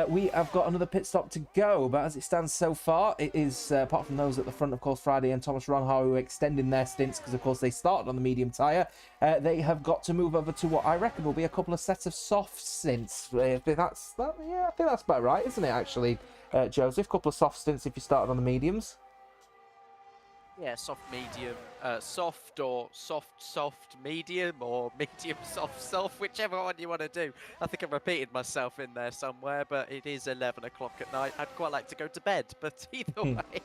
we have got another pit stop to go. But as it stands so far, it is apart from those at the front, of course, Friday and Thomas Ron Haar, who are extending their stints because of course they started on the medium tyre. They have got to move over to what I reckon will be a couple of sets of soft stints. Yeah, I think that's about right, isn't it, actually, Joseph? A couple of soft stints if you started on the mediums. Yeah, soft medium, soft or soft medium, or medium soft, whichever one you want to do. I think I've repeated myself in there somewhere, but it is 11 o'clock at night. I'd quite like to go to bed, but either way,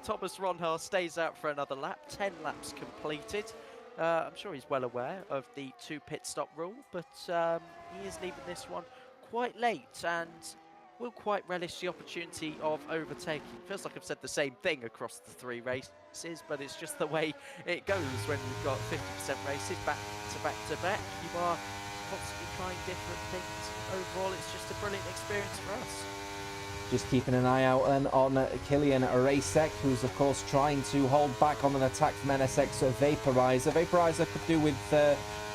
Thomas Ron Haar stays out for another lap. 10 laps completed. I'm sure he's well aware of the 2 pit stop rule, but he is leaving this one quite late and will quite relish the opportunity of overtaking. Feels like I've said the same thing across the 3 races, but it's just the way it goes when you've got 50% races back to back. You are constantly trying different things. Overall, it's just a brilliant experience for us. Just keeping an eye out then on Killian Racek, who's of course trying to hold back on an attack from NSX Vaporizer. Vaporizer could do with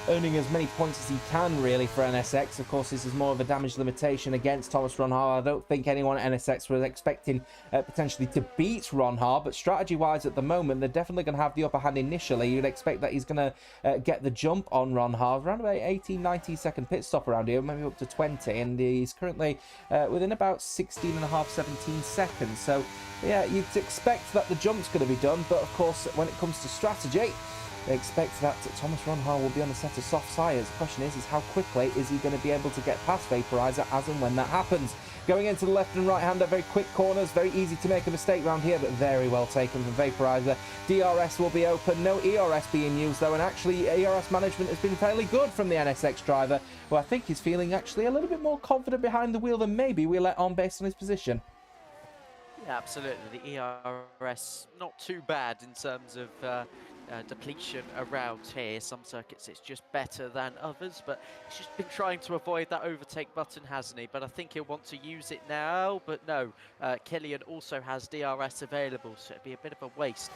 earning as many points as he can really for NSX. Of course, this is more of a damage limitation against Thomas Ron Haar. I don't think anyone at NSX was expecting potentially to beat Ron Haar, but strategy-wise at the moment, they're definitely going to have the upper hand initially. You'd expect that he's going to get the jump on Ron Haar. Around about 18, 19 second pit stop around here, maybe up to 20, and he's currently within about 16 and a half, 17 seconds. So, yeah, you'd expect that the jump's going to be done, but of course, when it comes to strategy, they expect that Thomas Ron Haar will be on a set of soft tyres. The question is how quickly is he going to be able to get past Vaporizer as and when that happens. Going into the left and right hander, very quick corners, very easy to make a mistake around here, but very well taken from Vaporizer. DRS will be open, no ERS being used though, and actually ERS management has been fairly good from the NSX driver, who I think is feeling actually a little bit more confident behind the wheel than maybe we let on based on his position. Yeah, absolutely. The ERS not too bad in terms of depletion around here. Some circuits it's just better than others, but he's just been trying to avoid that overtake button, hasn't he? But I think he'll want to use it now, but no. Killian also has DRS available, so it'd be a bit of a waste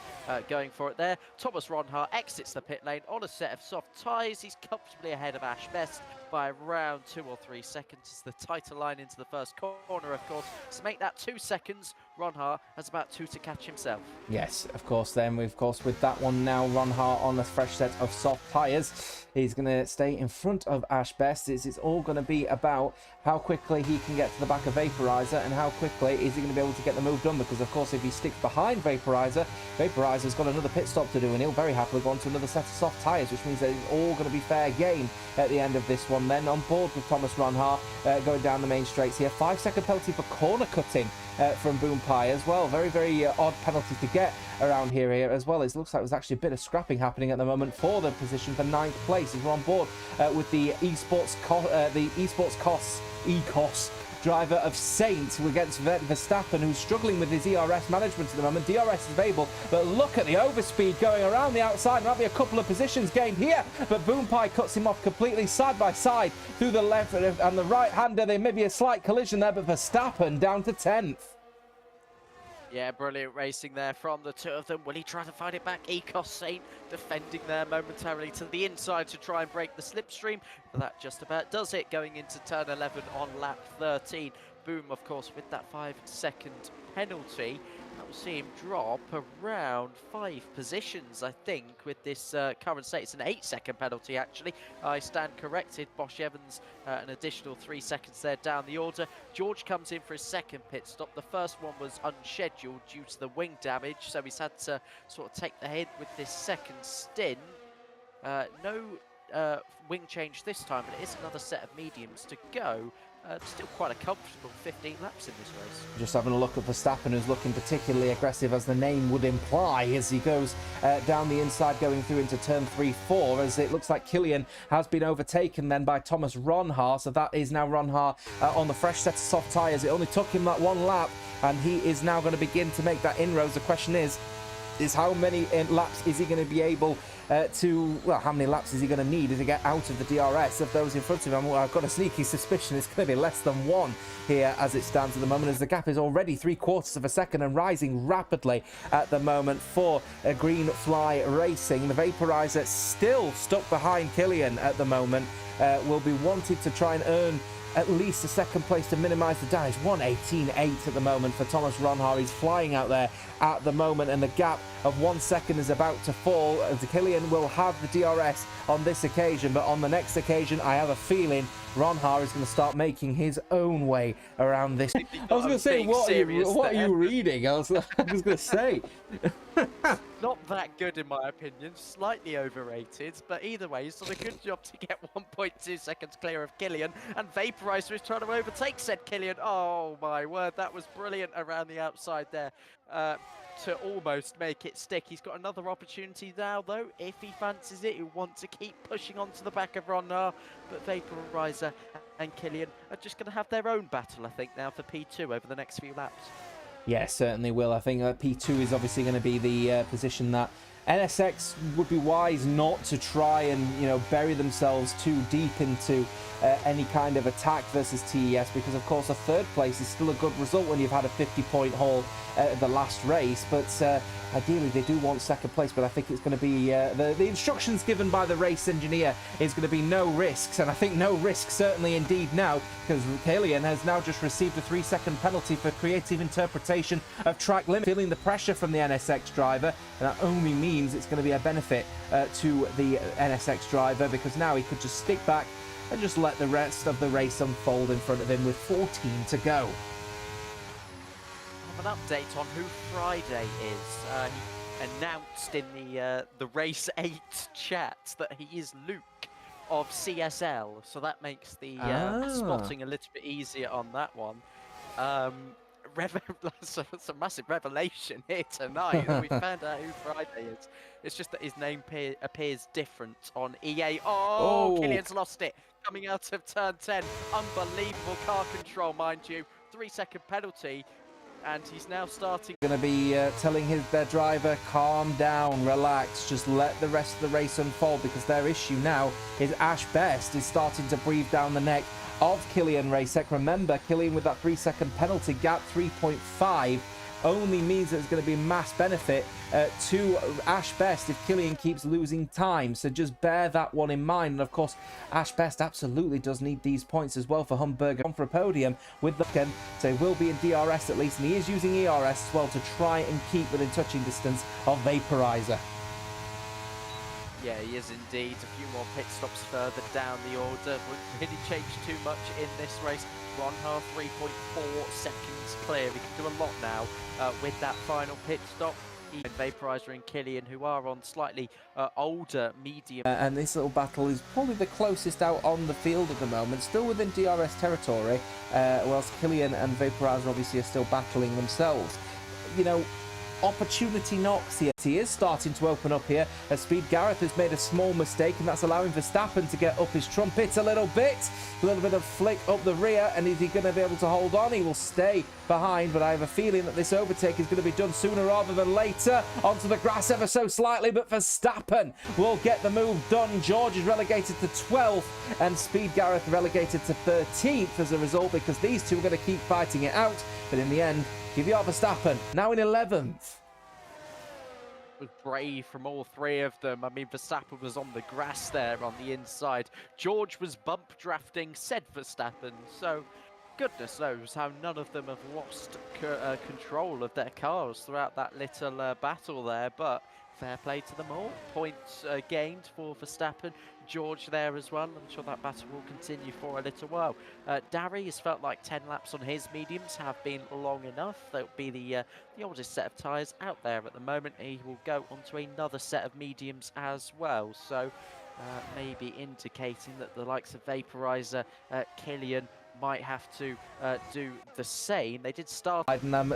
going for it there. Thomas Ronhaar exits the pit lane on a set of soft tyres. He's comfortably ahead of Ash Best by around 2 or 3 seconds. It's the tighter line into the first corner, of course. To make that 2 seconds, Ronhaar has about 2 to catch himself. Yes, of course. Then, of course, with that one now, Ronhaar on a fresh set of soft tyres. He's going to stay in front of Ash Best. It's all going to be about how quickly he can get to the back of Vaporizer and how quickly is he going to be able to get the move done. Because, of course, if he sticks behind Vaporizer, Vaporizer's got another pit stop to do, and he'll very happily go on to another set of soft tyres, which means that it's all going to be fair game at the end of this one. Then on board with Thomas Ronhaar going down the main straights here. 5-second penalty for corner cutting from Boom Pie as well. Very, very odd penalty to get around here as well. It looks like there's actually a bit of scrapping happening at the moment for the position for 9th place as we're on board with the esports costs ECOS driver of Saint against Verstappen, who's struggling with his ERS management at the moment. DRS is available, but look at the overspeed going around the outside. Might be a couple of positions gained here, but Boom Pie cuts him off completely side by side through the left and the right hander. There may be a slight collision there, but Verstappen down to 10th. Yeah, brilliant racing there from the two of them. Will he try to find it back? Ecos Saint defending there momentarily to the inside to try and break the slipstream. But that just about does it going into turn 11 on lap 13. Boom, of course, with that 5-second penalty. That will see him drop around 5 positions, I think, with this current state. It's an 8-second penalty, actually. I stand corrected. Bosch Evans, an additional 3 seconds there down the order. George comes in for his second pit stop. The first one was unscheduled due to the wing damage, so he's had to sort of take the hit with this second stint. No wing change this time, but it is another set of mediums to go. Still quite a comfortable 15 laps in this race. Just having a look at Verstappen, who's looking particularly aggressive, as the name would imply, as he goes down the inside, going through into turn 3-4, as it looks like Killian has been overtaken then by Thomas Ronhaar. So that is now Ronhaar on the fresh set of soft tyres. It only took him that 1 lap, and he is now going to begin to make that inroads. The question is how many laps is he going to be able how many laps is he going to need to get out of the DRS of those in front of him? I've got a sneaky suspicion it's going to be less than 1 here as it stands at the moment, as the gap is already 3/4 of a second and rising rapidly at the moment for Green Fly Racing. The Vaporizer still stuck behind Killian at the moment, will be wanted to try and earn at least a second place to minimise the damage. 1:18.8 at the moment for Thomas Ronhaar. He's flying out there at the moment, and the gap of 1 second is about to fall. Killian will have the DRS on this occasion, but on the next occasion, I have a feeling Ronhaar is going to start making his own way around this. I was going to say, what are you reading? I was going to say. Not that good in my opinion, slightly overrated, but either way, he's done a good job to get 1.2 seconds clear of Killian, and Vaporizer is trying to overtake said Killian. Oh my word, that was brilliant around the outside there to almost make it stick. He's got another opportunity now though, if he fancies it. He'll want to keep pushing onto the back of Ronhaar, but Vaporizer and Killian are just going to have their own battle, I think, now for P2 over the next few laps. Yeah, certainly will. I think P2 is obviously going to be the position that NSX would be wise not to try and, bury themselves too deep into any kind of attack versus TES, because of course a 3rd place is still a good result when you've had a 50-point haul at the last race, but ideally they do want 2nd place. But I think it's going to be the instructions given by the race engineer is going to be no risks, and I think no risks certainly indeed now, because Killian has now just received a 3-second penalty for creative interpretation of track limit, feeling the pressure from the NSX driver, and that only means it's going to be a benefit to the NSX driver, because now he could just stick back and just let the rest of the race unfold in front of him with 14 to go. An update on who Friday is. He announced in the Race 8 chat that he is Luke of CSL, so that makes the spotting a little bit easier on that one. It's a massive revelation here tonight. We found out who Friday is. It's just that his name appears different on EA. Oh, Killian's lost it. Coming out of turn 10. Unbelievable car control, mind you. 3-second penalty. and he's now starting. Going to be telling their driver, calm down, relax, just let the rest of the race unfold, because their issue now is Ash Best is starting to breathe down the neck of Killian Racek. Remember, Killian with that 3-second penalty gap, 3.5, only means that it's going to be mass benefit to Ash Best if Killian keeps losing time. So just bear that one in mind. And of course, Ash Best absolutely does need these points as well for Humberger on for a podium with the weekend. So he will be in DRS at least, and he is using ERS as well to try and keep within touching distance of Vaporizer. Yeah, he is indeed. A few more pit stops further down the order. Wouldn't really change too much in this race. Ronha 3.4 seconds clear. We can do a lot now with that final pit stop. Even Vaporizer and Killian, who are on slightly older medium. And this little battle is probably the closest out on the field at the moment, still within DRS territory, whilst Killian and Vaporizer obviously are still battling themselves. You know, opportunity knocks here. He is starting to open up here as Speed Gareth has made a small mistake, and that's allowing Verstappen to get up his trumpet a little bit of flick up the rear. And is he going to be able to hold on? He will stay behind, but I have a feeling that this overtake is going to be done sooner rather than later. Onto the grass ever so slightly, but Verstappen will get the move done. George is relegated to 12th and Speed Gareth relegated to 13th as a result, because these two are going to keep fighting it out. But in the end, give you Verstappen now in 11th. Was brave from all three of them. I mean, Verstappen was on the grass there on the inside. George was bump drafting, said Verstappen. So, goodness knows how none of them have lost control of their cars throughout that little battle there. But fair play to them all. Points gained for Verstappen. George there as well. I'm sure that battle will continue for a little while. Darry has felt like 10 laps on his mediums have been long enough. That'll be the oldest set of tyres out there at the moment. He will go onto another set of mediums as well. So maybe indicating that the likes of Vaporizer, Killian, might have to do the same. They did start and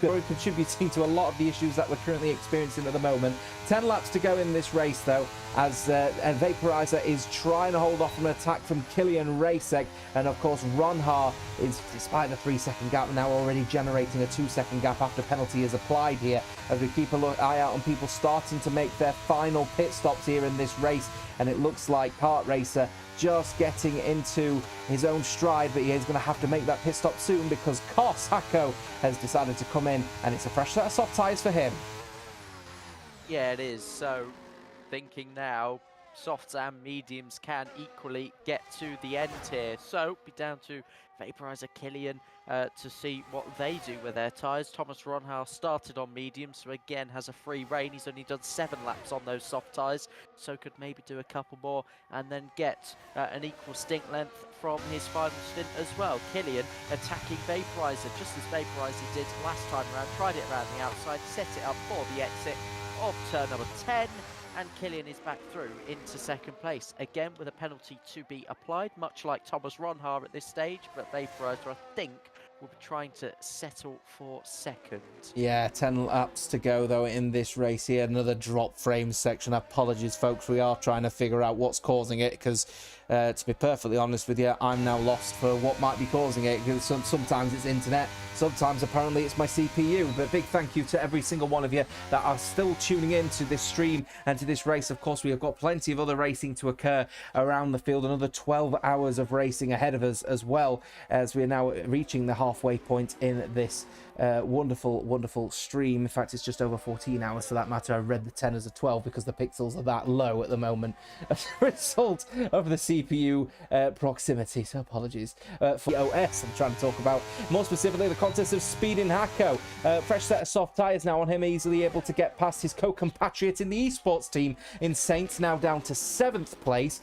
contributing to a lot of the issues that we're currently experiencing at the moment. 10 laps to go in this race though, as Vaporizer is trying to hold off an attack from Killian Racek, and of course Ronha is, despite the 3-second gap, now already generating a 2-second gap after penalty is applied here, as we keep eye out on people starting to make their final pit stops here in this race. And it looks like Kart Racer just getting into his own stride, but he is going to have to make that pit stop soon, because Kos Hako has decided to come in, and it's a fresh set of soft tyres for him. Yeah, it is. So thinking now, softs and mediums can equally get to the end here. So be down to Vaporizer, Killian to see what they do with their tyres. Thomas Ronhouse started on medium, so again has a free rein. He's only done 7 laps on those soft tyres, so could maybe do a couple more and then get an equal stint length from his final stint as well. Killian attacking Vaporizer, just as Vaporizer did last time around. Tried it around the outside, set it up for the exit of turn number 10. And Killian is back through into second place, again with a penalty to be applied, much like Thomas Ronha at this stage, but Vaporizer, I think, will be trying to settle for second. Yeah, 10 laps to go though in this race here. Another drop frame section. Apologies folks, we are trying to figure out what's causing it, because to be perfectly honest with you, I'm now lost for what might be causing it, because sometimes it's internet, sometimes apparently it's my CPU. But big thank you to every single one of you that are still tuning in to this stream and to this race. Of course, we have got plenty of other racing to occur around the field, another 12 hours of racing ahead of us, as well as we are now reaching the halfway point in this wonderful stream. In fact, it's just over 14 hours for that matter. I read the 10 as a 12 because the pixels are that low at the moment as a result of the CPU proximity. So apologies for OS I'm trying to talk about. More specifically, the contest of Speed in Hako. Fresh set of soft tyres now on him, easily able to get past his co-compatriot in the esports team in Saints, now down to 7th place.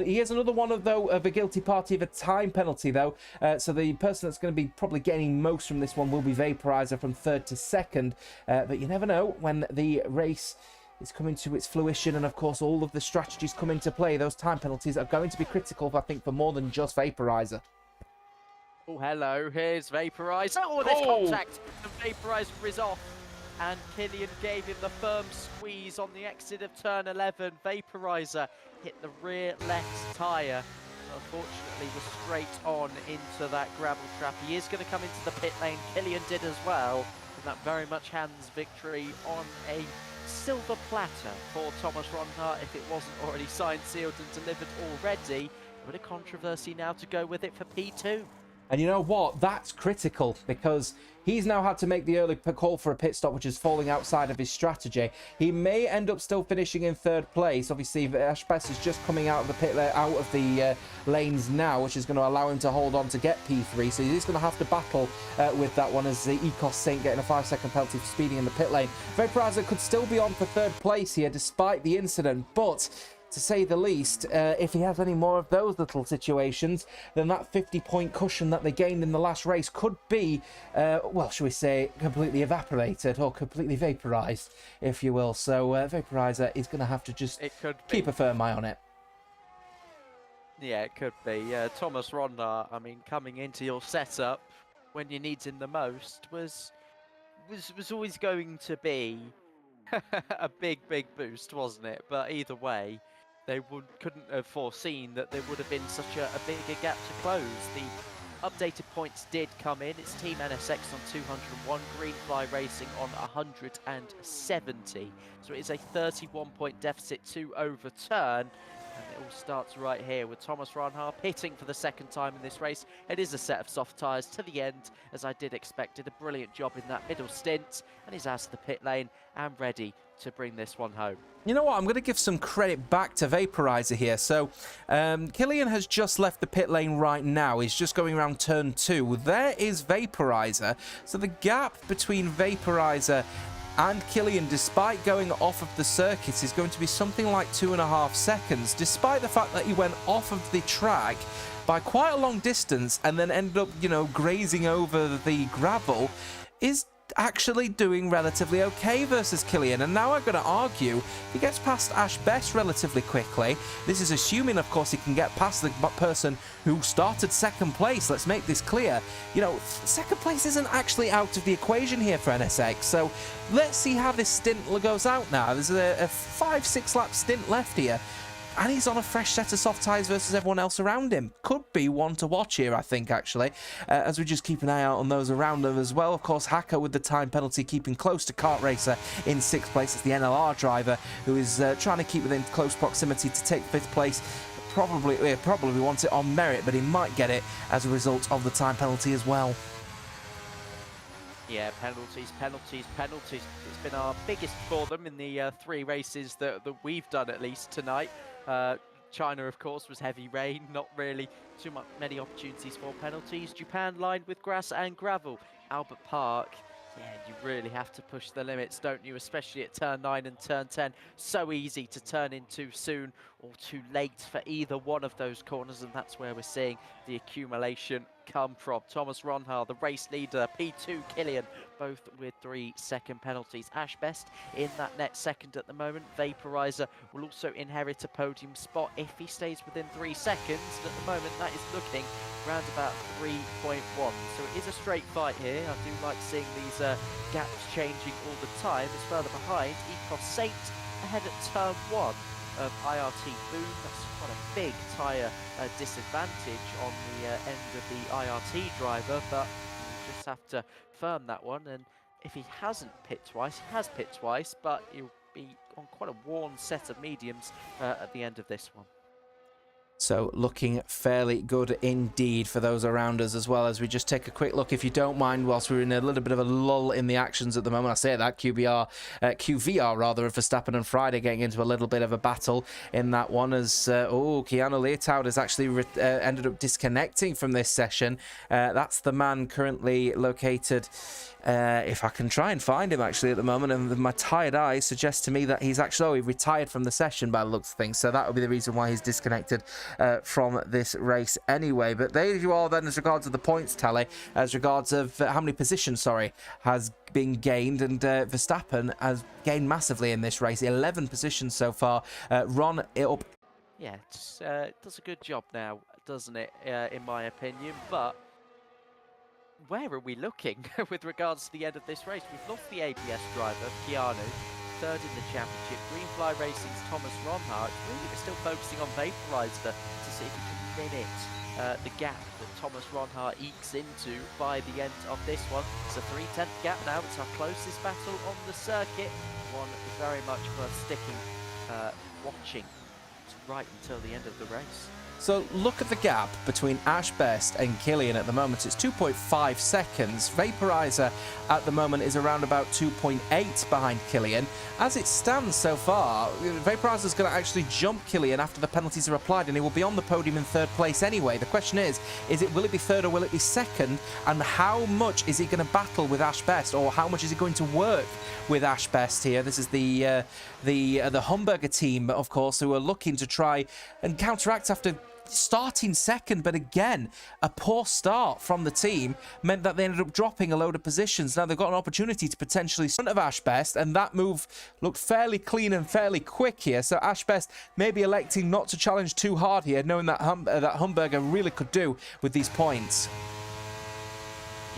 He has another one of the guilty party of a time penalty though. So the person that's going to be probably getting most from this one will be Vaporizer from 3rd to 2nd, but you never know when the race is coming to its fruition, and of course all of the strategies come into play. Those time penalties are going to be critical, I think, for more than just Vaporizer. Oh, hello, here's Vaporizer. Oh, there's contact, and Vaporizer is off, and Killian gave him the firm squeeze on the exit of turn 11. Vaporizer hit the rear left tyre unfortunately was straight on into that gravel trap. He is going to come into the pit lane. Killian did as well. And that very much hands victory on a silver platter for Thomas Ronhaar if it wasn't already signed, sealed and delivered already. A bit of controversy now to go with it for P2. And you know what? That's critical because he's now had to make the early call for a pit stop, which is falling outside of his strategy. He may end up still finishing in third place. Obviously, Ash Best is just coming out of the pit, out of the lanes now, which is going to allow him to hold on to get P3. So he's going to have to battle with that one as the Ecos Saint getting a 5-second penalty for speeding in the pit lane. Vaporizer could still be on for third place here despite the incident, but to say the least, if he has any more of those little situations, then that 50-point cushion that they gained in the last race could be, well, shall we say, completely evaporated or completely vaporized, if you will. So Vaporizer is going to have to just keep a firm eye on it. Yeah, it could be. Thomas Ronhaar, I mean, coming into your setup when you need him the most was always going to be a big boost, wasn't it? But either way, they couldn't have foreseen that there would have been such a bigger gap to close. The updated points did come in. It's Team NSX on 201, Greenfly Racing on 170. So it is a 31-point deficit to overturn. And it all starts right here with Thomas Ronhaar pitting for the second time in this race. It is a set of soft tyres to the end, as I did expect. Did a brilliant job in that middle stint, and he's out of the pit lane and ready to bring this one home. You know what? I'm going to give some credit back to Vaporizer here. So, Killian has just left the pit lane right now. He's just going around turn 2. There is Vaporizer. So the gap between Vaporizer and Killian, despite going off of the circuit, is going to be something like 2.5 seconds, despite the fact that he went off of the track by quite a long distance and then ended up, you know, grazing over the gravel, is actually doing relatively okay versus Killian. And now I'm going to argue he gets past Ash Best relatively quickly. This is assuming, of course, he can get past the person who started second place. Let's make this clear. You know, second place isn't actually out of the equation here for NSX. So let's see how this stint goes out now. There's a 5-6 lap stint left here. And he's on a fresh set of soft tyres versus everyone else around him. Could be one to watch here, I think, actually, as we just keep an eye out on those around him as well. Of course, Hacker with the time penalty, keeping close to Kart Racer in 6th place. It's the NLR driver who is trying to keep within close proximity to take 5th place. Probably wants it on merit, but he might get it as a result of the time penalty as well. Yeah, penalties. It's been our biggest for them in the 3 races that we've done, at least tonight. China, of course, was heavy rain, not really many opportunities for penalties. Japan lined with grass and gravel. Albert Park, yeah, you really have to push the limits, don't you? Especially at turn 9 and turn 10. So easy to turn in too soon or too late for either one of those corners, and that's where we're seeing the accumulation come from. Thomas Ronhaar, the race leader, P2 Killian, both with 3-second penalties. Ash Best in that net second at the moment. Vaporizer will also inherit a podium spot if he stays within 3 seconds. At the moment, that is looking around about 3.1. So it is a straight fight here. I do like seeing these gaps changing all the time. As further behind, Ecos Saint ahead at turn 1 of IRT Boom. That's quite a big tyre disadvantage on the end of the IRT driver, but you just have to firm that one. And if he hasn't pit twice, he has pit twice, but he'll be on quite a worn set of mediums at the end of this one. So looking fairly good indeed for those around us, as well as we just take a quick look, if you don't mind, whilst we're in a little bit of a lull in the actions at the moment. I say that, QVR rather, of Verstappen and Friday getting into a little bit of a battle in that one, as Keanu Leotow has actually ended up disconnecting from this session. That's the man currently located, if I can try and find him actually at the moment, and my tired eyes suggest to me that he's actually retired from the session by the looks of things, so that would be the reason why he's disconnected from this race anyway. But there you are then, as regards of the points tally, as regards of how many positions, has been gained, and Verstappen has gained massively in this race, 11 positions so far. Ron up. Yeah, it does a good job now, doesn't it, in my opinion, but where are we looking with regards to the end of this race? We've lost the ABS driver, Keanu. third in the championship. Greenfly Racing's Thomas Ronhart really is still focusing on Vaporizer to see if he can limit the gap that Thomas Ronhart ekes into by the end of this one. It's a 3/10 gap now. It's our closest battle on the circuit. One very much worth sticking, watching right until the end of the race. So look at the gap between Ash Best and Killian at the moment. It's 2.5 seconds. Vaporizer at the moment is around about 2.8 behind Killian. As it stands so far, Vaporizer's going to actually jump Killian after the penalties are applied, and he will be on the podium in third place anyway. The question is will it be third or will it be second? And how much is he going to battle with Ash Best, or how much is he going to work with Ash Best here? This is the Humberger team, of course, who are looking to try and counteract after starting second, but again, a poor start from the team meant that they ended up dropping a load of positions. Now they've got an opportunity to potentially front of Ash Best, and that move looked fairly clean and fairly quick here. So Ash Best maybe electing not to challenge too hard here, knowing that that Humberger really could do with these points.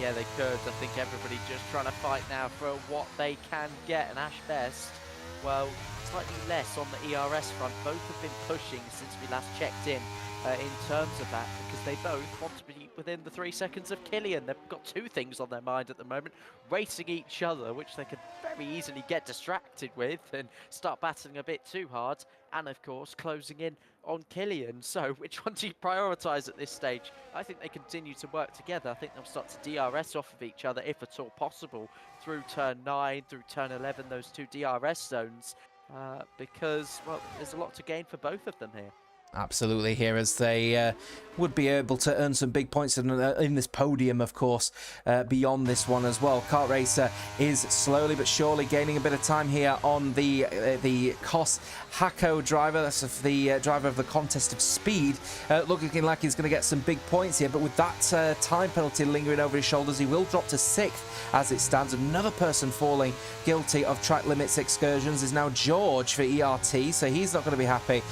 Yeah, they could. I think everybody just trying to fight now for what they can get, and Ash Best, well, slightly less on the ERS front. Both have been pushing since we last checked in terms of that, because they both want to be within the 3 seconds of Killian. They've got two things on their mind at the moment: racing each other, which they could very easily get distracted with and start battling a bit too hard, and of course closing in on Killian. So which one do you prioritise at this stage? I think they continue to work together. I think they'll start to DRS off of each other, if at all possible, through turn 9, through turn 11, those two DRS zones, because, well, there's a lot to gain for both of them here. Absolutely, here as they would be able to earn some big points in this podium, of course, beyond this one as well. Kart Racer is slowly but surely gaining a bit of time here on the Kos Hako driver. That's the driver of the Contest of Speed, looking like he's going to get some big points here, but with that time penalty lingering over his shoulders, he will drop to 6th as it stands. Another person falling guilty of track limits excursions is now George for ERT, so he's not going to be happy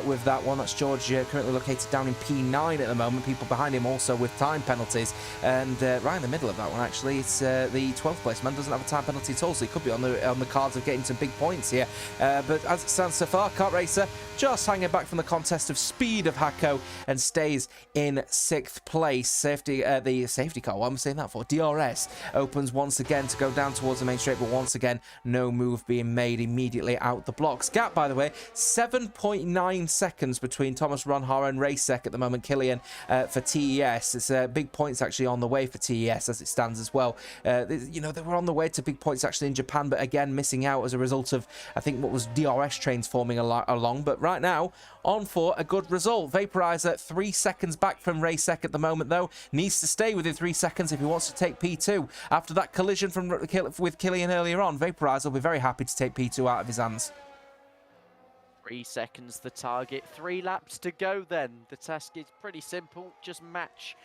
with that one. That's George, currently located down in P9 at the moment. People behind him also with time penalties, and right in the middle of that one, actually, it's the 12th place man doesn't have a time penalty at all, so he could be on the cards of getting some big points here. But as it stands so far, Kart Racer just hanging back from the Contest of Speed of Hako and stays in 6th place. The safety car, what am I saying that for? DRS opens once again to go down towards the main straight, but once again, no move being made immediately out the blocks. Gap, by the way, 7.9 seconds between Thomas Ronhart and Racek at the moment. Killian for TES. It's big points actually on the way for TES as it stands as well. You know, they were on the way to big points actually in Japan, but again missing out as a result of, I think, what was DRS trains forming along. But right now, on for a good result. Vaporizer 3 seconds back from Racek at the moment, though. Needs to stay within 3 seconds if he wants to take P2. After that collision with Killian earlier on, Vaporizer will be very happy to take P2 out of his hands. 3 seconds the target, 3 laps to go then. The task is pretty simple, just match,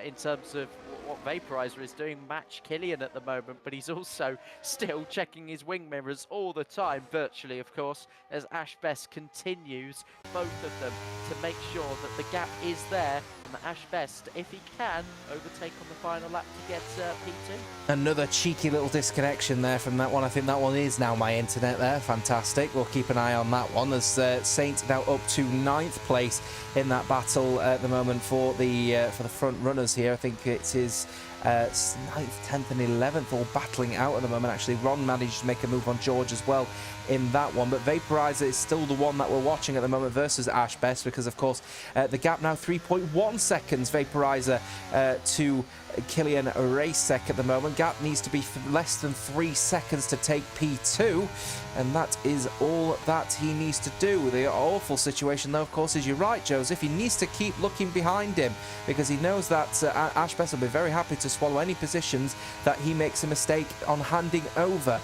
in terms of what Vaporizer is doing, match Killian at the moment, but he's also still checking his wing mirrors all the time, virtually of course, as Ash Best continues, both of them, to make sure that the gap is there, and that Ash Best, if he can, overtake on the final lap to get P2. Another cheeky little disconnection there from that one. I think that one is now my internet there. Fantastic. We'll keep an eye on that one as Saint now up to 9th place in that battle at the moment for the front runners here. I think it is 9th, 10th and 11th all battling out at the moment. Actually, Ron managed to make a move on George as well in that one, but Vaporizer is still the one that we're watching at the moment versus Ash Best, because of course the gap now 3.1 seconds Vaporizer to Killian Racek at the moment. Gap needs to be less than 3 seconds to take P2, and that is all that he needs to do. The awful situation though, of course, is, you're right, Joseph, he needs to keep looking behind him, because he knows that Ash Best will be very happy to swallow any positions that he makes a mistake on handing over.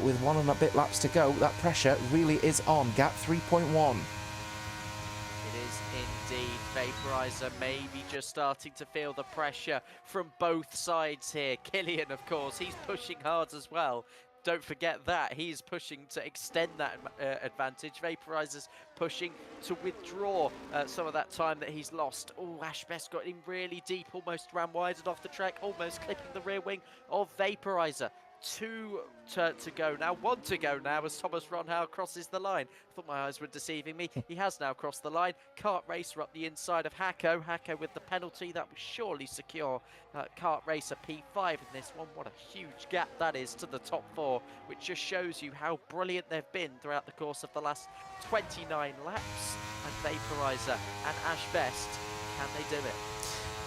With 1 and a bit laps to go, that pressure really is on. Gap 3.1. Indeed, Vaporizer maybe just starting to feel the pressure from both sides here. Killian, of course, he's pushing hard as well. Don't forget that. He's pushing to extend that advantage. Vaporizer's pushing to withdraw some of that time that he's lost. Oh, Ash Best got in really deep, almost ran wide and off the track, almost clipping the rear wing of Vaporizer. two to go now, one to go now as Thomas Ronhau crosses the line. I thought my eyes were deceiving me. He has now crossed the line. Kart Racer up the inside of Hacko. Hacko with the penalty that will surely secure Kart Racer P5 in this one. What a huge gap that is to the top four, which just shows you how brilliant they've been throughout the course of the last 29 laps. And Vaporizer and Ash Best, can they do it?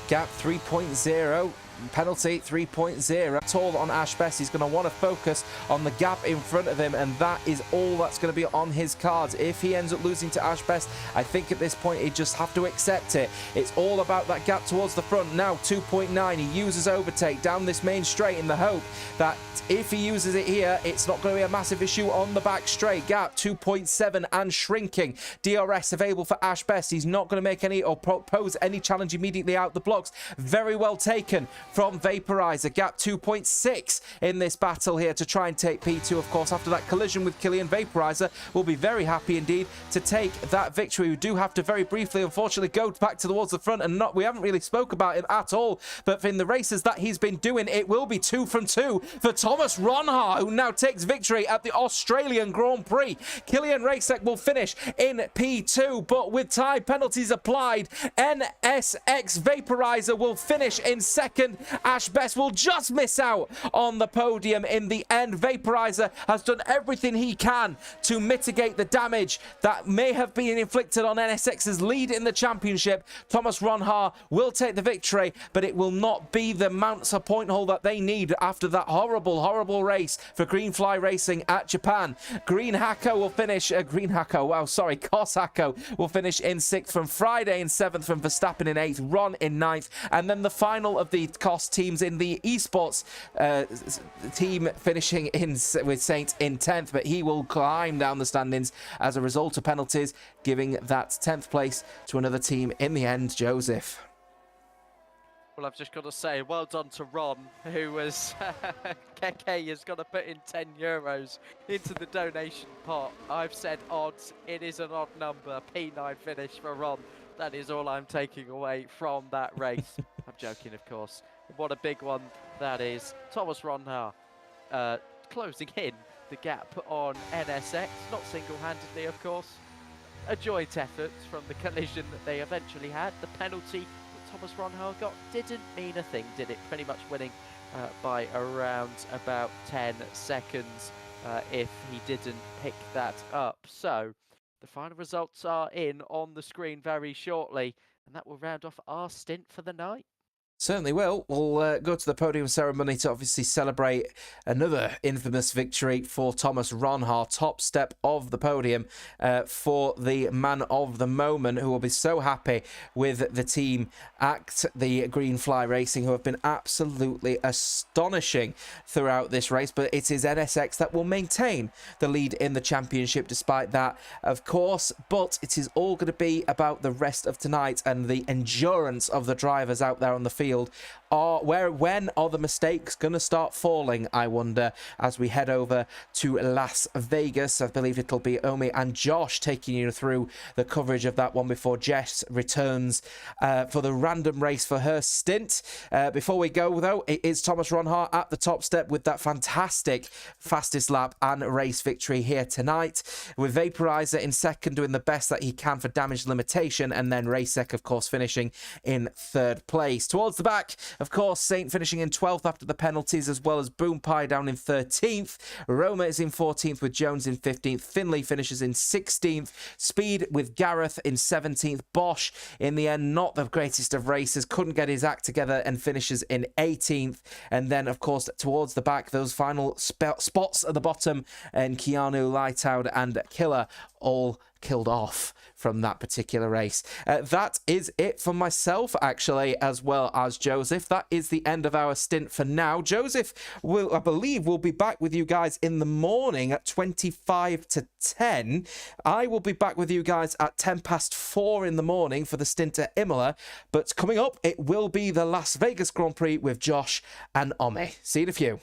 Gap 3.0, penalty 3.0. That's all on Ash Best. He's going to want to focus on the gap in front of him, and that is all that's going to be on his cards. If he ends up losing to Ash Best, I think at this point he'd just have to accept it. It's all about that gap towards the front. Now 2.9, he uses overtake down this main straight in the hope that if he uses it here, it's not going to be a massive issue on the back straight. Gap 2.7 and shrinking. DRS available for Ash Best. He's not going to make any or pose any challenge immediately out the blocks. Very well taken from Vaporizer. Gap 2.6 in this battle here to try and take P2. Of course, after that collision with Killian, Vaporizer will be very happy indeed to take that victory. We do have to very briefly, unfortunately, go back towards the front, and we haven't really spoke about him at all, but in the races that he's been doing, it will be 2 from 2 for Thomas Ronhau, who now takes victory at the Australian Grand Prix. Killian Racek will finish in P2, but with time penalties applied, NSX Vaporizer will finish in second. Ash Best will just miss out on the podium in the end. Vaporizer has done everything he can to mitigate the damage that may have been inflicted on NSX's lead in the championship. Thomas Ronhau will take the victory, but it will not be the amounts of point haul that they need after that horrible race for Greenfly Racing at Japan. Kos Hacko will finish in 6th, from Friday in 7th, from Verstappen in 8th, Ron in 9th, and then the final of the Kos teams in the esports team finishing in with Saint in 10th, but he will climb down the standings as a result of penalties, giving that 10th place to another team in the end. Joseph. Well, I've just got to say, well done to Ron, who was Keke is going to put in €10 into the donation pot. I've said odds, it is an odd number. P9 finish for Ron. That is all I'm taking away from that race. I'm joking, of course. What a big one that is. Thomas Ronhau closing in the gap on NSX, not single-handedly, of course. A joint effort from the collision that they eventually had. The penalty that Thomas Ronhau got didn't mean a thing, did it? Pretty much winning by around about 10 seconds if he didn't pick that up. So the final results are in on the screen very shortly, and that will round off our stint for the night. Certainly will. We'll go to the podium ceremony to obviously celebrate another infamous victory for Thomas Ronhau. Top step of the podium for the man of the moment, who will be so happy with the team at the Greenfly Racing, who have been absolutely astonishing throughout this race. But it is NSX that will maintain the lead in the championship despite that, of course. But it is all going to be about the rest of tonight and the endurance of the drivers out there on the field. When are the mistakes going to start falling, I wonder, as we head over to Las Vegas. I believe it'll be Omi and Josh taking you through the coverage of that one before Jess returns for the random race for her stint. Before we go, though, it is Thomas Ronhau at the top step with that fantastic fastest lap and race victory here tonight, with Vaporizer in second doing the best that he can for damage limitation, and then Racek, of course, finishing in third place. Towards the back, of course, Saint finishing in 12th after the penalties, as well as Boom Pie down in 13th. Roma is in 14th with Jones in 15th. Finley finishes in 16th. Speed with Gareth in 17th. Bosch, in the end, not the greatest of races, couldn't get his act together and finishes in 18th. And then, of course, towards the back, those final spots at the bottom, and Keanu, Lightoud and Killer all killed off from that particular race. That is it for myself, actually, as well as Joseph. That is the end of our stint for now. Joseph will, I believe, will be back with you guys in the morning at 25 to 10. I will be back with you guys at 10 past 4 in the morning for the stint at Imola. But coming up, it will be the Las Vegas Grand Prix with Josh and Omi. See you in a few.